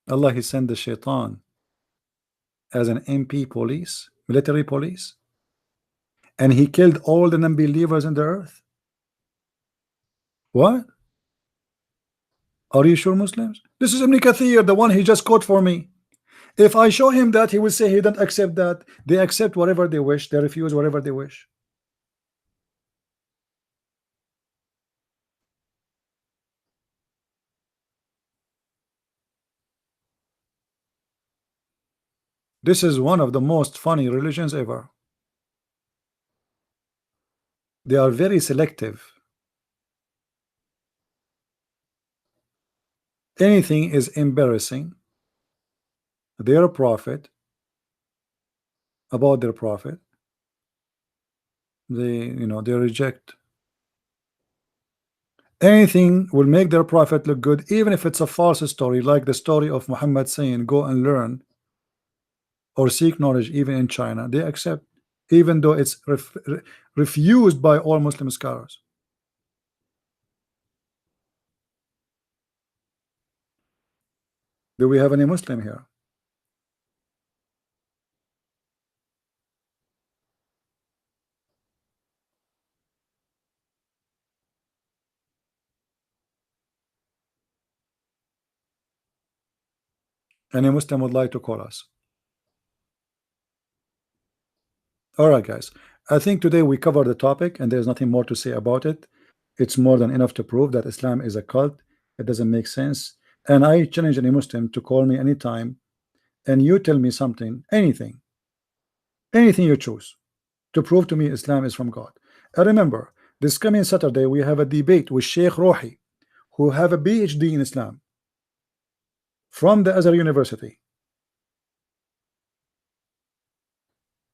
Allah, he sent the Shaitan as an MP police, military police, and he killed all the non-believers in the earth. What? Are you sure, Muslims? This is Ibn Kathir, the one he just quote for me. If I show him that, he will say he don't accept that. They accept whatever they wish, they refuse whatever they wish. This is one of the most funny religions ever. They are very selective. Anything is embarrassing. Their prophet, about their prophet, they reject. Anything will make their prophet look good, even if it's a false story, like the story of Muhammad saying go and learn or seek knowledge even in China. They accept, even though it's refused by all Muslim scholars. Do we have any Muslim here? Any Muslim would like to call us? All right, guys. I think today we covered the topic and there's nothing more to say about it. It's more than enough to prove that Islam is a cult. It doesn't make sense. And I challenge any Muslim to call me anytime and you tell me something, anything you choose to prove to me Islam is from God. And remember, this coming Saturday we have a debate with Sheikh Rohi, who have a PhD in Islam from the Azhar University.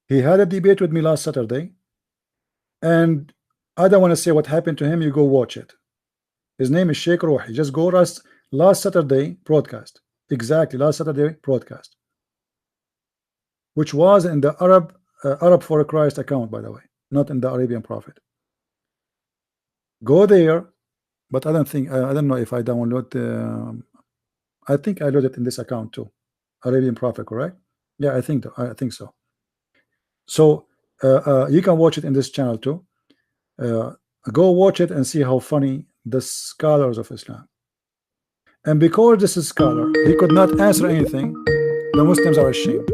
He had a debate with me last Saturday, and I don't want to say what happened to him. You go watch it. His name is Sheikh Rohi. Just go last Saturday broadcast. Exactly, last Saturday broadcast, which was in the Arab for Christ account, by the way, not in the Arabian Prophet. Go there, but I don't think I don't know if I download. I think I loaded in this account too. Arabian Prophet, correct? Yeah, I think so. So you can watch it in this channel too. Go watch it and see how funny the scholars of Islam. And because this is scholar, he could not answer anything. The Muslims are ashamed.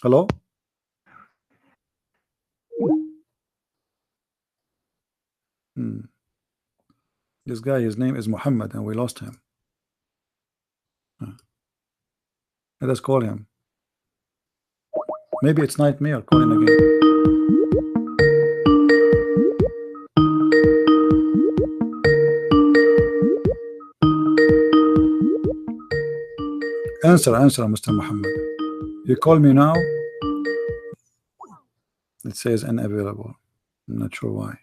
Hello? This guy, his name is Muhammad, and we lost him. Let us call him. Maybe it's Nightmare calling again. Answer, Mr. Muhammad. You call me now. It says unavailable. I'm not sure why.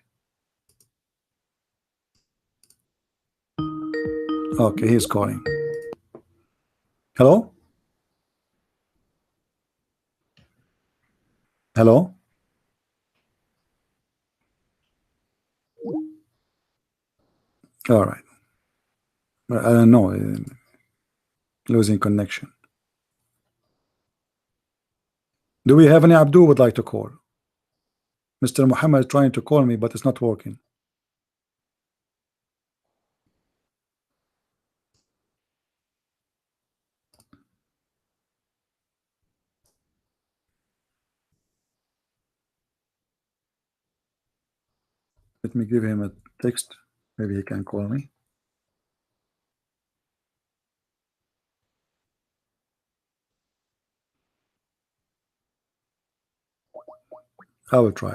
Okay, he's calling. Hello? Hello? All right. I don't know. Losing connection. Do we have any Abdul would like to call? Mr. Muhammad is trying to call me, but it's not working. Let me give him a text. Maybe he can call me. I will try.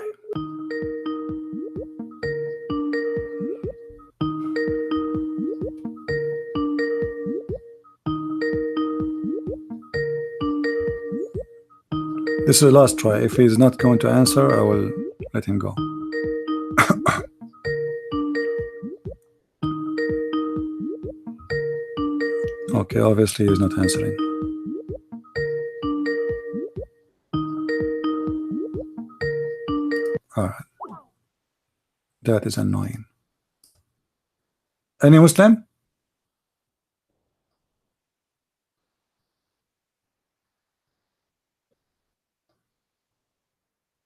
This is the last try. If he's not going to answer, I will let him go. Okay, obviously he's not answering. All right. That is annoying. Any Muslim?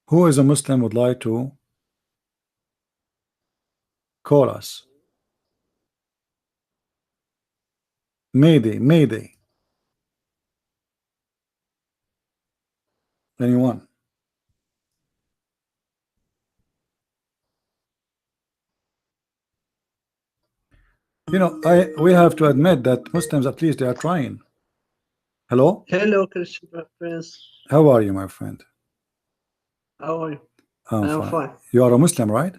Who is a Muslim would like to call us? Mayday, Mayday. Anyone? You know, we have to admit that Muslims, at least they are trying. Hello? Hello, Christian friends. How are you, my friend? How are you? I'm fine. You are a Muslim, right?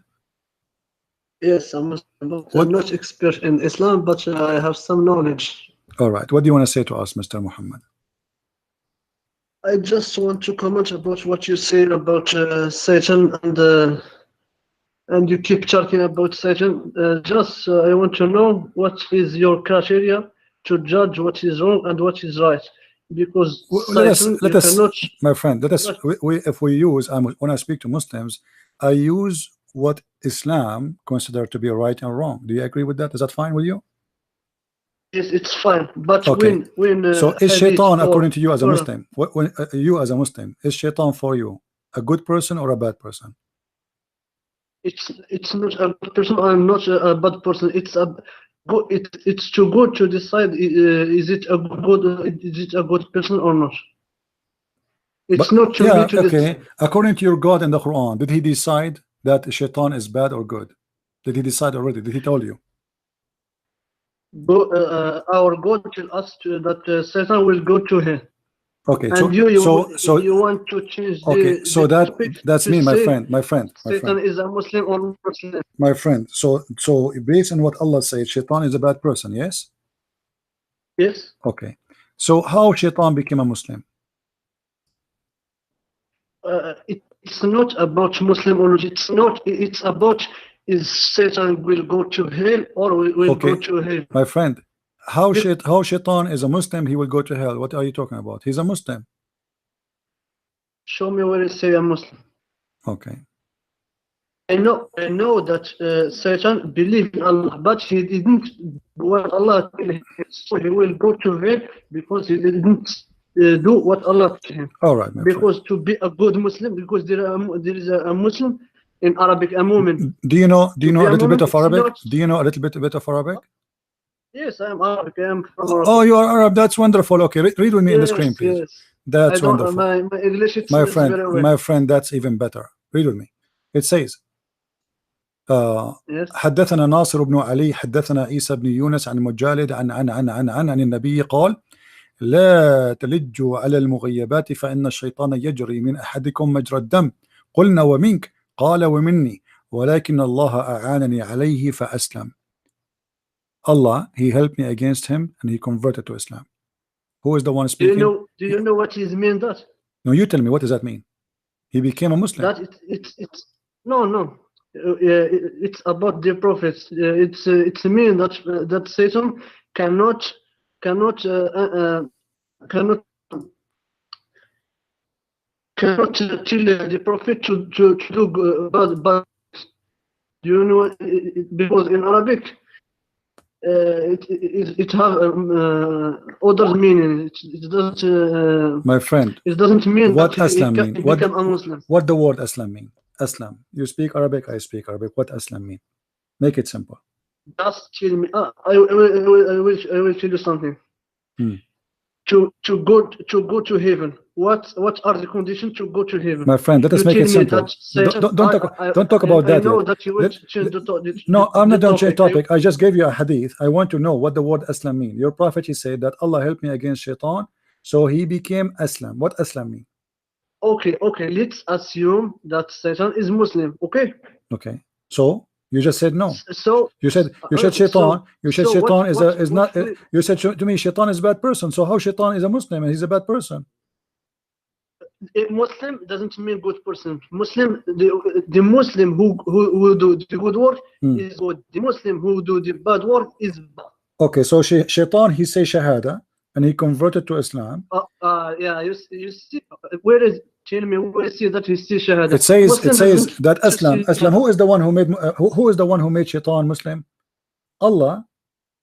Yes, I'm Muslim, but What? I'm not expert in Islam, but I have some knowledge. All right. What do you want to say to us, Mr. Muhammad? I just want to comment about what you say about Satan, and you keep talking about Satan. I want to know what is your criteria to judge what is wrong and what is right, because Satan, let you us, cannot. my friend. Let us. If we use, when I speak to Muslims, I use what Islam consider to be right and wrong. Do you agree with that? Is that fine with you? Yes, it's fine. But Okay. when So is hadith Shaitan, or according to you as a Quran, Muslim, when you as a Muslim, is Shaitan for you a good person or a bad person? it's not a good person. I'm not a bad person. It's a good. It's too good to decide. Is it a good? Is it a good person or not? It's But not to me yeah, to okay. decide. According to your God in the Quran, did he decide that Shaitan is bad or good? Did he decide already? Did he tell you? Our God tell us that Satan will go to hell. Okay, And you want to change okay, so the topic that's to me, my say friend. Satan is a Muslim or not Muslim. My friend. So based on what Allah said, Shaitan is a bad person, yes? Yes. Okay. So how Shaitan became a Muslim? It's not about Muslim or not. It's not. It's about is Satan will go to hell or will go Okay, to hell. my friend. How Shaitan is a Muslim, he will go to hell. What are you talking about? He's a Muslim. Show me where it say a Muslim. Okay. I know that Satan believed in Allah, but he didn't what Allah told him. So he will go to hell because he didn't do what Allah told him. All right, my because to be a good Muslim, because there is a Muslim in Arabic, a mu'min. friend. Do you know a little bit of Arabic? Not, Do you know a little bit of Arabic? yes, I am Arabic. I am from Morocco. Oh, you are Arab. That's wonderful. Okay, read with me in the screen, please. Yes. That's wonderful. My English is my very well. My friend, that's even better. Read with me. It says Yes. حدثنا ناصر بن علي حدثنا عيسى بن يونس عن مجالد عن النبي قال لا تلجوا على المغيبات فإن الشيطان يجري من أحدكم مجرى الدم قلنا ومنك قال ومني ولكن الله أعانني عليه فأسلم. Allah, he helped me against him and he converted to Islam. Who is the one speaking? Do you know what is mean that? No, you tell me, what does that mean? He became a Muslim. That it's no. It's about the prophets. It's mean that Satan cannot tell the prophet to do bad. Do you know? Because in Arabic, it have other meaning. It doesn't. My friend, It doesn't mean what that he Aslam can mean? become a Muslim. What the word Aslam mean? Aslam. You speak Arabic, I speak Arabic. What Aslam mean? Make it simple. Just tell me. I will tell you something. To go to heaven. What are the conditions to go to heaven? My friend, let us You make tell it me simple. that Satan, Don't talk about I that know yet. that you will change the No, I'm not going to change topic. topic. I just gave you a hadith. I want to know what the word Aslam mean. Your prophet, he said that Allah helped me against shaitan, so he became Aslam. What Aslam mean? Okay. Let's assume that Satan is Muslim. Okay. Okay. So you just said no. So You said shaitan. You said so shaitan what, is what, is what not. You said to me shaitan is a bad person. So how shaitan is a Muslim and he's a bad person? a Muslim doesn't mean good person. Muslim, the Muslim who do the good work is good. The Muslim who do the bad work is bad. Okay, so shaitan, he say shahada and he converted to Islam. Yeah, you see, where is, tell me where is it that he see shahada? It says Muslim that Aslam, who is the one who made who is the one who made shaitan Muslim? Allah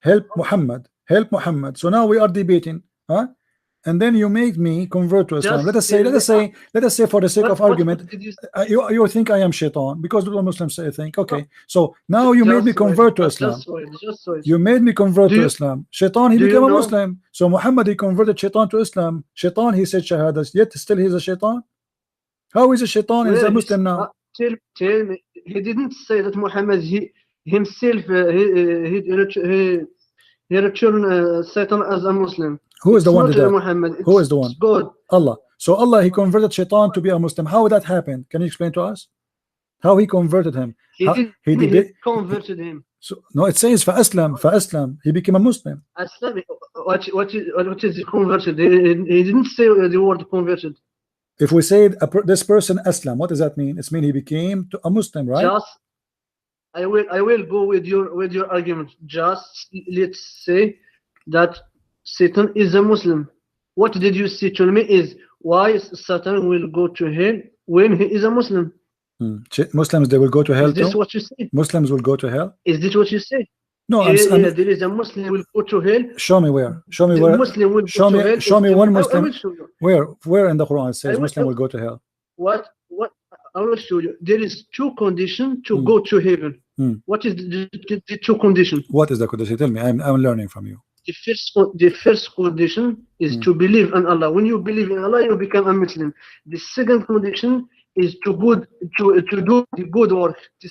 help Muhammad, help Muhammad. So now we are debating, huh? And then you make me convert to Islam. Let us say for the sake of argument, you think I am shaitan because the Muslims say think. Okay, so now you made me convert to Islam. You made me convert to Islam. Shaitan, he became a Muslim. So Muhammad, he converted shaitan to Islam. Shaitan, he said shahada, yet still he's a shaitan. How is a shaitan and he's a Muslim now? Tell me, he didn't say that Muhammad himself he returned Satan as a Muslim. Who is the one that did that? Muhammad. Who is the one? God. Allah. So Allah, he converted shaitan to be a Muslim. How that happened? Can you explain to us? How he converted him? He converted him. So no, it says فأسلم. He became a Muslim. Aslam. What is he converted? He didn't say the word converted. If we say this person Aslam, what does that mean? It means he became a Muslim, right? Just I will go with your argument. Just let's say that Satan is a Muslim. What did you say to me is why Satan will go to hell when he is a Muslim? Muslims, they will go to hell too? Is this what you say? Muslims will go to hell? Is this what you say? No, there is a Muslim will go to hell. Show me where. Show me where. Muslim will show go me. To hell. Show me one Muslim. I will show you. Where in the Quran it says Muslim will go to hell? What? I will show you. There is two conditions to go to heaven. What is the two conditions? What is the condition? Tell me. I'm learning from you. The first condition is to believe in Allah. When you believe in Allah, you become a Muslim. The second condition is to do the good work. The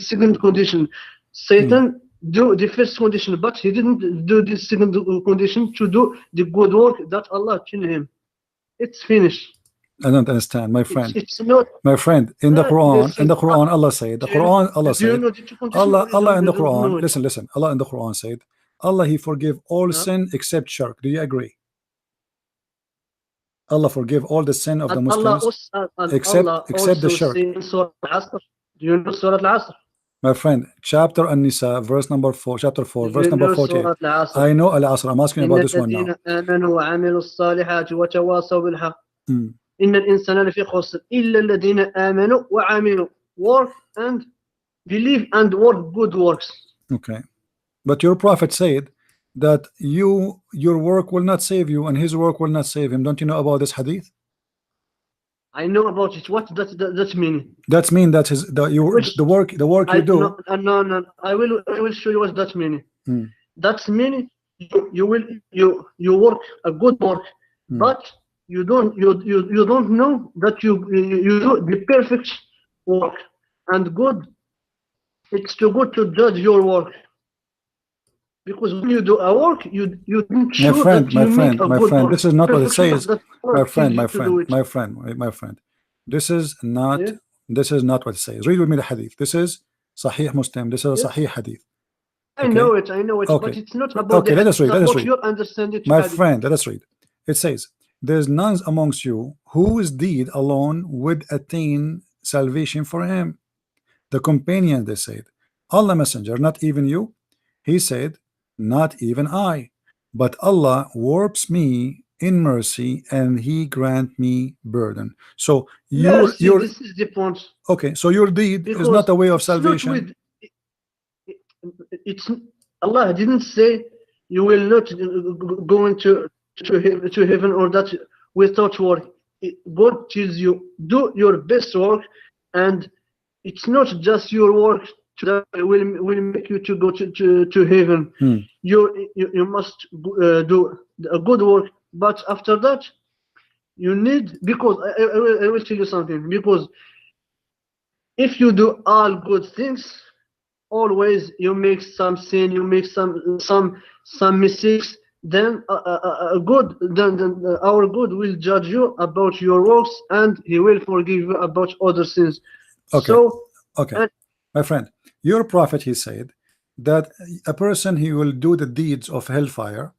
second condition, Satan do the first condition, but he didn't do the second condition to do the good work that Allah told him. It's finished. I don't understand, my friend. It's not, my friend. In the Quran, Allah said. The Quran, Allah said. Allah in the Quran. Listen. Allah in the Quran said, Allah, he forgive all sin except shirk. Do you agree? Allah forgive all the sin of the Muslims except the shirk. Do you know Surah Al-Asr? My friend, chapter An-Nisa, verse number 4, chapter 4, verse number 48. I know Al-Asr. I'm asking about this one now. إن الإنسان لفي خسر إلا الذين آمنوا وعملوا work and believe and work good works. Okay, but your prophet said that your work will not save you and his work will not save him. Don't you know about this hadith? I know about it. What that mean? That mean that the work you do. No. I will show you what that mean. That mean you work a good work, but you don't know that you do the perfect work and good. It's too good to judge your work, because when you do a work, you don't show that you make a good work. This is not what it says. My friend. This is not what it says. Read with me the hadith. This is Sahih Muslim. This is a Sahih hadith. I know it, okay. But it's not about let us read. your understanding. My friend, let us read. It says, there's none amongst you whose deed alone would attain salvation for him. The companion, they said, Allah Messenger, not even you? He said, not even I, but Allah warps me in mercy and he grant me burden. So this is the point. Okay, so your deed is not a way of salvation. Allah didn't say you will not go into to heaven or that without work. God tells you do your best work, and it's not just your work that will make you to go to heaven. You must do a good work, but after that you need, because I will tell you something, because if you do all good things, always you make some sin, you make some mistakes, then then our God will judge you about your works, and He will forgive you about other sins. Okay. So, okay, my friend, your prophet, he said that a person, he will do the deeds of hellfire,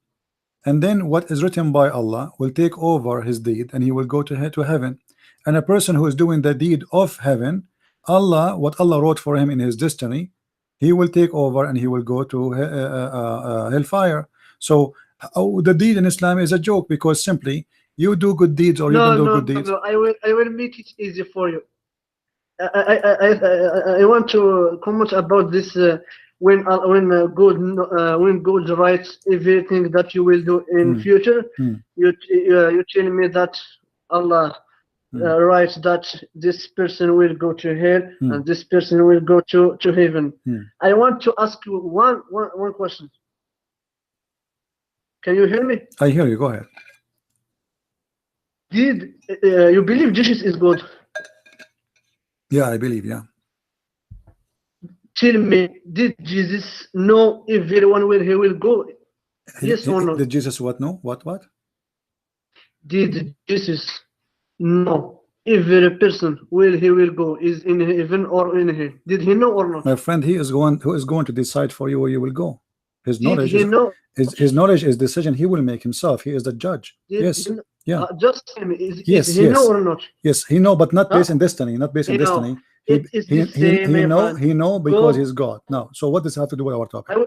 and then what is written by Allah will take over his deed, and he will go to heaven. And a person who is doing the deed of heaven, Allah, what Allah wrote for him in his destiny, he will take over and he will go to hellfire. So the deed in Islam is a joke, because simply you do good deeds or you don't do good deeds. No, I will make it easy for you. I want to comment about this. When God writes everything that you will do in future, you tell me that Allah writes that this person will go to hell and this person will go to heaven. I want to ask you one question. Can you hear me? I hear you. Go ahead. Did you believe Jesus is God? Yeah, I believe. Yeah. Tell me, did Jesus know everyone where he will go? Yes or no? Did Jesus what? No. What? Did Jesus know every person where he will go, is in heaven or in hell? Did he know or not? My friend, he is going. Who is going to decide for you where you will go? His knowledge. Did he know? His knowledge is decision. He will make himself. He is the judge. Yes. Yeah. Just tell me, yes. He know or not? Yes, he know, but not based on destiny. Not based on destiny. He know because he's God. Now, so what does it have to do with our topic? I will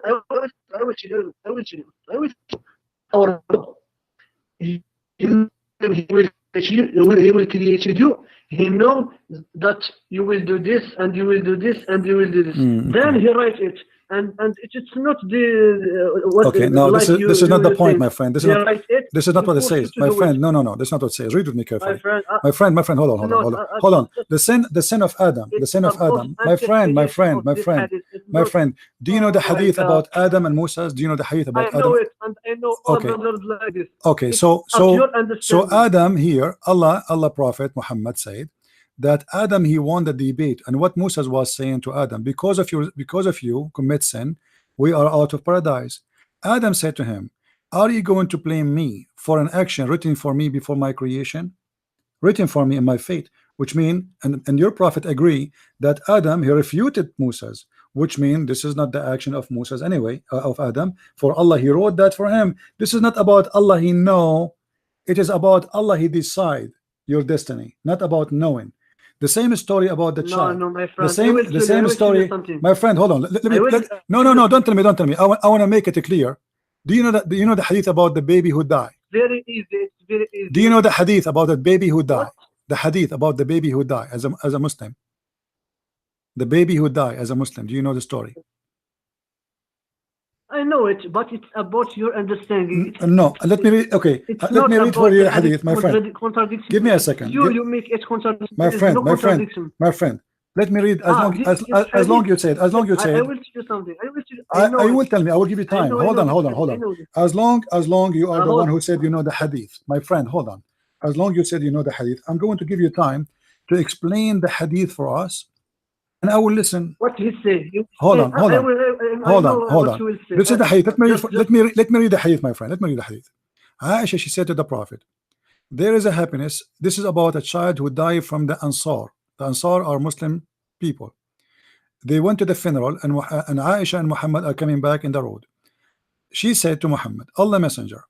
tell you. Our God, he will create you. He know that you will do this and you will do this and you will do this. Then he writes it, and it's not the what. Okay, no, like this is not the point, my friend. This is not what it says, my friend. No, that's not what it says. Read with me carefully, my friend. Hold on. The sin of Adam. My friend. Do you know the hadith about Adam and Moses? Do you know the hadith about Adam? I know it, and I know others like this. Okay, so Adam here, Allah Prophet Muhammad said that Adam, he won the debate, and what Moses was saying to Adam, because of you commit sin, we are out of paradise. Adam said to him, are you going to blame me for an action written for me before my creation, written for me in my fate? Which mean, and your prophet agree that Adam, he refuted Moses, which mean this is not the action of Moses anyway, of Adam. For Allah, he wrote that for him. This is not about Allah, he know. It is about Allah, he decide your destiny, not about knowing. The same story about the child. No, my friend. The same story. My friend, hold on. No, don't tell me. I want to make it clear. Do you know the hadith about the baby who died? Very easy. It's very easy. Do you know the hadith about the baby who died? The hadith about the baby who died as a Muslim. The baby who died as a Muslim. Do you know the story? I know it, but it's about your understanding. No, let me read. Okay, let me read for you the hadith, my friend. Give me a second. You make it contradiction. My friend. Let me read as long you said. I will tell you something. I will tell me. I will give you time. Hold on. As long you are the one who said you know the hadith, my friend. Hold on. As long you said you know the hadith, I'm going to give you time to explain the hadith for us, and I will listen. What he say? Hold on. This is the hadith. Let me read the hadith, my friend. Let me read the hadith. Aisha, she said to the Prophet, there is a happiness. This is about a child who died from the Ansar. The Ansar are Muslim people. They went to the funeral, and Aisha and Muhammad are coming back in the road. She said to Muhammad, Allah Messenger,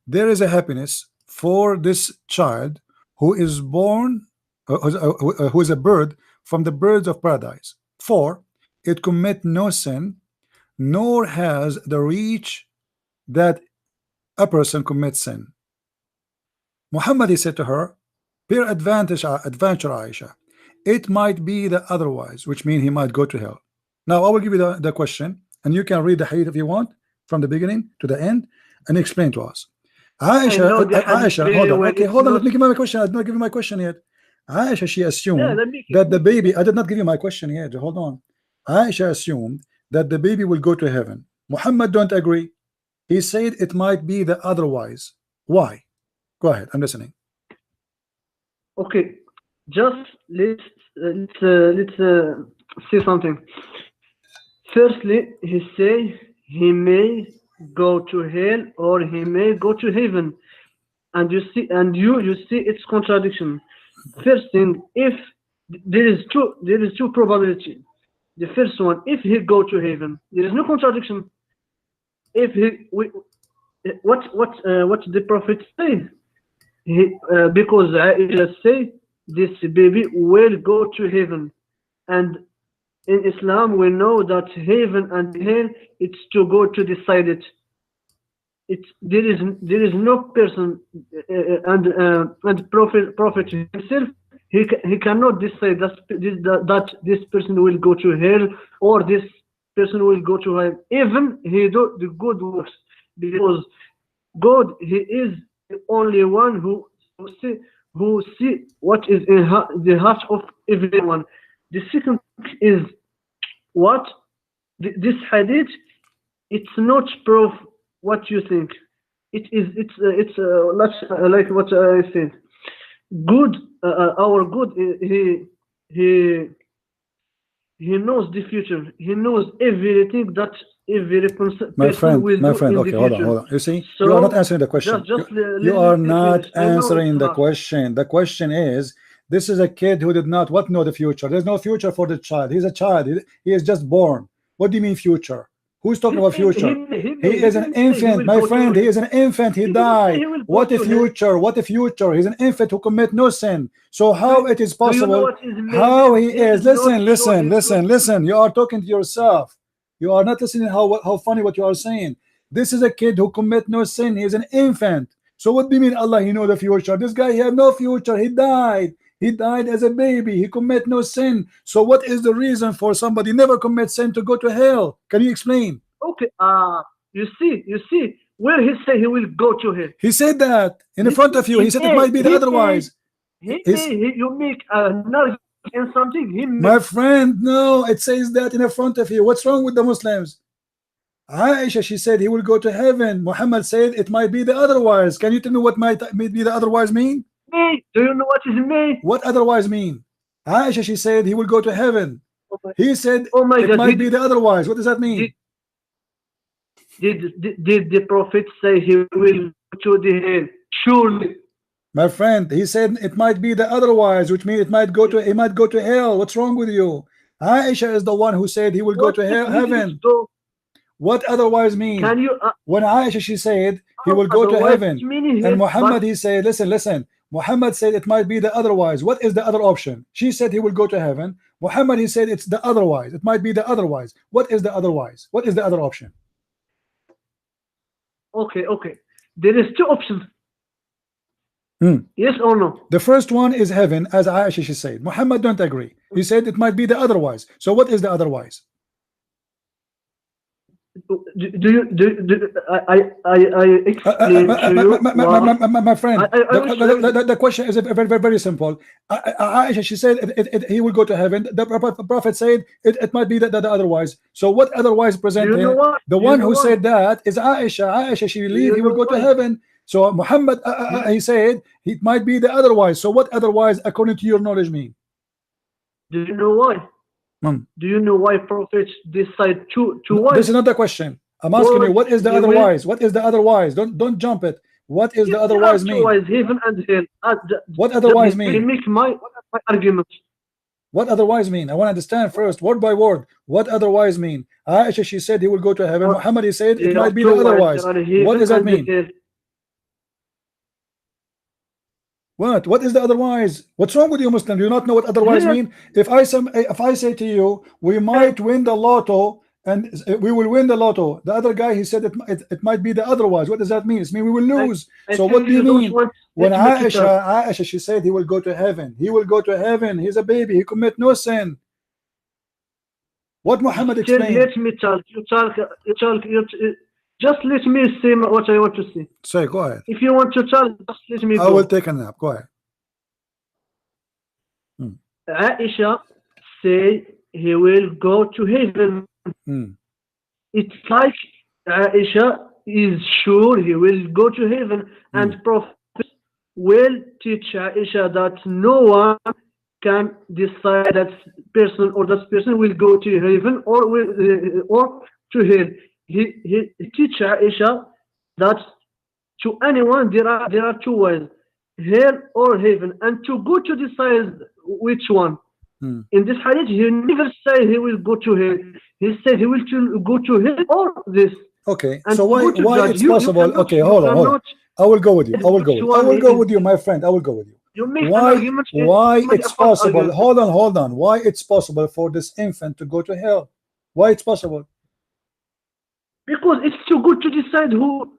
there is a happiness for this child who is born, who is a bird from the birds of paradise. For it commit no sin, nor has the reach that a person commits sin. Muhammad, he said to her, peradventure Aisha, it might be the otherwise, which means he might go to hell. Now I will give you the question, and you can read the hadith if you want, from the beginning to the end and explain to us. I know Aisha, the hadith Aisha, very hold on. well. Okay, It's hold on. not- Let me give you my question. I did not give you my question yet. Aisha, she Yeah, assumed let me that the baby. I did not give you my question yet. Hold on. Aisha assumed that the baby will go to heaven. Muhammad don't agree. He said it might be the otherwise. Why? Go ahead. I'm listening. Okay, just let's say something. Firstly, he say he may go to hell or he may go to heaven, and you see, and you see its contradiction. First thing, if there is two probability. The first one, if he go to heaven, there is no contradiction. If what the prophet say? Because Aisha say this baby will go to heaven, and in Islam we know that heaven and hell it's to go to decide it. There is no person and prophet himself he cannot decide that this person will go to hell or this person will go to heaven. Even he do the good works, because God he is the only one who see what is in the heart of everyone. The second is what this hadith. It's not proof what you think. It's like what I said. Good, our good. He he knows the future. He knows everything that every person will my do friend, in okay, the hold future. on. You see, So you are not answering the question. You are let me not finish. I know answering it's the hard. question. The question is, this is a kid who did not what know the future. There's no future for the child. He's a child. He is just born. What do you mean future? Who's talking about future? He is an infant, my friend. He is an infant. He died. What a future? What a future? He's an infant who commit no sin. So how it is possible? How he is? Listen. You are talking to yourself. You are not listening how funny what you are saying. This is a kid who commit no sin. He is an infant. So what do you mean Allah he know the future? This guy he had no future. He died. He died as a baby. He commit no sin. So what is the reason for somebody never commit sin to go to hell? Can you explain? Okay. You see where he say he will go to hell. He said that in front of you. He said it might be the otherwise. You make another and something. My friend, no, it says that in front of you. What's wrong with the Muslims? Aisha, she said he will go to heaven. Muhammad said it might be the otherwise. Can you tell me what might be the otherwise mean? Me? Do you know what is me? What otherwise mean? Aisha, she said he will go to heaven. He said it might be the otherwise. What does that mean? Did the prophet say he will go to the hell? Surely. My friend, he said it might be the otherwise, which means it might go to hell. What's wrong with you? Aisha is the one who said he will go to heaven. What otherwise mean? Can you? When Aisha she said he will go to heaven, and Muhammad he said, listen. Muhammad said it might be the otherwise. What is the other option? She said he will go to heaven. Muhammad he said it's the otherwise. It might be the otherwise. What is the otherwise? What is the other option? Okay. There is two options. Yes or no? The first one is heaven, as Aisha she said. Muhammad don't agree. He said it might be the otherwise. So what is the otherwise? I explain to you? My friend, the question is very simple. Aisha she said he will go to heaven. The prophet said it might be the otherwise. So what otherwise present him? The one who said that is Aisha. Aisha she believed he will go to heaven. So Muhammad he said it might be the otherwise. So what otherwise according to your knowledge mean? Do you know why? Do you know why prophets decide to why? This is not the question. I'm asking you, what is the otherwise? What is the otherwise? Don't jump it. What is the otherwise mean? Heaven and hell. What otherwise mean? Make my argument. What otherwise mean? I want to understand first, word by word. What otherwise mean? Aisha she said he will go to heaven. Muhammad he said it might be the otherwise. What does that mean? What is the otherwise? What's wrong with you, Muslim? Do you not know what otherwise mean? If I say to you, we might win the lotto and we will win the lotto. The other guy he said it might be the otherwise. What does that mean? It means we will lose. So what do you mean? When Aisha she said he will go to heaven. He will go to heaven. He's a baby. He commit no sin. What Muhammad explained? Let me talk. You talk. Just let me say what I want to say. Say, go ahead. If you want to tell, just let me I go. will take a nap. Go ahead. Aisha say he will go to heaven. It's like Aisha is sure he will go to heaven, and Prophet will teach Aisha that no one can decide that person or that person will go to heaven or or to hell. He teach Aisha that to anyone there are two ways, hell or heaven, and to go to decide which one. In this hadith, he never say he will go to hell. He said he will go to hell or this. Okay, And so why it's possible? Okay, hold on. I will go with you. I will go with you, my friend. I will go with you. You make an argument. Why it's possible? Hold on. Why it's possible for this infant to go to hell? Why it's possible? Because it's too good to decide who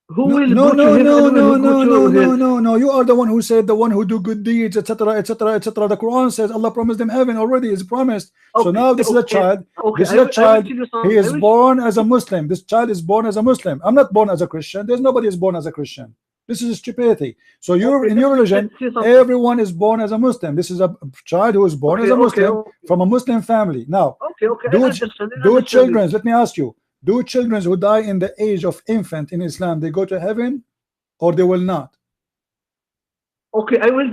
will No, go to heaven and who will go to hell. no. You are the one who said the one who do good deeds, etc., etc., etc. The Quran says Allah promised them heaven already. Is promised. So now this is a child. This is a child. He is born as a Muslim. This child is born as a Muslim. I'm not born as a Christian. There's nobody is born as a Christian. This is stupidity. So you're in your religion, everyone is born as a Muslim. This is a child who is born as a Muslim from a Muslim family. Now, do children, let me ask you, do children who die in the age of infant in Islam, they go to heaven or they will not? Okay, I will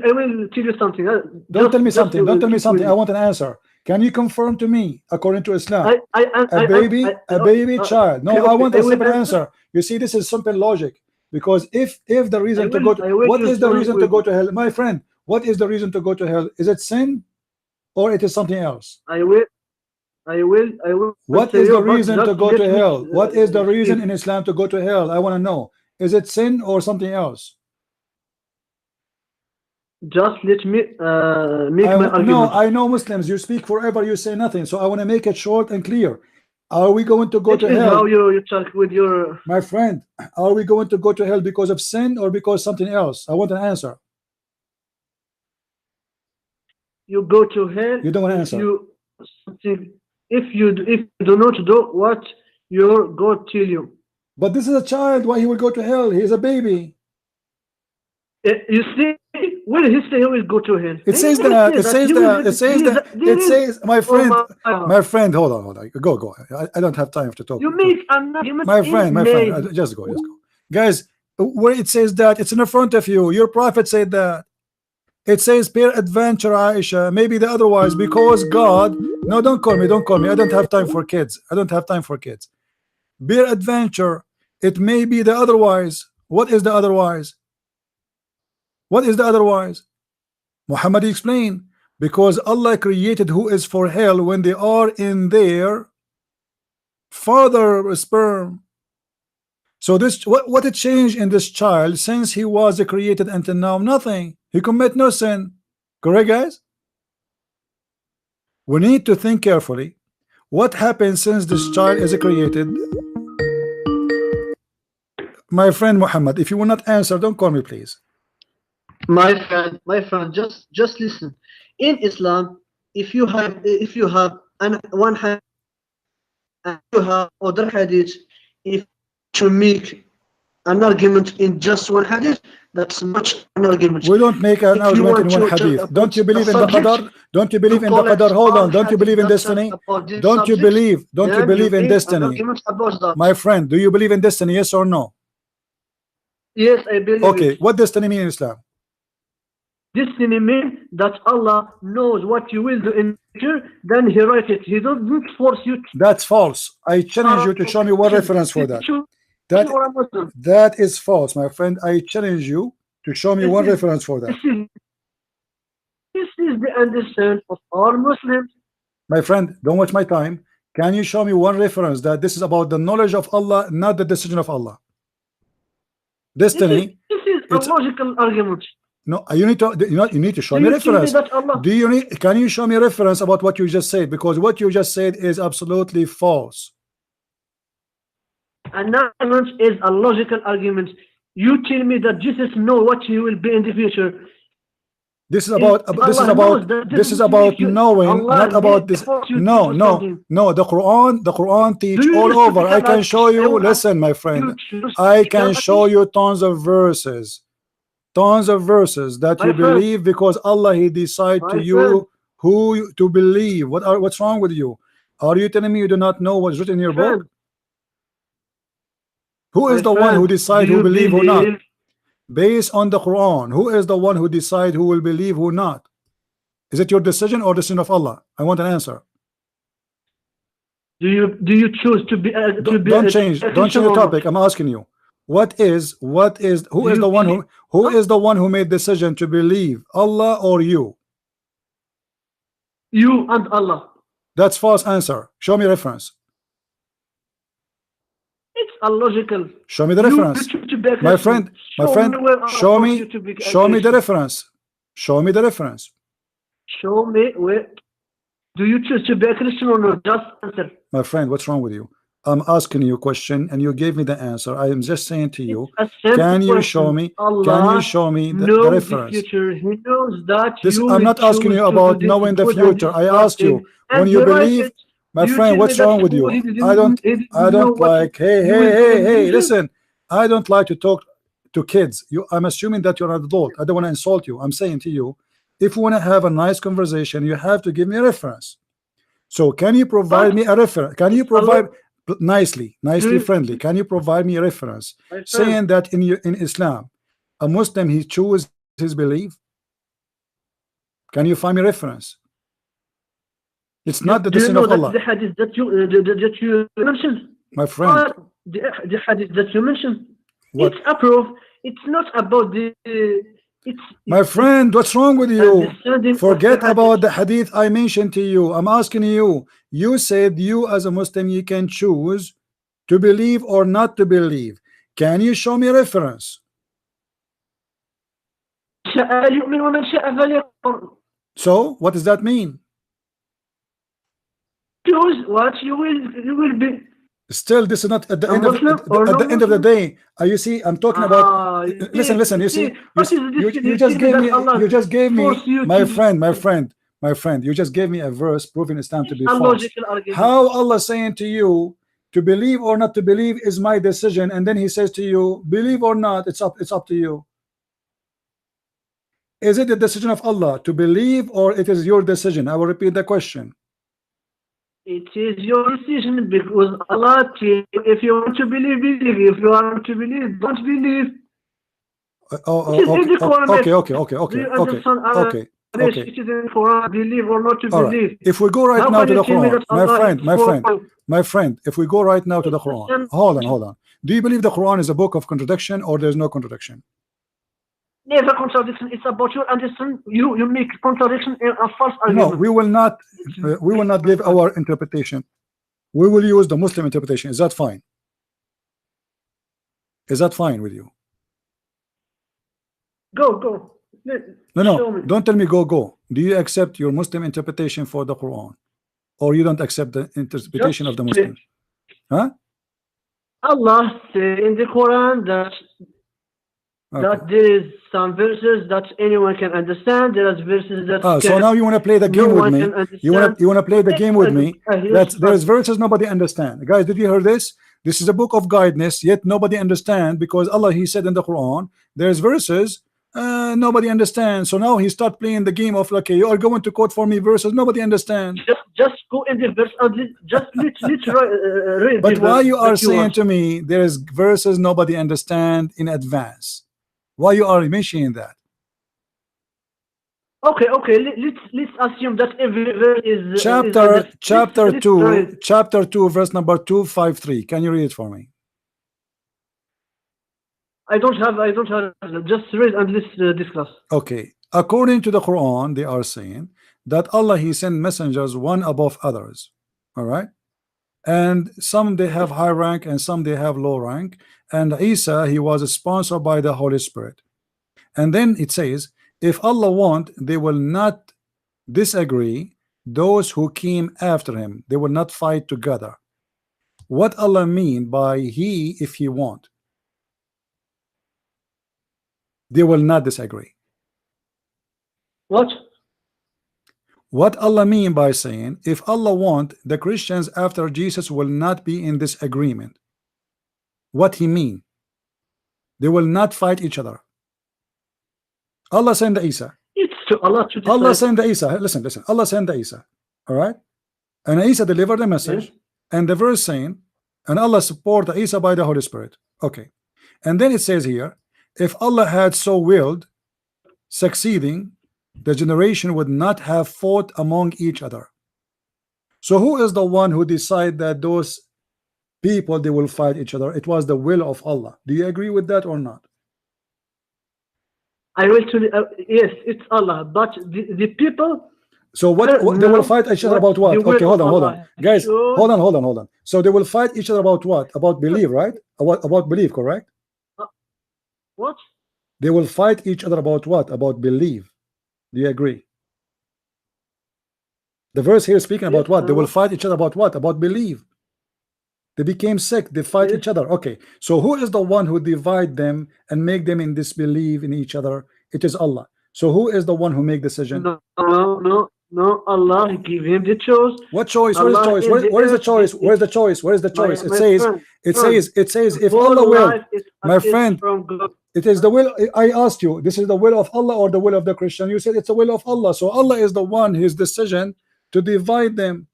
tell you something. Don't tell me something. Don't tell me something. I want an answer. Can you confirm to me, according to Islam, a baby child? No, I want a simple answer. You see, this is simple logic. Because if the reason to go to what is the reason to go to hell, my friend? What is the reason to go to hell? Is it sin or it is something else? I will. What is the reason to go to hell? What is the reason in Islam to go to hell? I want to know. Is it sin or something else? Just let me make my argument. No, I know Muslims. You speak forever. You say nothing. So I want to make it short and clear. Are we going to go to hell? How you talk with your... My friend, are we going to go to hell because of sin or because something else? I want an answer. You go to hell. You don't want to answer. If you do not do what your God tell you. But this is a child. Why he will go to hell? He is a baby. You see, when he say he will go to hell, it says that. It says, my friend. Hold on. Go. I don't have time to talk. You make an argument. My friend. Just go. Guys, where it says that, it's in front of you. Your prophet said that. It says peradventure, Aisha, maybe the otherwise, because God. No, don't call me. I don't have time for kids. Peradventure, it may be the otherwise. What is the otherwise? Muhammad explained, because Allah created who is for hell when they are in their father sperm. So this, what it changed in this child since he was created until now? Nothing. He commit no sin. Correct, guys? We need to think carefully. What happens since this child is created? My friend Muhammad, if you will not answer, don't call me, please. My friend, just listen. In Islam, if you have one hadith and you have other hadith, if you make an argument in just one hadith, that's much an argument. We don't make an argument in one hadith. Don't you believe in the qadar? Don't you believe in the qadar? Hold on. Don't you believe in destiny? Don't you believe in destiny? My friend, do you believe in destiny? Yes or no? Yes, I believe. Okay, what destiny mean in Islam? Destiny means that Allah knows what you will do in the future, then He writes it. He doesn't force you to... That's false. I challenge you to show me one reference for that. That is false, my friend. I challenge you to show me one reference for that. This is the understanding of all Muslims. My friend, don't waste my time. Can you show me one reference that this is about the knowledge of Allah, not the decision of Allah? Destiny. This is a logical argument. No, you need to show me reference. Can you show me reference about what you just said? Because what you just said is absolutely false. An argument is a logical argument. You tell me that Jesus knows what he will be in the future. This is about this is about knowing, not about this. No, no, no. The Quran teach all over. I can show you. Listen, my friend, I can show you tons of verses that you believe because Allah He decide to you who to believe. What's wrong with you? Are you telling me you do not know what's written in your book? Who is the one who decide who believe or not? Based on the Quran, who is the one who decide who will believe who not? Is it your decision or decision of Allah? I want an answer. Do you choose to be don't change the topic. I'm asking you. Who is the one who made decision to believe, Allah or you? You and Allah. That's false answer. Show me reference. It's illogical. Show me the reference. My friend, show me the reference. Show me the reference. Show me where. Do you choose to be a Christian or not? Just answer. My friend, what's wrong with you? I'm asking you a question and you gave me the answer. I am just saying to you, can you show me the reference? The future. He knows that I'm not asking you about knowing the future. I asked you when you believe. My friend, what's wrong with you? I don't like, hey, listen, I don't like to talk to kids. I'm assuming that you're an adult. I don't want to insult you. I'm saying to you, if you want to have a nice conversation, you have to give me a reference. So can you provide me a reference? Can you provide nicely friendly? Can you provide me a reference saying that in Islam, a Muslim, he chooses his belief? Can you find me reference? It's not the decision of Allah. The hadith that you mentioned, my friend. The hadith that you mentioned, what? It's approved. It's not about the. My friend, what's wrong with you? Forget about the hadith I mentioned to you. I'm asking you. You said you as a Muslim you can choose to believe or not to believe. Can you show me a reference? So what does that mean? Choose what you will be. Still, this is not at the end of the day. You see, I'm talking about. Listen. You see, you just gave me, my friend. You just gave me a verse proving Islam to be false. How Allah saying to you to believe or not to believe is my decision, and then He says to you, believe or not, it's up to you. Is it the decision of Allah to believe, or it is your decision? I will repeat the question. It is your decision because Allah, if you want to believe, believe. If you want to believe, don't believe. Okay. Believe or not to believe. If we go right now to the Quran, my friend, if we go right now to the Quran, hold on. Do you believe the Quran is a book of contradiction or there's no contradiction? Never contradiction. It's about your understanding. You make contradiction and a false argument. No, we will not give our interpretation. We will use the Muslim interpretation. Is that fine? Is that fine with you? Go. No. Don't tell me go. Do you accept your Muslim interpretation for the Quran, or you don't accept the interpretation of the Muslim? Huh? Allah said in the Quran that. Okay. That there is some verses that anyone can understand. There is verses that. So now you want to play the game with me. You want to play the game with me. That there's verses nobody understand. Guys, did you hear this? This is a book of guidance, yet nobody understand because Allah He said in the Quran there's verses nobody understands. So now He start playing the game of okay, you are going to quote for me verses nobody understand. Just go in the verse and just read. But why you are saying to me there is verses nobody understand in advance? Why you are mentioning that? Okay. Let's assume that every verse is chapter 2 verse number 253. Can you read it for me? I don't have. Just read and let's discuss. Okay. According to the Quran, they are saying that Allah He sent messengers one above others. All right. And some they have high rank and some they have low rank, and Isa he was sponsored by the Holy Spirit. And then it says if Allah want they will not disagree those who came after him, they will not fight together. What Allah mean by He if He want? They will not disagree. What? What Allah mean by saying, if Allah want, the Christians after Jesus will not be in this agreement? What he mean? They will not fight each other. Allah send Isa. It's to Allah to decide. Allah send Isa. Listen, listen. Allah send Isa. All right, and Isa delivered the message, Yes. and the verse saying, and Allah support Isa by the Holy Spirit. Okay, and then it says here, if Allah had so willed, succeeding, the generation would not have fought among each other. So who is the one who decide that those people they will fight each other? It was the will of Allah. Do you agree with that or not? I will tell you, yes, it's Allah, but the people. So what they will fight each other about what? Okay, hold on, guys, hold on. So they will fight each other about what? About belief, right? About belief, correct? What? They will fight each other about what? About belief. Do you agree? The verse here is speaking about what? They will fight each other about what? About belief. They became sick, they fight each other. Okay, so who is the one who divide them and make them in disbelief in each other? It is Allah. So who is the one who make decision? No, Allah give him the choice. What choice? Where is the choice? Where is the choice? Where is the choice? Where is the choice? It says if Allah will, my friend, it is the will. I asked you, this is the will of Allah or the will of the Christian? You said it's the will of Allah. So Allah is the one, his decision to divide them.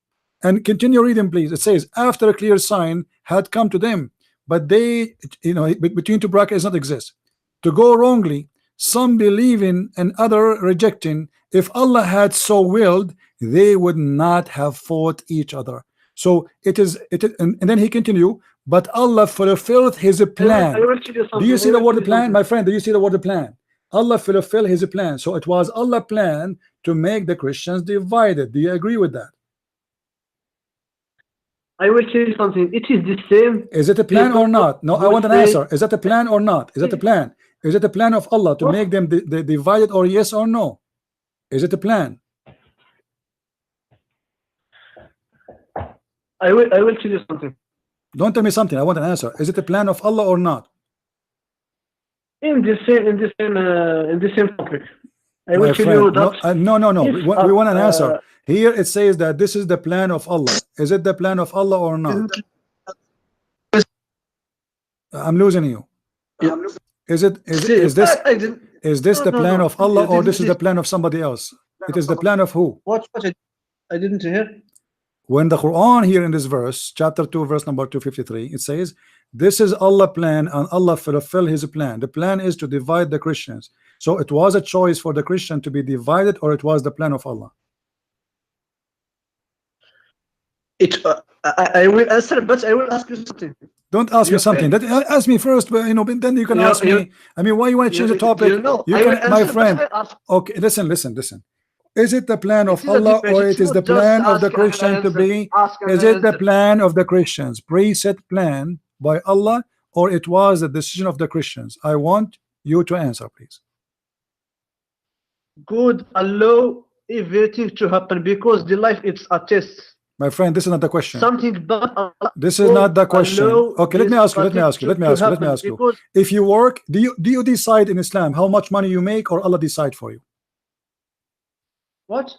And continue reading, please. It says, after a clear sign had come to them, but they, between two brackets, does not exist. To go wrongly, some believing and other rejecting. If Allah had so willed, they would not have fought each other. So and then he continue, but Allah fulfilled his plan. Do you see the word plan, my friend? Do you see the word plan? Allah fulfilled his plan. So it was Allah's plan to make the Christians divided. Do you agree with that? I will tell you something. It is the same. Is it a plan or not? No, I want an answer. Is that a plan or not? Is that a plan? Is it a plan of Allah to make them divided, or yes or no? Is it a plan? I will tell you something. Don't tell me something. I want an answer. Is it a plan of Allah or not? In the same topic. I will tell you that. No. We want an answer. Here it says that this is the plan of Allah. Is it the plan of Allah or not? I'm losing you. Yeah. Is this the plan of Allah or this is the plan of somebody else? It is the plan of who? What? I didn't hear. When the Quran here in this verse, chapter 2, verse number 253, it says, this is Allah's plan and Allah fulfill his plan. The plan is to divide the Christians. So it was a choice for the Christian to be divided, or it was the plan of Allah? I will answer, but I will ask you something. Don't ask me something. Ask me first, but then you can ask me. I mean, why you want to change the topic? My friend. Okay, listen. Is it the plan of Allah or it is the plan of the Christian to be? Is it the plan of the Christians, preset plan by Allah, or it was the decision of the Christians? I want you to answer, please. Good, allow everything to happen because the life it's a test. My friend, this is not the question. Something bad. This is not the question. Okay, let me ask you. If you work, do you decide in Islam how much money you make, or Allah decide for you? What?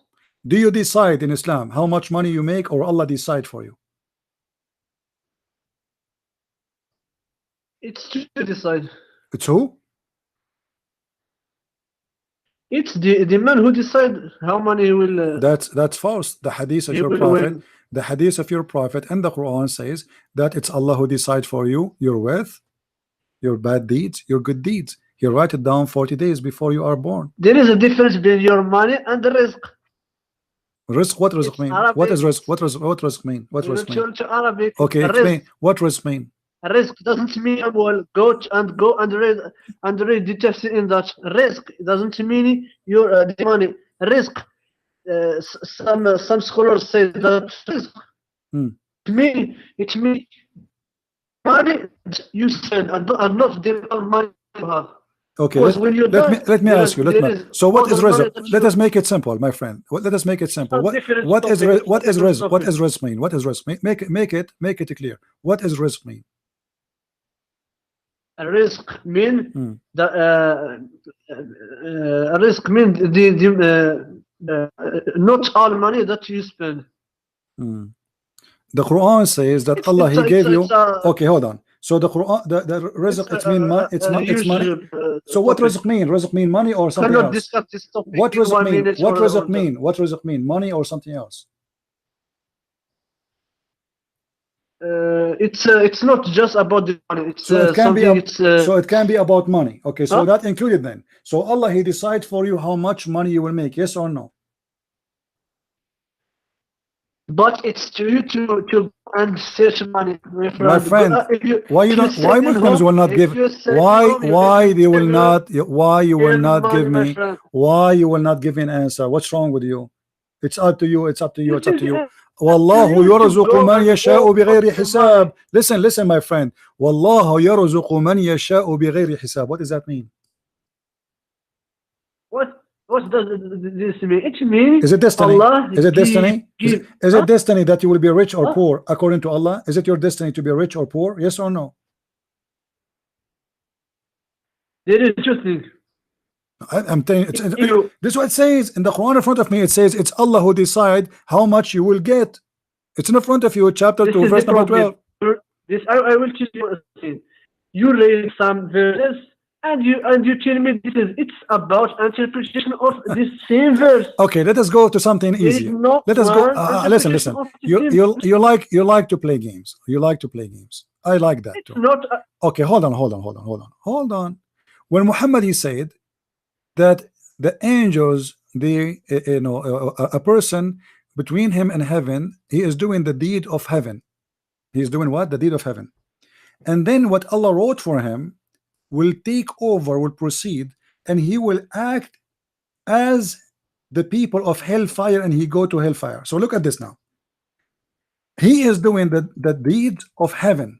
Do you decide in Islam how much money you make, or Allah decide for you? It's to decide. It's who? It's the man who decide how money will. That's false. The hadith of your prophet, the hadith of your prophet, and the Quran says that it's Allah who decides for you your wealth, your bad deeds, your good deeds. He write it down 40 days before you are born. There is a difference between your money and the risk. Risk? What risk mean? Arabic. What is risk? What risk mean? What risk mean? Arabic. Okay, explain. What risk mean? Risk doesn't mean well go and read the text in that. Risk doesn't mean your the money. Risk. Some scholars say that risk. It means money you spend and not the money you have. Okay, let me ask you. So what is risk? Let us make it simple, my friend. Let us make it simple. What is risk? What is risk mean? What is risk mean? Make it clear. What is risk mean? risk mean risk mean not all money that you spend. The Quran says that Allah He gave you. Okay, hold on. So the Quran, the rizq, it's mean money. It's money. So what rizq mean? Rizq mean money or something cannot else? discuss this topic What in rizq 1 mean? minute What or rizq or mean? What rizq mean? Money or something else? it's not just about the money. It's So it can be something. It's so it can be about money. Okay, so huh? that included then. So Allah He decides for you how much money you will make. Yes or no? But it's to you to and search money, my friend. My friend, why you if you don't? Why sit in Muslims home, will not if give? you sit in Why home, why they will you not? Why you will earn not give money, my me? friend. Why you will not give me an answer? What's wrong with you? It's up to you. It's up to you. It's It up is to you. up to والله you to يرزق go من and يشاء work for بغير the money. حساب. Listen, my friend. والله يرزق من يشاء بغير حساب. What does that mean? What does this mean? It means Is it destiny? Allah Is it destiny? Is huh? it destiny that you will be rich or Huh? poor according to Allah? Is it your destiny to be rich or poor? Yes or no? There is two things. I'm telling you, You this is what it says in the Quran in front of me. It says it's Allah who decide how much you will get. It's in front of you, chapter this 2, is the verse number problem. 12. This I will tell you a thing. You read some verses and you tell me it's about interpretation of this same verse. Okay, let us go to something There is easier. not Let us go. one Listen, interpretation listen. of the You same you verse. you like to play games. You like to play games. I like that It's too. not. Okay, hold on. When Muhammad he said that the angels, a person between him and heaven, he is doing the deed of heaven. He is doing what? The deed of heaven. And then what Allah wrote for him will take over, will proceed, and he will act as the people of hellfire, and he go to hellfire. So look at this now. He is doing the deed of heaven.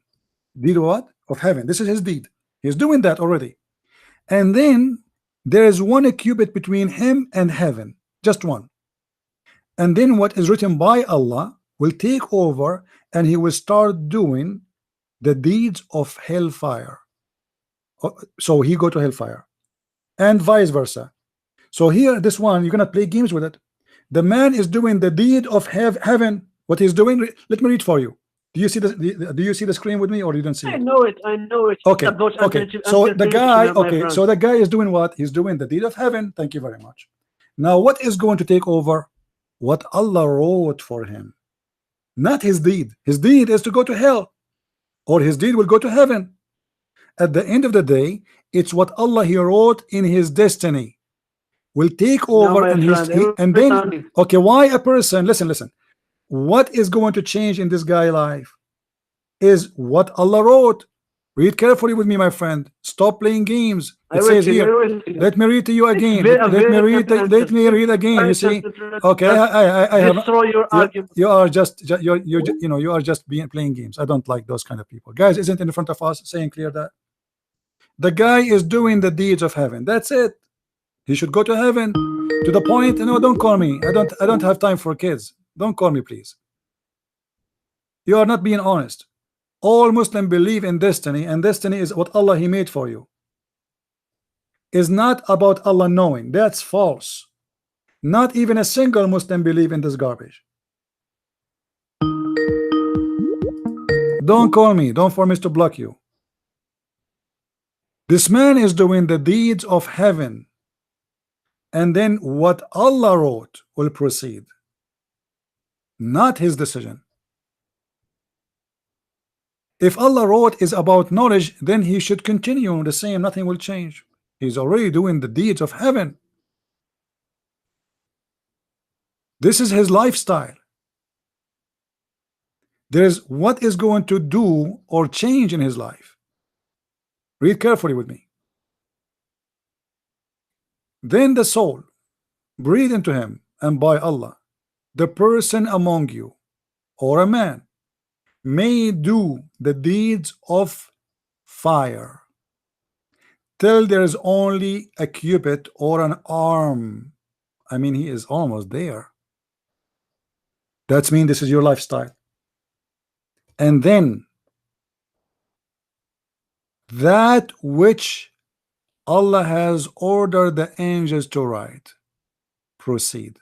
Deed of what? Of heaven. This is his deed. He's doing that already. And then there is one cubit between him and heaven, just one. And then what is written by Allah will take over, and he will start doing the deeds of hellfire. So he go to hellfire, and vice versa. So here, this one, you're gonna play games with it. The man is doing the deed of heaven. What he's doing, let me read for you. Do you see the do you see the screen with me, or you don't see I it? know it. I know it. Okay, It's about okay. So the guy, okay, friend. so the guy is doing what? He's doing the deed of heaven. Thank you very much. Now, what is going to take over? What Allah wrote for him, not his deed. His deed is to go to hell, or his deed will go to heaven. At the end of the day, it's what Allah He wrote in his destiny will take over, No, and and then okay, why a person? Listen. What is going to change in this guy's life is what Allah wrote. Read carefully with me, my friend. Stop playing games. It says here. Let me read to you again. Let me read again. You see? Okay, I have. You are just you are just playing games. I don't like those kind of people. Guys, isn't in front of us saying clear that the guy is doing the deeds of heaven. That's it. He should go to heaven. To the point. No, don't call me. I don't have time for kids. Don't call me, please. You are not being honest. All Muslims believe in destiny, and destiny is what Allah He made for you. Is not about Allah knowing. That's false. Not even a single Muslim believe in this garbage. Don't call me. Don't for me to block you. This man is doing the deeds of heaven, and then what Allah wrote will proceed, not his decision. If Allah wrote is about knowledge, then he should continue the same. Nothing will change. He's already doing the deeds of heaven. This is his lifestyle. There's what is going to do or change in his life. Read carefully with me. Then the soul breathe into him, and by Allah, the person among you, or a man, may do the deeds of fire till there is only a cubit or an arm. I mean, he is almost there. That's mean this is your lifestyle. And then that which Allah has ordered the angels to write. Proceed.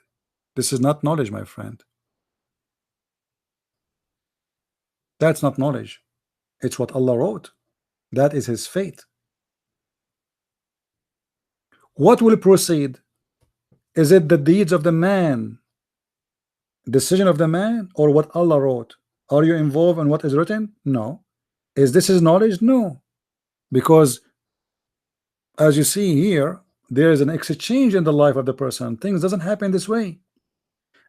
This is not knowledge, my friend. That's not knowledge. It's what Allah wrote. That is his fate. What will proceed? Is it the deeds of the man, decision of the man, or what Allah wrote? Are you involved in what is written? No. Is this his knowledge? No. Because as you see here, there is an exchange in the life of the person. Things doesn't happen this way.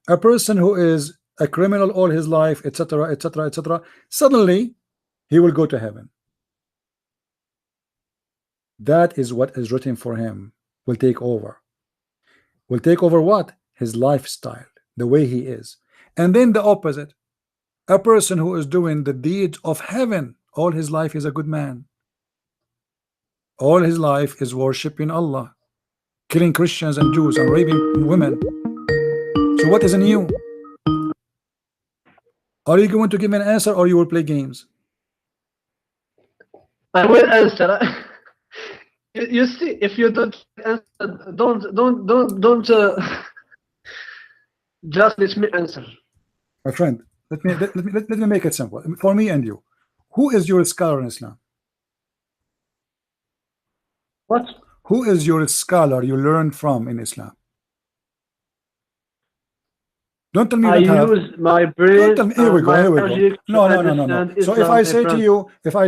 A person who is a criminal all his life, etc., etc., etc., suddenly he will go to heaven. That is what is written for him. Will take over. Will take over what? His lifestyle, the way he is. And then the opposite. A person who is doing the deeds of heaven all his life is a good man. All his life is worshiping Allah, killing Christians and Jews and raping women. So what is new? Are you going to give me an answer, or you will play games? I will answer. You see, if you don't answer, don't just let me answer. My friend, let me make it simple for me and you. Who is your scholar in Islam? What? Who is your scholar you learned from in Islam? Don't tell me I you don't have. use my brain. Don't tell me. Here we go. Here we go. No. So if I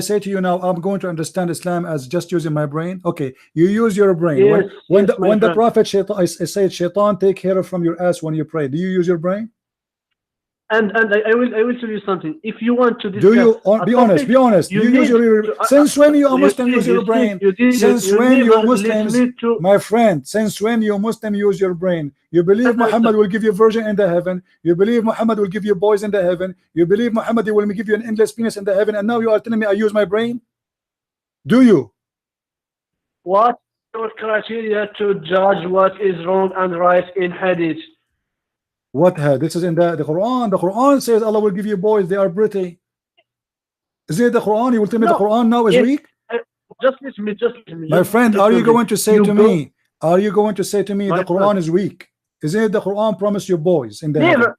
say to you now, I'm going to understand Islam as just using my brain. Okay, you use your brain. Yes, when yes, the Prophet I said, Shaitan, take hair from your ass when you pray. Do you use your brain? And I will tell you something. If you want to discuss, do you be honest? Be honest. You use your since when you are Muslim use your brain? Since when you Muslims, my friend? Since when you Muslim use your brain? You believe Muhammad will give you virgin in the heaven. You believe Muhammad will give you boys in the heaven. You believe Muhammad will give you an endless penis in the heaven. And now you are telling me I use my brain? Do you? What your criteria to judge what is wrong and right in hadith? What this is in the Quran. The Quran says Allah will give you boys, they are pretty. Is it the Quran? You will tell me the Quran now is weak? Just listen me, just listen me. My friend, are you going to say to me, are you going to say to me the Quran is weak? Is it the Quran promise you boys in the heaven?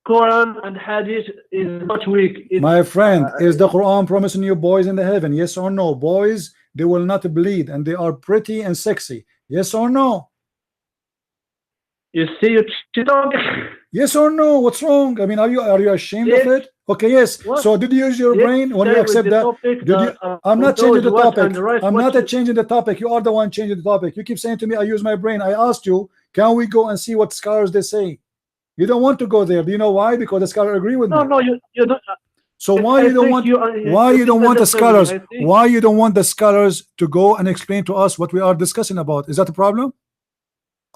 Quran and hadith is not weak. My friend, is the Quran promising you boys in the heaven? Yes or no? Boys, they will not bleed and they are pretty and sexy. Yes or no? You see, you don't. Yes or no? What's wrong? I mean, are you ashamed of it? Okay, yes. What? So did you use your brain when you accept that? I'm not changing the topic. I'm not changing the topic. You are the one changing the topic. You keep saying to me, I use my brain. I asked you, can we go and see what scholars they say? You don't want to go there. Do you know why? Because the scholars agree with me. No, you don't. So why you don't want? Why you don't want the scholars? Why you don't want the scholars to go and explain to us what we are discussing about? Is that a problem?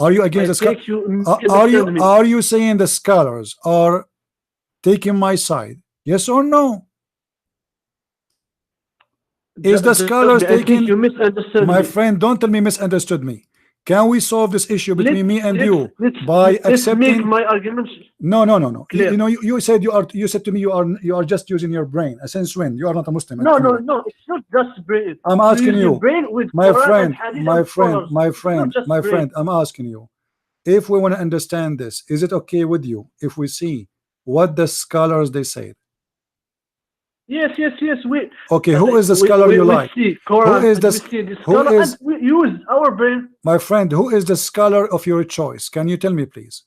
Are you against the scholars? Are you saying the scholars are taking my side? Yes or no? Is the scholars taking? My friend, don't tell me misunderstood me. Can we solve this issue between me and you by accepting make my arguments? No. You know, you said you said to me you are just using your brain. Since when? You are not a Muslim. No. It's not just brain. I'm asking you, my friend. I'm asking you. If we want to understand this, is it okay with you if we see what the scholars they say? Yes. Okay, who is the scholar you like? Who is the scholar? We use our brain. My friend, who is the scholar of your choice? Can you tell me, please?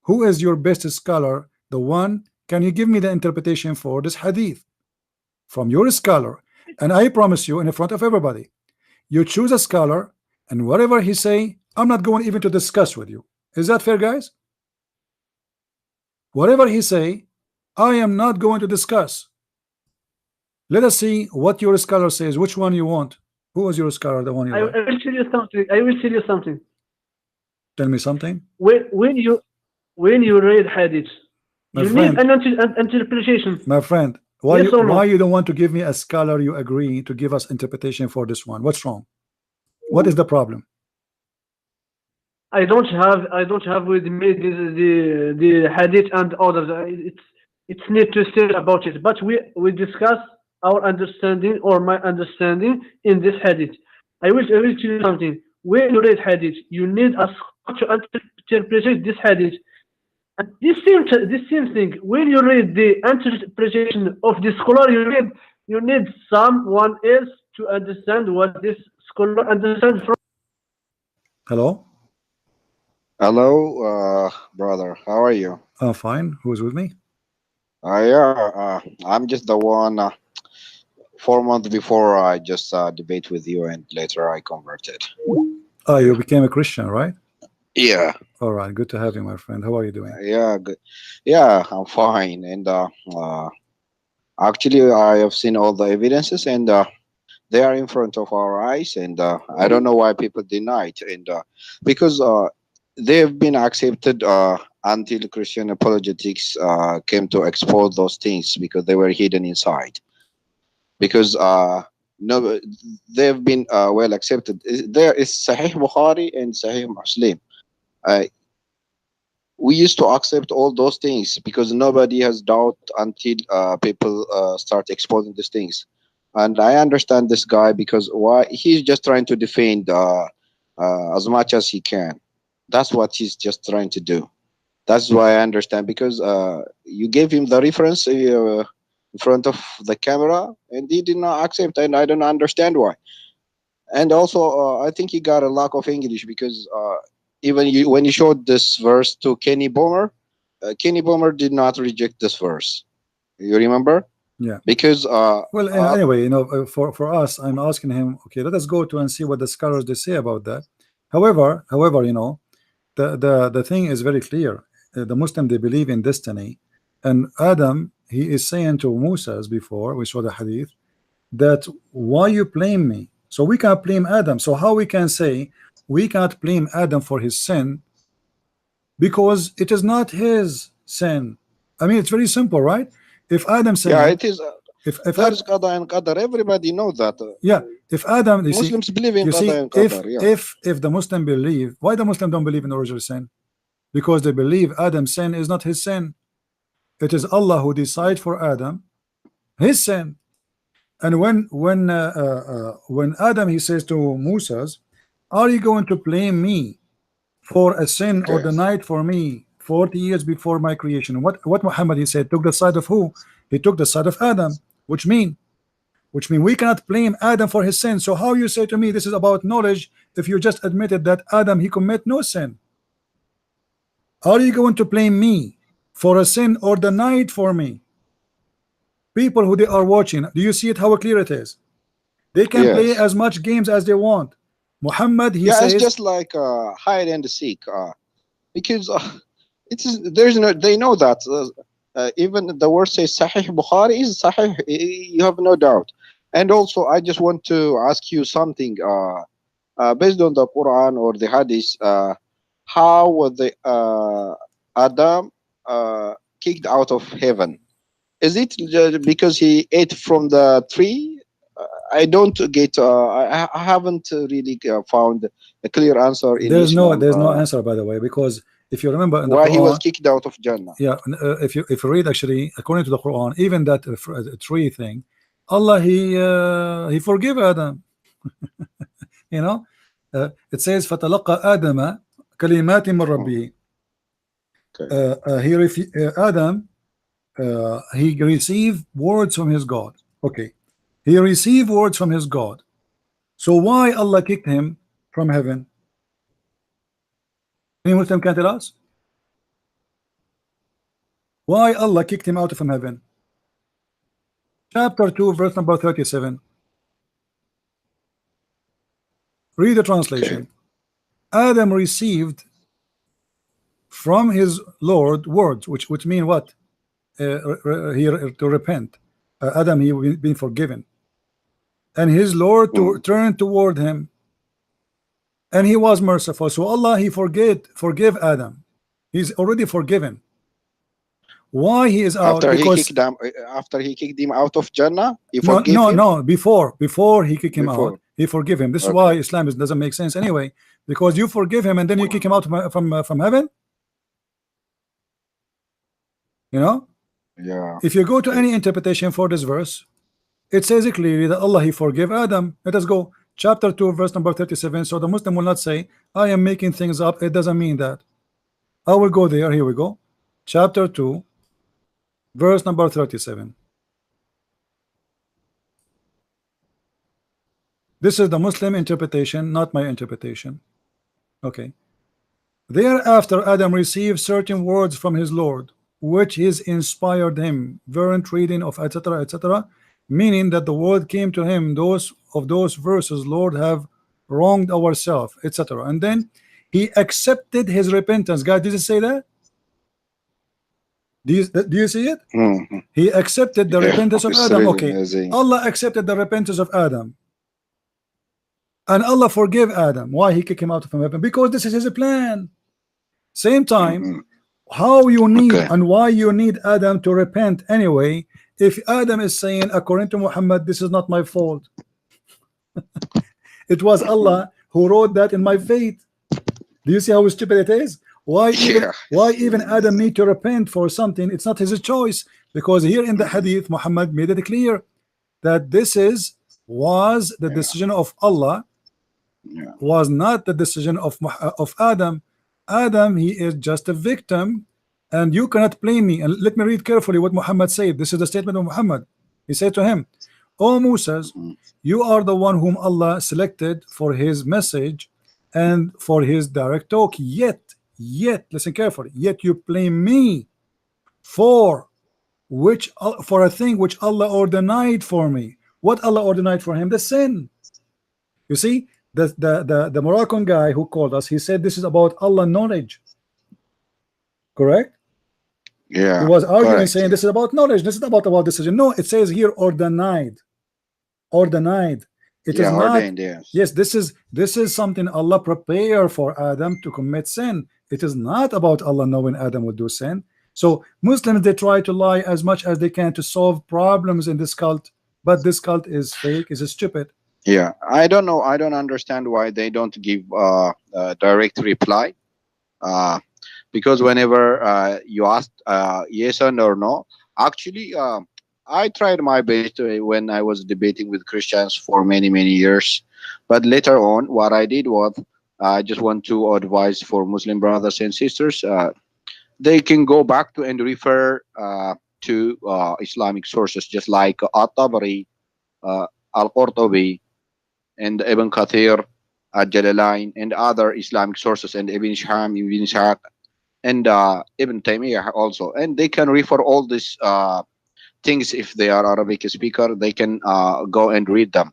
Who is your best scholar? The one? Can you give me the interpretation for this hadith from your scholar? And I promise you, in front of everybody, you choose a scholar, and whatever he say, I'm not going even to discuss with you. Is that fair, guys? Whatever he say, I am not going to discuss. Let us see what your scholar says. Which one you want? Who is your scholar? The one you like? I will tell you something. I will tell you something. Tell me something. When you read hadith, you need an interpretation. My friend, why you don't want to give me a scholar you agree to give us interpretation for this one? What's wrong? What is the problem? I don't have with me the hadith and others. It's need to say about it, but we discuss our understanding or my understanding in this hadith. I will tell you something. When you read hadith, you need a scholar to interpret this hadith. And this same thing, when you read the interpretation of the scholar, you need someone else to understand what this scholar understands from. Hello. Hello, brother. How are you? Fine. Who's with me? Yeah, I'm just the one. 4 months before I just debate with you, and later I converted. Oh, you became a Christian, right? Yeah, All right. Good to have you, my friend. How are you doing? yeah, good. Yeah, I'm fine. And actually, I have seen all the evidences, and they are in front of our eyes. And I don't know why people deny it. And because they have been accepted until Christian apologetics came to expose those things because they were hidden inside. Because no, they've been well accepted. There is Sahih Bukhari and Sahih Muslim. Uh, we used to accept all those things because nobody has doubt until people start exposing these things. And I understand this guy because why he's just trying to defend as much as he can. That's what he's just trying to do. That's why I understand because you gave him the reference in front of the camera, and he did not accept, and I don't understand why. And also, I think he got a lack of English because even when you showed this verse to Kenny Bomber did not reject this verse. You remember? Yeah. Because Well, anyway, for us, I'm asking him. Okay, let us go to and see what the scholars they say about that. However, the thing is very clear. The Muslim, they believe in destiny, and Adam, he is saying to Moses before we saw the hadith that why you blame me? So we can't blame Adam. So how we can say we can't blame Adam for his sin because it is not his sin? I mean, it's very simple, right? If Adam yeah, saying it is. if There is qada and qadar. Everybody knows that. yeah, if Adam, you see, Muslims believe in you see, qada and qadar. Yeah. if the Muslim believe, why the Muslim don't believe in original sin? Because they believe Adam's sin is not his sin. It is Allah who decides for Adam his sin. And when Adam he says to Moses, "Are you going to blame me for a sin or Okay. the night for me 40 years before my creation?" What Muhammad he said took the side of who? He took the side of Adam, which mean we cannot blame Adam for his sin. So how you say to me this is about knowledge if you just admitted that Adam he commit no sin? Are you going to blame me for a sin or the night for me? People who they are watching, do you see it how clear it is? They can play Yes. as much games as they want. Muhammad he Yeah, it's says just like hide and seek. Because it is there's no they know that even the word says Sahih Bukhari is Sahih. You have no doubt. And also, I just want to ask you something. Based on the Quran or the Hadith, how was the Adam kicked out of heaven? Is it because he ate from the tree? I don't get. I haven't really found a clear answer in Islam. there's no answer, by the way, because if you remember in the Why he was Quran, kicked out of Jannah? yeah, if you read actually according to the Quran, even that tree thing, Allah he forgive Adam. You know, it says فَتَلَقَّى آدَمَ كَلِمَاتٍ مِّن Hmm, رَبِّهِ. okay. Adam he received words from his God. Okay, he received words from his God. So why Allah kicked him from heaven? Any Muslim can tell us why Allah kicked him out from heaven? Chapter 2, verse number 37. Read the Okay. translation. Adam received from his Lord words, which mean what? To repent. Adam he been forgiven, and his Lord to Hmm. turn toward him, and he was merciful. So Allah he forgive Adam. He's already forgiven. Why he is out? After he Because kicked them, after he kicked him out of Jannah, he no, forgave him before he kick him out, before. he forgive him. This is Okay. why Islam doesn't make sense anyway, because you forgive him and then you kick him out from heaven. You know, Yeah. if you go to Okay. any interpretation for this verse, It says it clearly that Allah He forgave Adam. Let us go chapter 2 verse number 37. So the Muslim will not say I am making things up. It doesn't mean that. I will go there. Here we go. Chapter 2 verse number 37. This is the Muslim interpretation, not my interpretation. Okay. Thereafter Adam received certain words from his Lord, which is inspired him, weren't reading of etc etc, meaning that the word came to him, those of those verses, Lord have wronged ourselves, etc. And then he accepted his repentance. God, did it say that? Do you see it? Mhm. He accepted the Yeah, repentance of it's Adam. really Okay, amazing. Allah accepted the repentance of Adam, and Allah forgave Adam. Why he kicked him out from heaven? Because this is his plan. Same time, Mhm. how you need Okay. and why you need Adam to repent anyway, if Adam is saying according to Muhammad, this is not my fault, it was Allah who wrote that in my fate. Do you see how stupid it is? Yeah, Why it's even really Adam amazing. need to repent for something? It's not his choice, because here in the Mhm. hadith Muhammad made it clear that this was the Yeah, decision of Allah, yeah, was not the decision of Adam. Adam, he is just a victim, and you cannot blame me. And let me read carefully what Muhammad said. This is the statement of Muhammad. He said to him, O Moses, mhm. you are the one whom Allah selected for his message and for his direct talk, yet listen carefully, yet you blame me for for a thing which Allah ordained for me. What Allah ordained for him? The sin. You see, the Moroccan guy who called us, he said this is about Allah knowledge, correct? He Yeah, was arguing correct. saying Yeah, this is about knowledge, this is about decision. No, it says here ordained. It is yeah, not. ordained. Yes. Yes, this is something Allah prepared for Adam to commit sin. It is not about Allah knowing Adam would do sin. So Muslims, they try to lie as much as they can to solve problems in this cult, but this cult is fake, is stupid. Yeah, I don't know. I don't understand why they don't give direct reply. Uh, because whenever you ask yes or no, actually, I tried my best when I was debating with Christians for many years. But later on, what I did was I just want to advise for Muslim brothers and sisters. They can go back to and refer to Islamic sources, just like At-Tabari, Al-Qurtubi, and Ibn Kathir, Al-Jalalain, and other Islamic sources, and Ibn Sham, Ibn Ishaq, and Ibn Taymiyyah also. And they can refer all these things. If they are Arabic speaker, they can go and read them.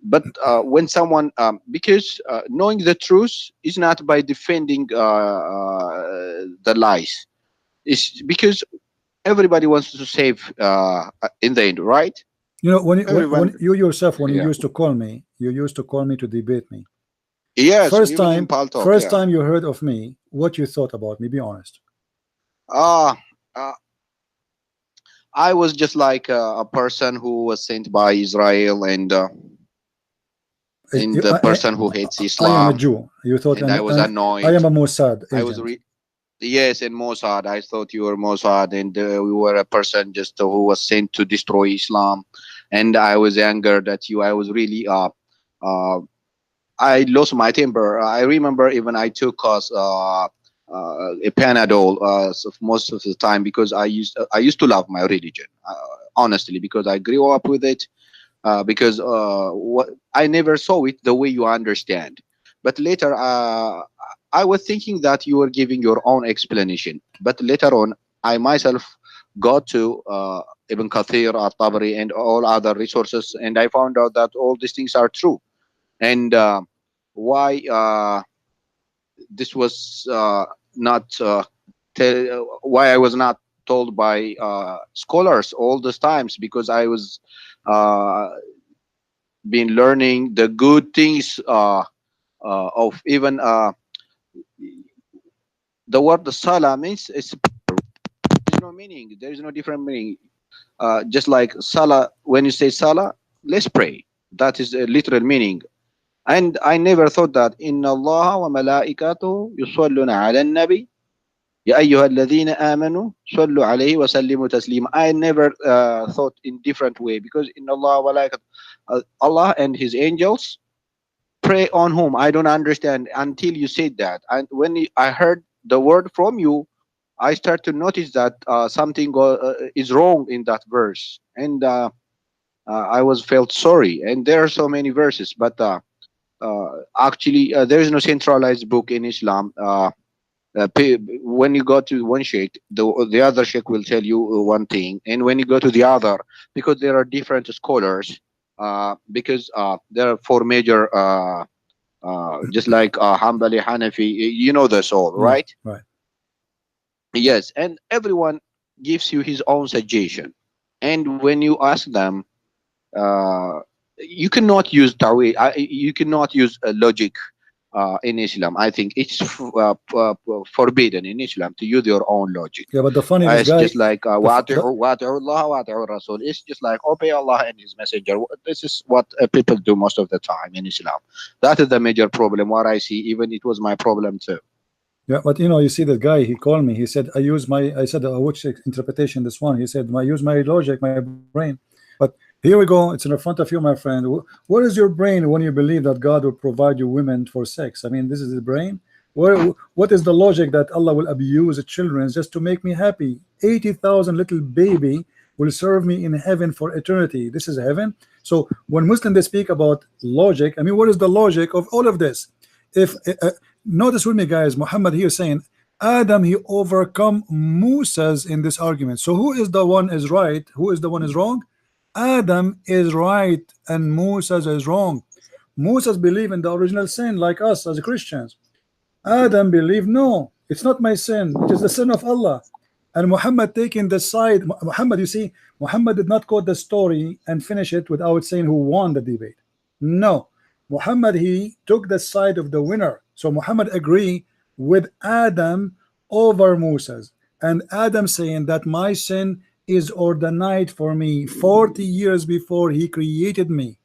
But when someone, because knowing the truth is not by defending the lies, it's because everybody wants to save in the end, right? You know, when Everyone, you yourself, when you yeah. used to call me, you used to call me to debate me. Yes, First even in time, Paltalk, first yeah. time you heard of me, what you thought about me? Be honest. Ah, uh, I was just like a person who was sent by Israel, I, and the I, person who hates I am a Islam, Jew. You thought, and I was and I am annoyed. a Mossad I was agent. yes, and Mossad. I thought you were Mossad, and we were a person just who was sent to destroy Islam, and I was angered at you. I was really uh I lost my temper. I remember even I took a Panadol most of the time because I used to love my religion, honestly, because I grew up with it. Because what I never saw it the way you understand. But later, I was thinking that you were giving your own explanation. But later on, I myself got to Ibn Kathir, At-Tabari, and all other resources, and I found out that all these things are true. And why this was not why I was not told by scholars all those times, because I was uh, been learning the good things of even the word the salah means there's no meaning, there is no different meaning. Just like salah, when you say salah, let's pray, that is a literal meaning. And I never thought that inna Allah wa malaikatu yusalluna ala nabi يا أيها الذين آمنوا صلوا عليه وسلموا تسليما. I never thought in different way, because in Allah Allah and His angels pray on whom? I don't understand until you said that. And when I heard the word from you, I start to notice that something is wrong in that verse, and I was felt sorry. And there are so many verses, but actually, there is no centralized book in Islam. When you go to one sheikh, the other sheikh will tell you one thing, and when you go to the other, because there are different scholars, because there are four major, just like Hanbali, Hanafi, you know this all, Yeah, right? right. Yes, and everyone gives you his own suggestion, and when you ask them, uh, you cannot use tawhid, you cannot use logic in Islam. I think it's forbidden in Islam to use your own logic. Yeah, but the funny, this It's guy, just like the wati'u Allah wati'u Rasul. It's just like obey Allah and His Messenger. This is what people do most of the time in Islam. That is the major problem. What I see, even it was my problem too. yeah, but you know, you see that guy, he called me, he said, I said, which interpretation this one? He said, I use my logic, my brain. But here we go, it's in front of you, my friend. What is your brain when you believe that God will provide you women for sex? I mean, this is the brain. What is the logic that Allah will abuse the children just to make me happy? 80,000 little baby will serve me in heaven for eternity. This is heaven. So when Muslims they speak about logic, I mean, what is the logic of all of this? If notice with me, guys, Muhammad here saying Adam, he overcome Musa's in this argument. So who is the one is right? Who is the one is wrong? Adam is right and Musa's is wrong. Musa's believe in the original sin like us as Christians. Adam believed, no, it's not my sin, it is the sin of Allah. And Muhammad taking the side. Muhammad, you see, Muhammad did not quote the story and finish it without saying who won the debate. No, Muhammad, he took the side of the winner. So Muhammad agree with Adam over Musa's, and Adam saying that my sin is ordained for me 40 years before he created me.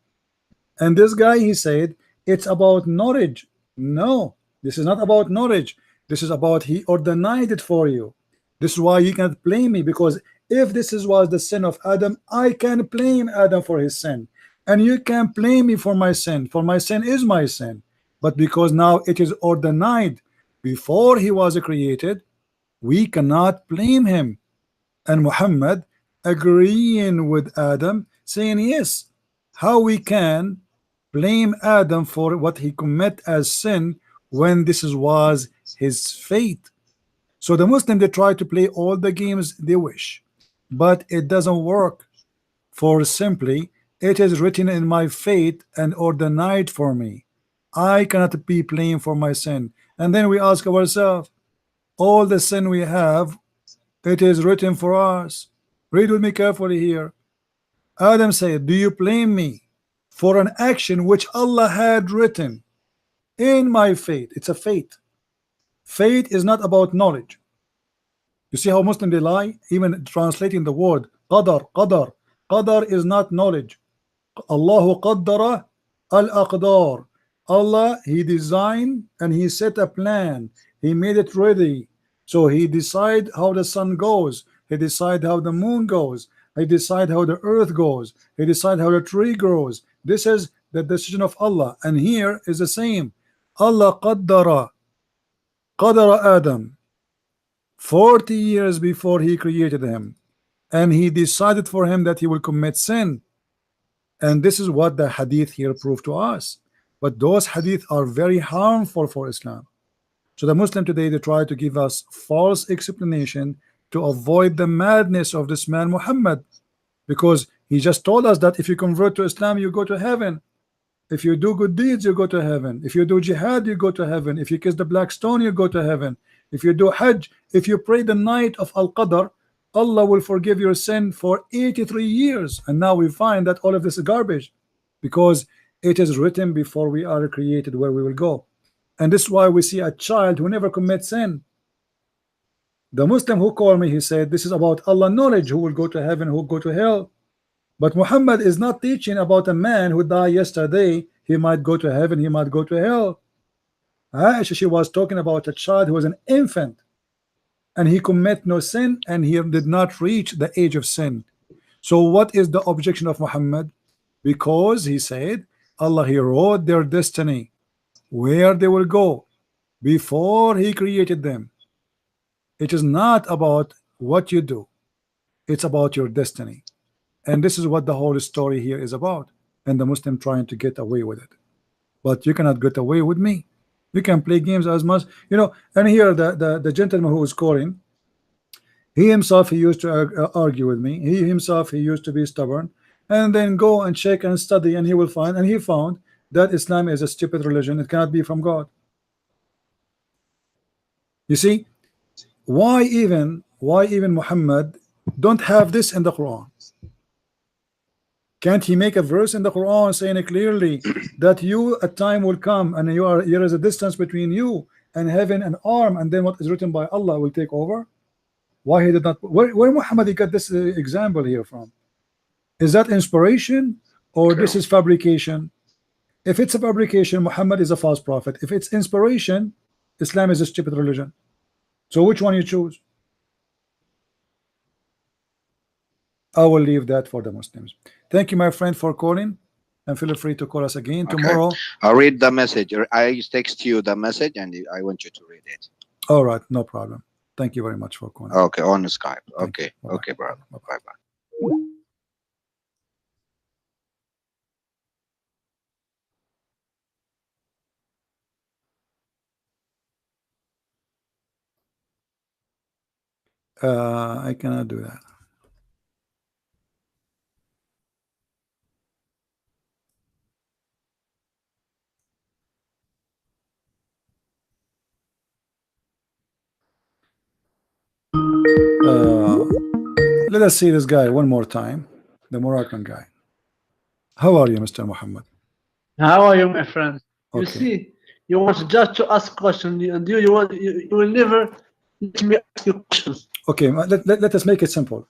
And this guy, he said it's about knowledge. No, this is not about knowledge. This is about he ordained it for you. This is why you can't blame me, because if was the sin of Adam, I can blame Adam for his sin, and you can't blame me for my sin, for my sin is my sin. But because now it is ordained before he was created, we cannot blame him. And Muhammad agreeing with Adam, saying yes, how we can blame Adam for what he commit as sin when was his fate. So the Muslim, they try to play all the games they wish, but it doesn't work. For simply, it is written in my fate and ordained for me. I cannot be blamed for my sin. And then we ask ourselves, all the sin we have, it is written for us. Read with me carefully here. Adam said, do you blame me for an action which Allah had written in my fate? It's a fate. Fate is not about knowledge. You see how Muslim they lie, even translating the word qadar. Qadar is not knowledge. Allahu qaddara al-aqdar. Allah, he designed and he set a plan. He made it ready. So he decide how the sun goes. He decide how the moon goes. He decide how the earth goes. He decide how the tree grows. This is the decision of Allah. And here is the same. Allah qadara Adam 40 years before he created him, and he decided for him that he will commit sin. And this is what the hadith here prove to us. But those hadith are very harmful for Islam. So the Muslim today, they try to give us false explanation to avoid the madness of this man Muhammad, because he just told us that if you convert to Islam, you go to heaven. If you do good deeds, you go to heaven. If you do jihad, you go to heaven. If you kiss the black stone, you go to heaven. If you do hajj, if you pray the night of Al-Qadr, Allah will forgive your sin for 83 years. And now we find that all of this is garbage, because it is written before we are created where we will go. And this is why we see a child who never commits sin. The Muslim who called me, he said this is about Allah knowledge, who will go to heaven, who will go to hell. But Muhammad is not teaching about a man who died yesterday. He might go to heaven, he might go to hell. Aisha, she was talking about a child who was an infant. and he commit no sin, and he did not reach the age of sin. So what is the objection of Muhammad? Because he said Allah, he wrote their destiny, where they will go, before he created them. It is not about what you do, it's about your destiny. And this is what the whole story here is about, and the Muslim trying to get away with it. But you cannot get away with me. You can play games as much, you know. And here the gentleman who was calling, he himself, he used to argue with me. He himself, he used to be stubborn, and then go and check and study, and he will find, and he found that Islam is a stupid religion. It cannot be from God. You see, why even Muhammad don't have this in the Quran? Can't he make a verse in the Quran saying it clearly that a time will come and there is a distance between you and heaven and arm, and then what is written by Allah will take over? Why he did not? Where Muhammad he got this example here from? Is that inspiration or this is fabrication? If it's a fabrication, Muhammad is a false prophet. If it's inspiration, Islam is a stupid religion. So which one you choose? I will leave that for the Muslims. Thank you, my friend, for calling, and feel free to call us again tomorrow. I'll read the message. I text you the message, and I want you to read it. All right, no problem. Thank you very much for calling. Okay, on Skype. Okay, Bye-bye. okay, brother. Bye-bye. Bye bye. I cannot do that. Let us see this guy one more time, the Moroccan guy. How are you, Mr. Muhammad? How are you, my friend? You Okay. see, you want just to ask questions, and you will never let me ask you questions. Okay, let us make it simple.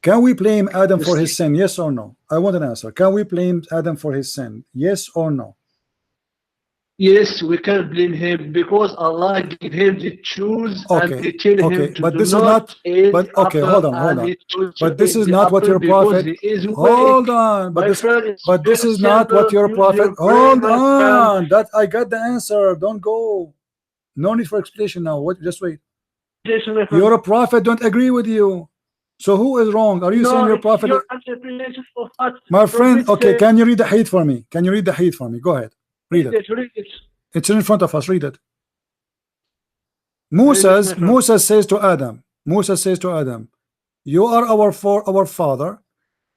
Can we blame Adam for his sin? Yes or no? I want an answer. Can we blame Adam for his sin? Yes or no? Yes, we can blame him because Allah gave him the choose Okay, and he tell okay, him to but do this is not not. eat But okay, apple, hold on. and he chose to But this eat is the not what apple your because prophet. he is Hold weak. on, My friend, it's but this very is not what simple. your Use prophet. your brain, Hold my friend. on, that I got the answer. Don't go. No need for explanation now. What? Just wait. Jason, my friend. Your prophet don't agree with you. So who is wrong? Are you saying No, your it's prophet? your interpretation of what My friend, prophet okay, said. can you read the hadith for me? Can you read the hadith for me? Go ahead. Read it. Read it. It's in front of us. Read it. Read it, my friend. Moses says to Adam, you are our father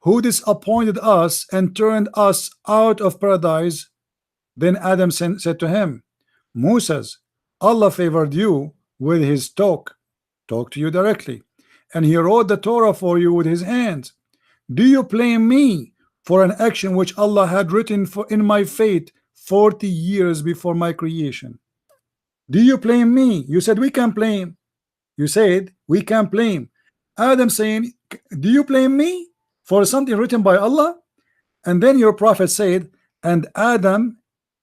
who disappointed us and turned us out of paradise. Then Adam said to him, Moses, Allah favored you with his talk to you directly, and he wrote the Torah for you with his hands. Do you blame me for an action which Allah had written in my fate 40 years before my creation? Do you blame me? You said we can blame. You said we can blame. Adam saying, do you blame me for something written by Allah? And then your prophet said, and Adam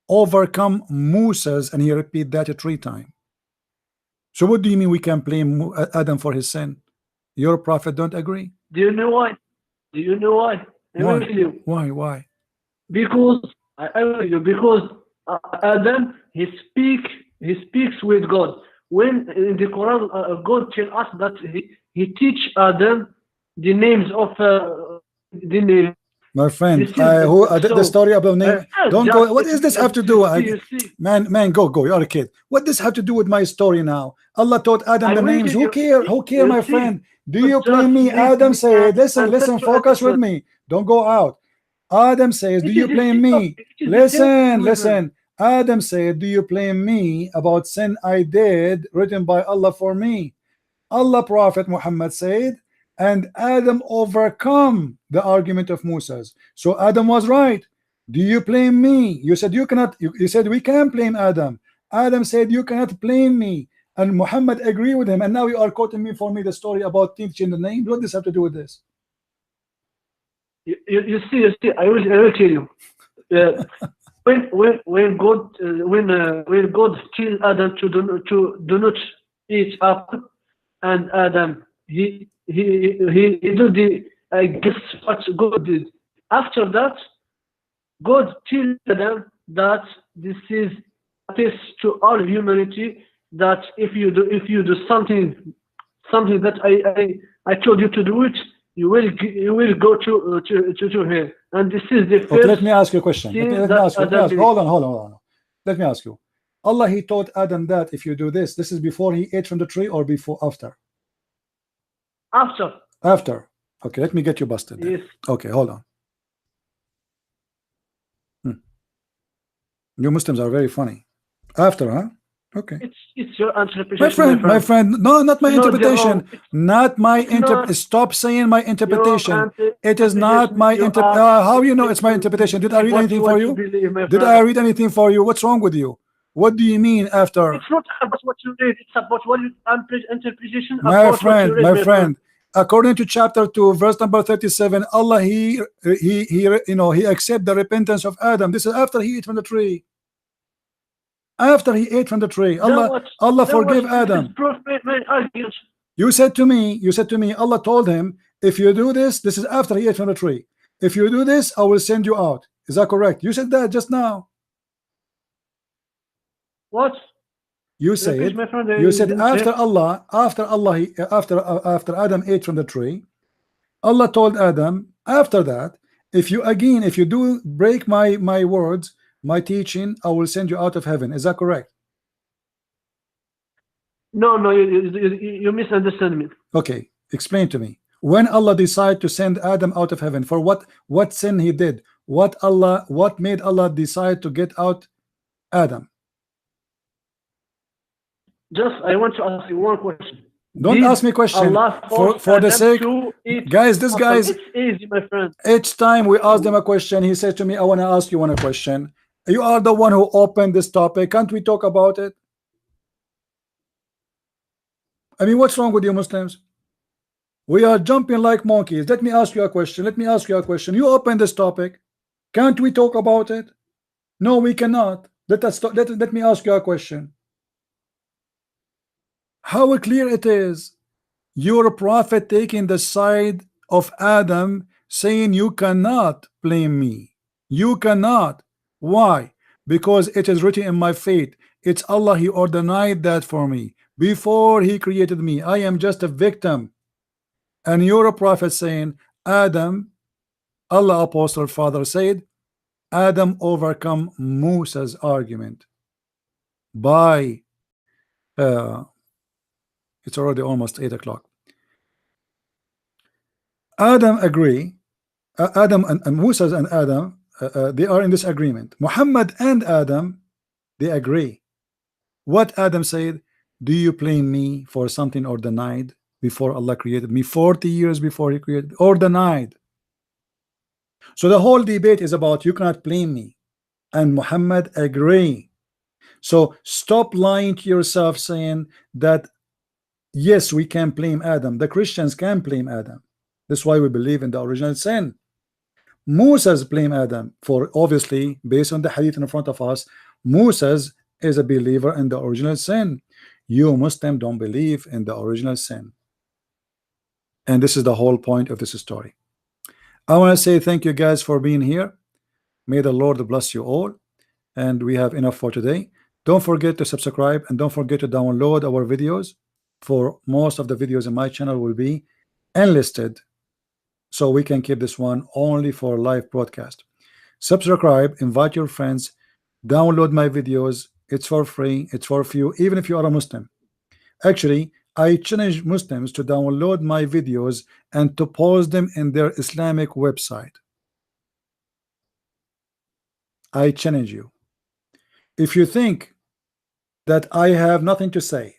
overcome Moses, and he repeat that 3 times. So what do you mean we can blame Adam for his sin? Your prophet don't agree? Do you know why? Do you know why? I will tell you. Why? Because I will tell you, because Adam he speaks with God. When in the Quran God tells us that he teach Adam the names of the name. My friend, the story about name. Don't go. What does this have to do? Man, go. You're a kid. What does have to do with my story now? Allah taught Adam the names. Who care? Who care, my friend? Do you blame me? Adam said, listen, focus with me. Don't go out. Adam says, do you blame me? Listen. Adam said, do you blame me about sin I did written by Allah for me? Allah Prophet Muhammad said, and Adam overcome the argument of Moses. So Adam was right. Do you blame me? You said you cannot. You said we can blame Adam. Adam said you cannot blame me, and Muhammad agreed with him. And now you are quoting me for me the story about teaching the name. What does have to do with this? You see. I will tell you. When God tell Adam to do not eat apple, and Adam, he did the guess what God did. After that, God tells Adam that this is a test to all humanity, that if you do something that I told you to do it, you will go to hell. And this is the Okay, first let me ask you a question. sin Let me that ask you. Adam did. Hold on, hold on, hold on. Let me ask you. Allah, he taught Adam that if you do this, this is before he ate from the tree or before after? After. After. Okay, let me get you busted then. Yes. Okay, hold on. You Muslims are very funny. After, huh? Okay. It's your interpretation, My friend, no, not my It's not the interpretation. wrong- Not my it's not Stop saying my interpretation. It is not my how you know it's my interpretation? Did I read anything for you? Did I read anything for you? What's wrong with you? What do you mean after? It's not about what you read. It's about what you interpretation My about what you friend, read, my friend. According to chapter 2, verse number 37, Allah he he accept the repentance of Adam. This is after he ate from the tree. After he ate from the tree, Allah forgave Adam. You said to me, Allah told him, if you do this, this is after he ate from the tree. If you do this, I will send you out. Is that correct? You said that just now. What? You said after Adam ate from the tree, Allah told Adam, after that, if you do break my words, my teaching, I will send you out of heaven. Is that correct? No, you misunderstand me. Okay, explain to me. When Allah decided to send Adam out of heaven, for what sin he did? What made Allah decide to get out Adam? I want to ask you one question. Don't ask me question. For the sake, guys, this guy's. It's easy, my friend. Each time we ask them a question, he said to me, I want to ask you one question. You are the one who opened this topic. Can't we talk about it? I mean, what's wrong with you Muslims? We are jumping like monkeys. Let me ask you a question. You opened this topic. Can't we talk about it? No, we cannot. Let me ask you a question. How clear it is. You're a prophet taking the side of Adam, saying you cannot blame me. You cannot. Why? Because it is written in my fate. It's Allah, he ordained that for me. Before he created me, I am just a victim. And you're a prophet saying, Adam, Allah Apostle Father said, Adam overcome Musa's argument by it's already almost 8 o'clock. Adam agree. Adam and Musa and Adam, they are in this agreement. Muhammad and Adam, they agree. What Adam said, do you blame me for something or denied before Allah created me 40 years before he created, or denied? So the whole debate is about you cannot blame me, and Muhammad agree. So stop lying to yourself saying that yes, we can blame Adam. The Christians can blame Adam. That's why we believe in the original sin. Moses blame Adam for, obviously, based on the hadith in front of us, Moses is a believer in the original sin. You Muslim don't believe in the original sin. And this is the whole point of this story. I want to say thank you guys for being here. May the Lord bless you all. And we have enough for today. Don't forget to subscribe and don't forget to download our videos. For most of the videos in my channel will be enlisted, so we can keep this one only for live broadcast. Subscribe, invite your friends, download my videos. It's for free, it's for you, even if you are a Muslim. Actually, I challenge Muslims to download my videos and to post them in their Islamic website. I challenge you. If you think that I have nothing to say,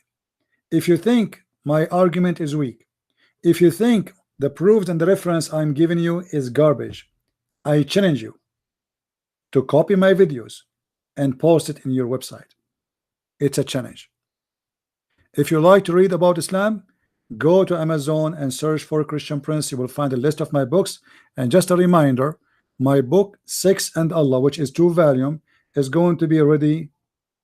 if you think my argument is weak, if you think the proofs and the reference I'm giving you is garbage, I challenge you to copy my videos and post it in your website. It's a challenge. If you like to read about Islam, go to Amazon and search for Christian Prince. You will find a list of my books. And just a reminder, my book Sex and Allah, which is 2 volumes, is going to be ready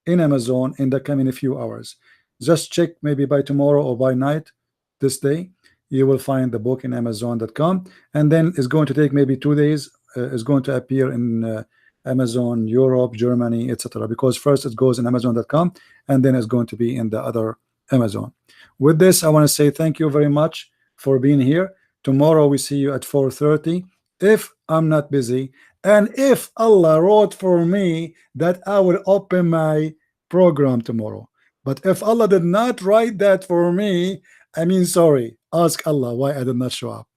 in Amazon in the coming few hours. Just check maybe by tomorrow or by night this day, you will find the book in Amazon.com, and then it's going to take maybe 2 days. It's going to appear in Amazon Europe, Germany, etc. Because first it goes in Amazon.com, and then it's going to be in the other Amazon. With this, I want to say thank you very much for being here. Tomorrow we see you at 4:30 if I'm not busy, and if Allah wrote for me that I will open my program tomorrow. But if Allah did not write that for me, I mean, sorry, ask Allah why I did not show up.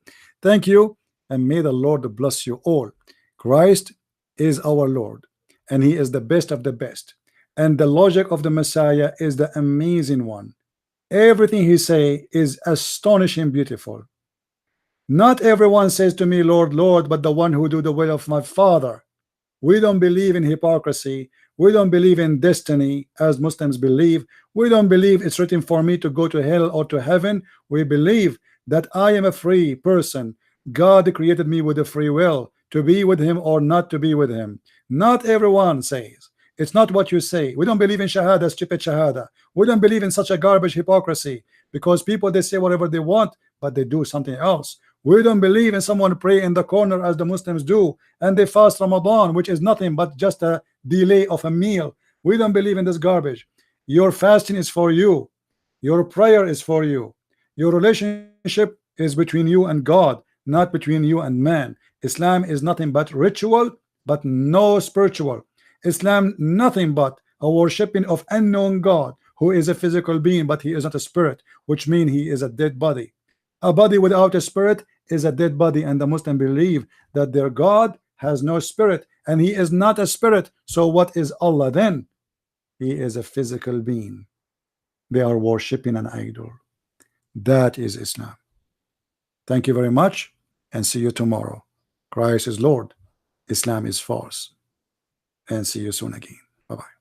Thank you, and may the Lord bless you all. Christ is our Lord, and he is the best of the best, and the logic of the Messiah is the amazing one. Everything he say is astonishing beautiful. Not everyone says to me, Lord, Lord, but the one who do the will of my Father. We don't believe in hypocrisy. We don't believe in destiny as Muslims believe. We don't believe it's written for me to go to hell or to heaven. We believe that I am a free person. God created me with a free will to be with him or not to be with him. Not everyone says. It's not what you say. We don't believe in shahada, stupid shahada. We don't believe in such a garbage hypocrisy, because people, they say whatever they want, but they do something else. We don't believe in someone pray in the corner as the Muslims do, and they fast Ramadan, which is nothing but just a delay of a meal. We don't believe in this garbage. Your fasting is for you. Your prayer is for you. Your relationship is between you and God, not between you and man. Islam is nothing but ritual, but no spiritual. Islam nothing but a worshipping of unknown God, who is a physical being, but he is not a spirit, which means he is a dead body. A body without a spirit is a dead body, and the Muslim believe that their God has no spirit, and he is not a spirit. So what is Allah then? He is a physical being. They are worshipping an idol. That is Islam. Thank you very much, and see you tomorrow. Christ is Lord, Islam is false, and see you soon again. Bye-bye.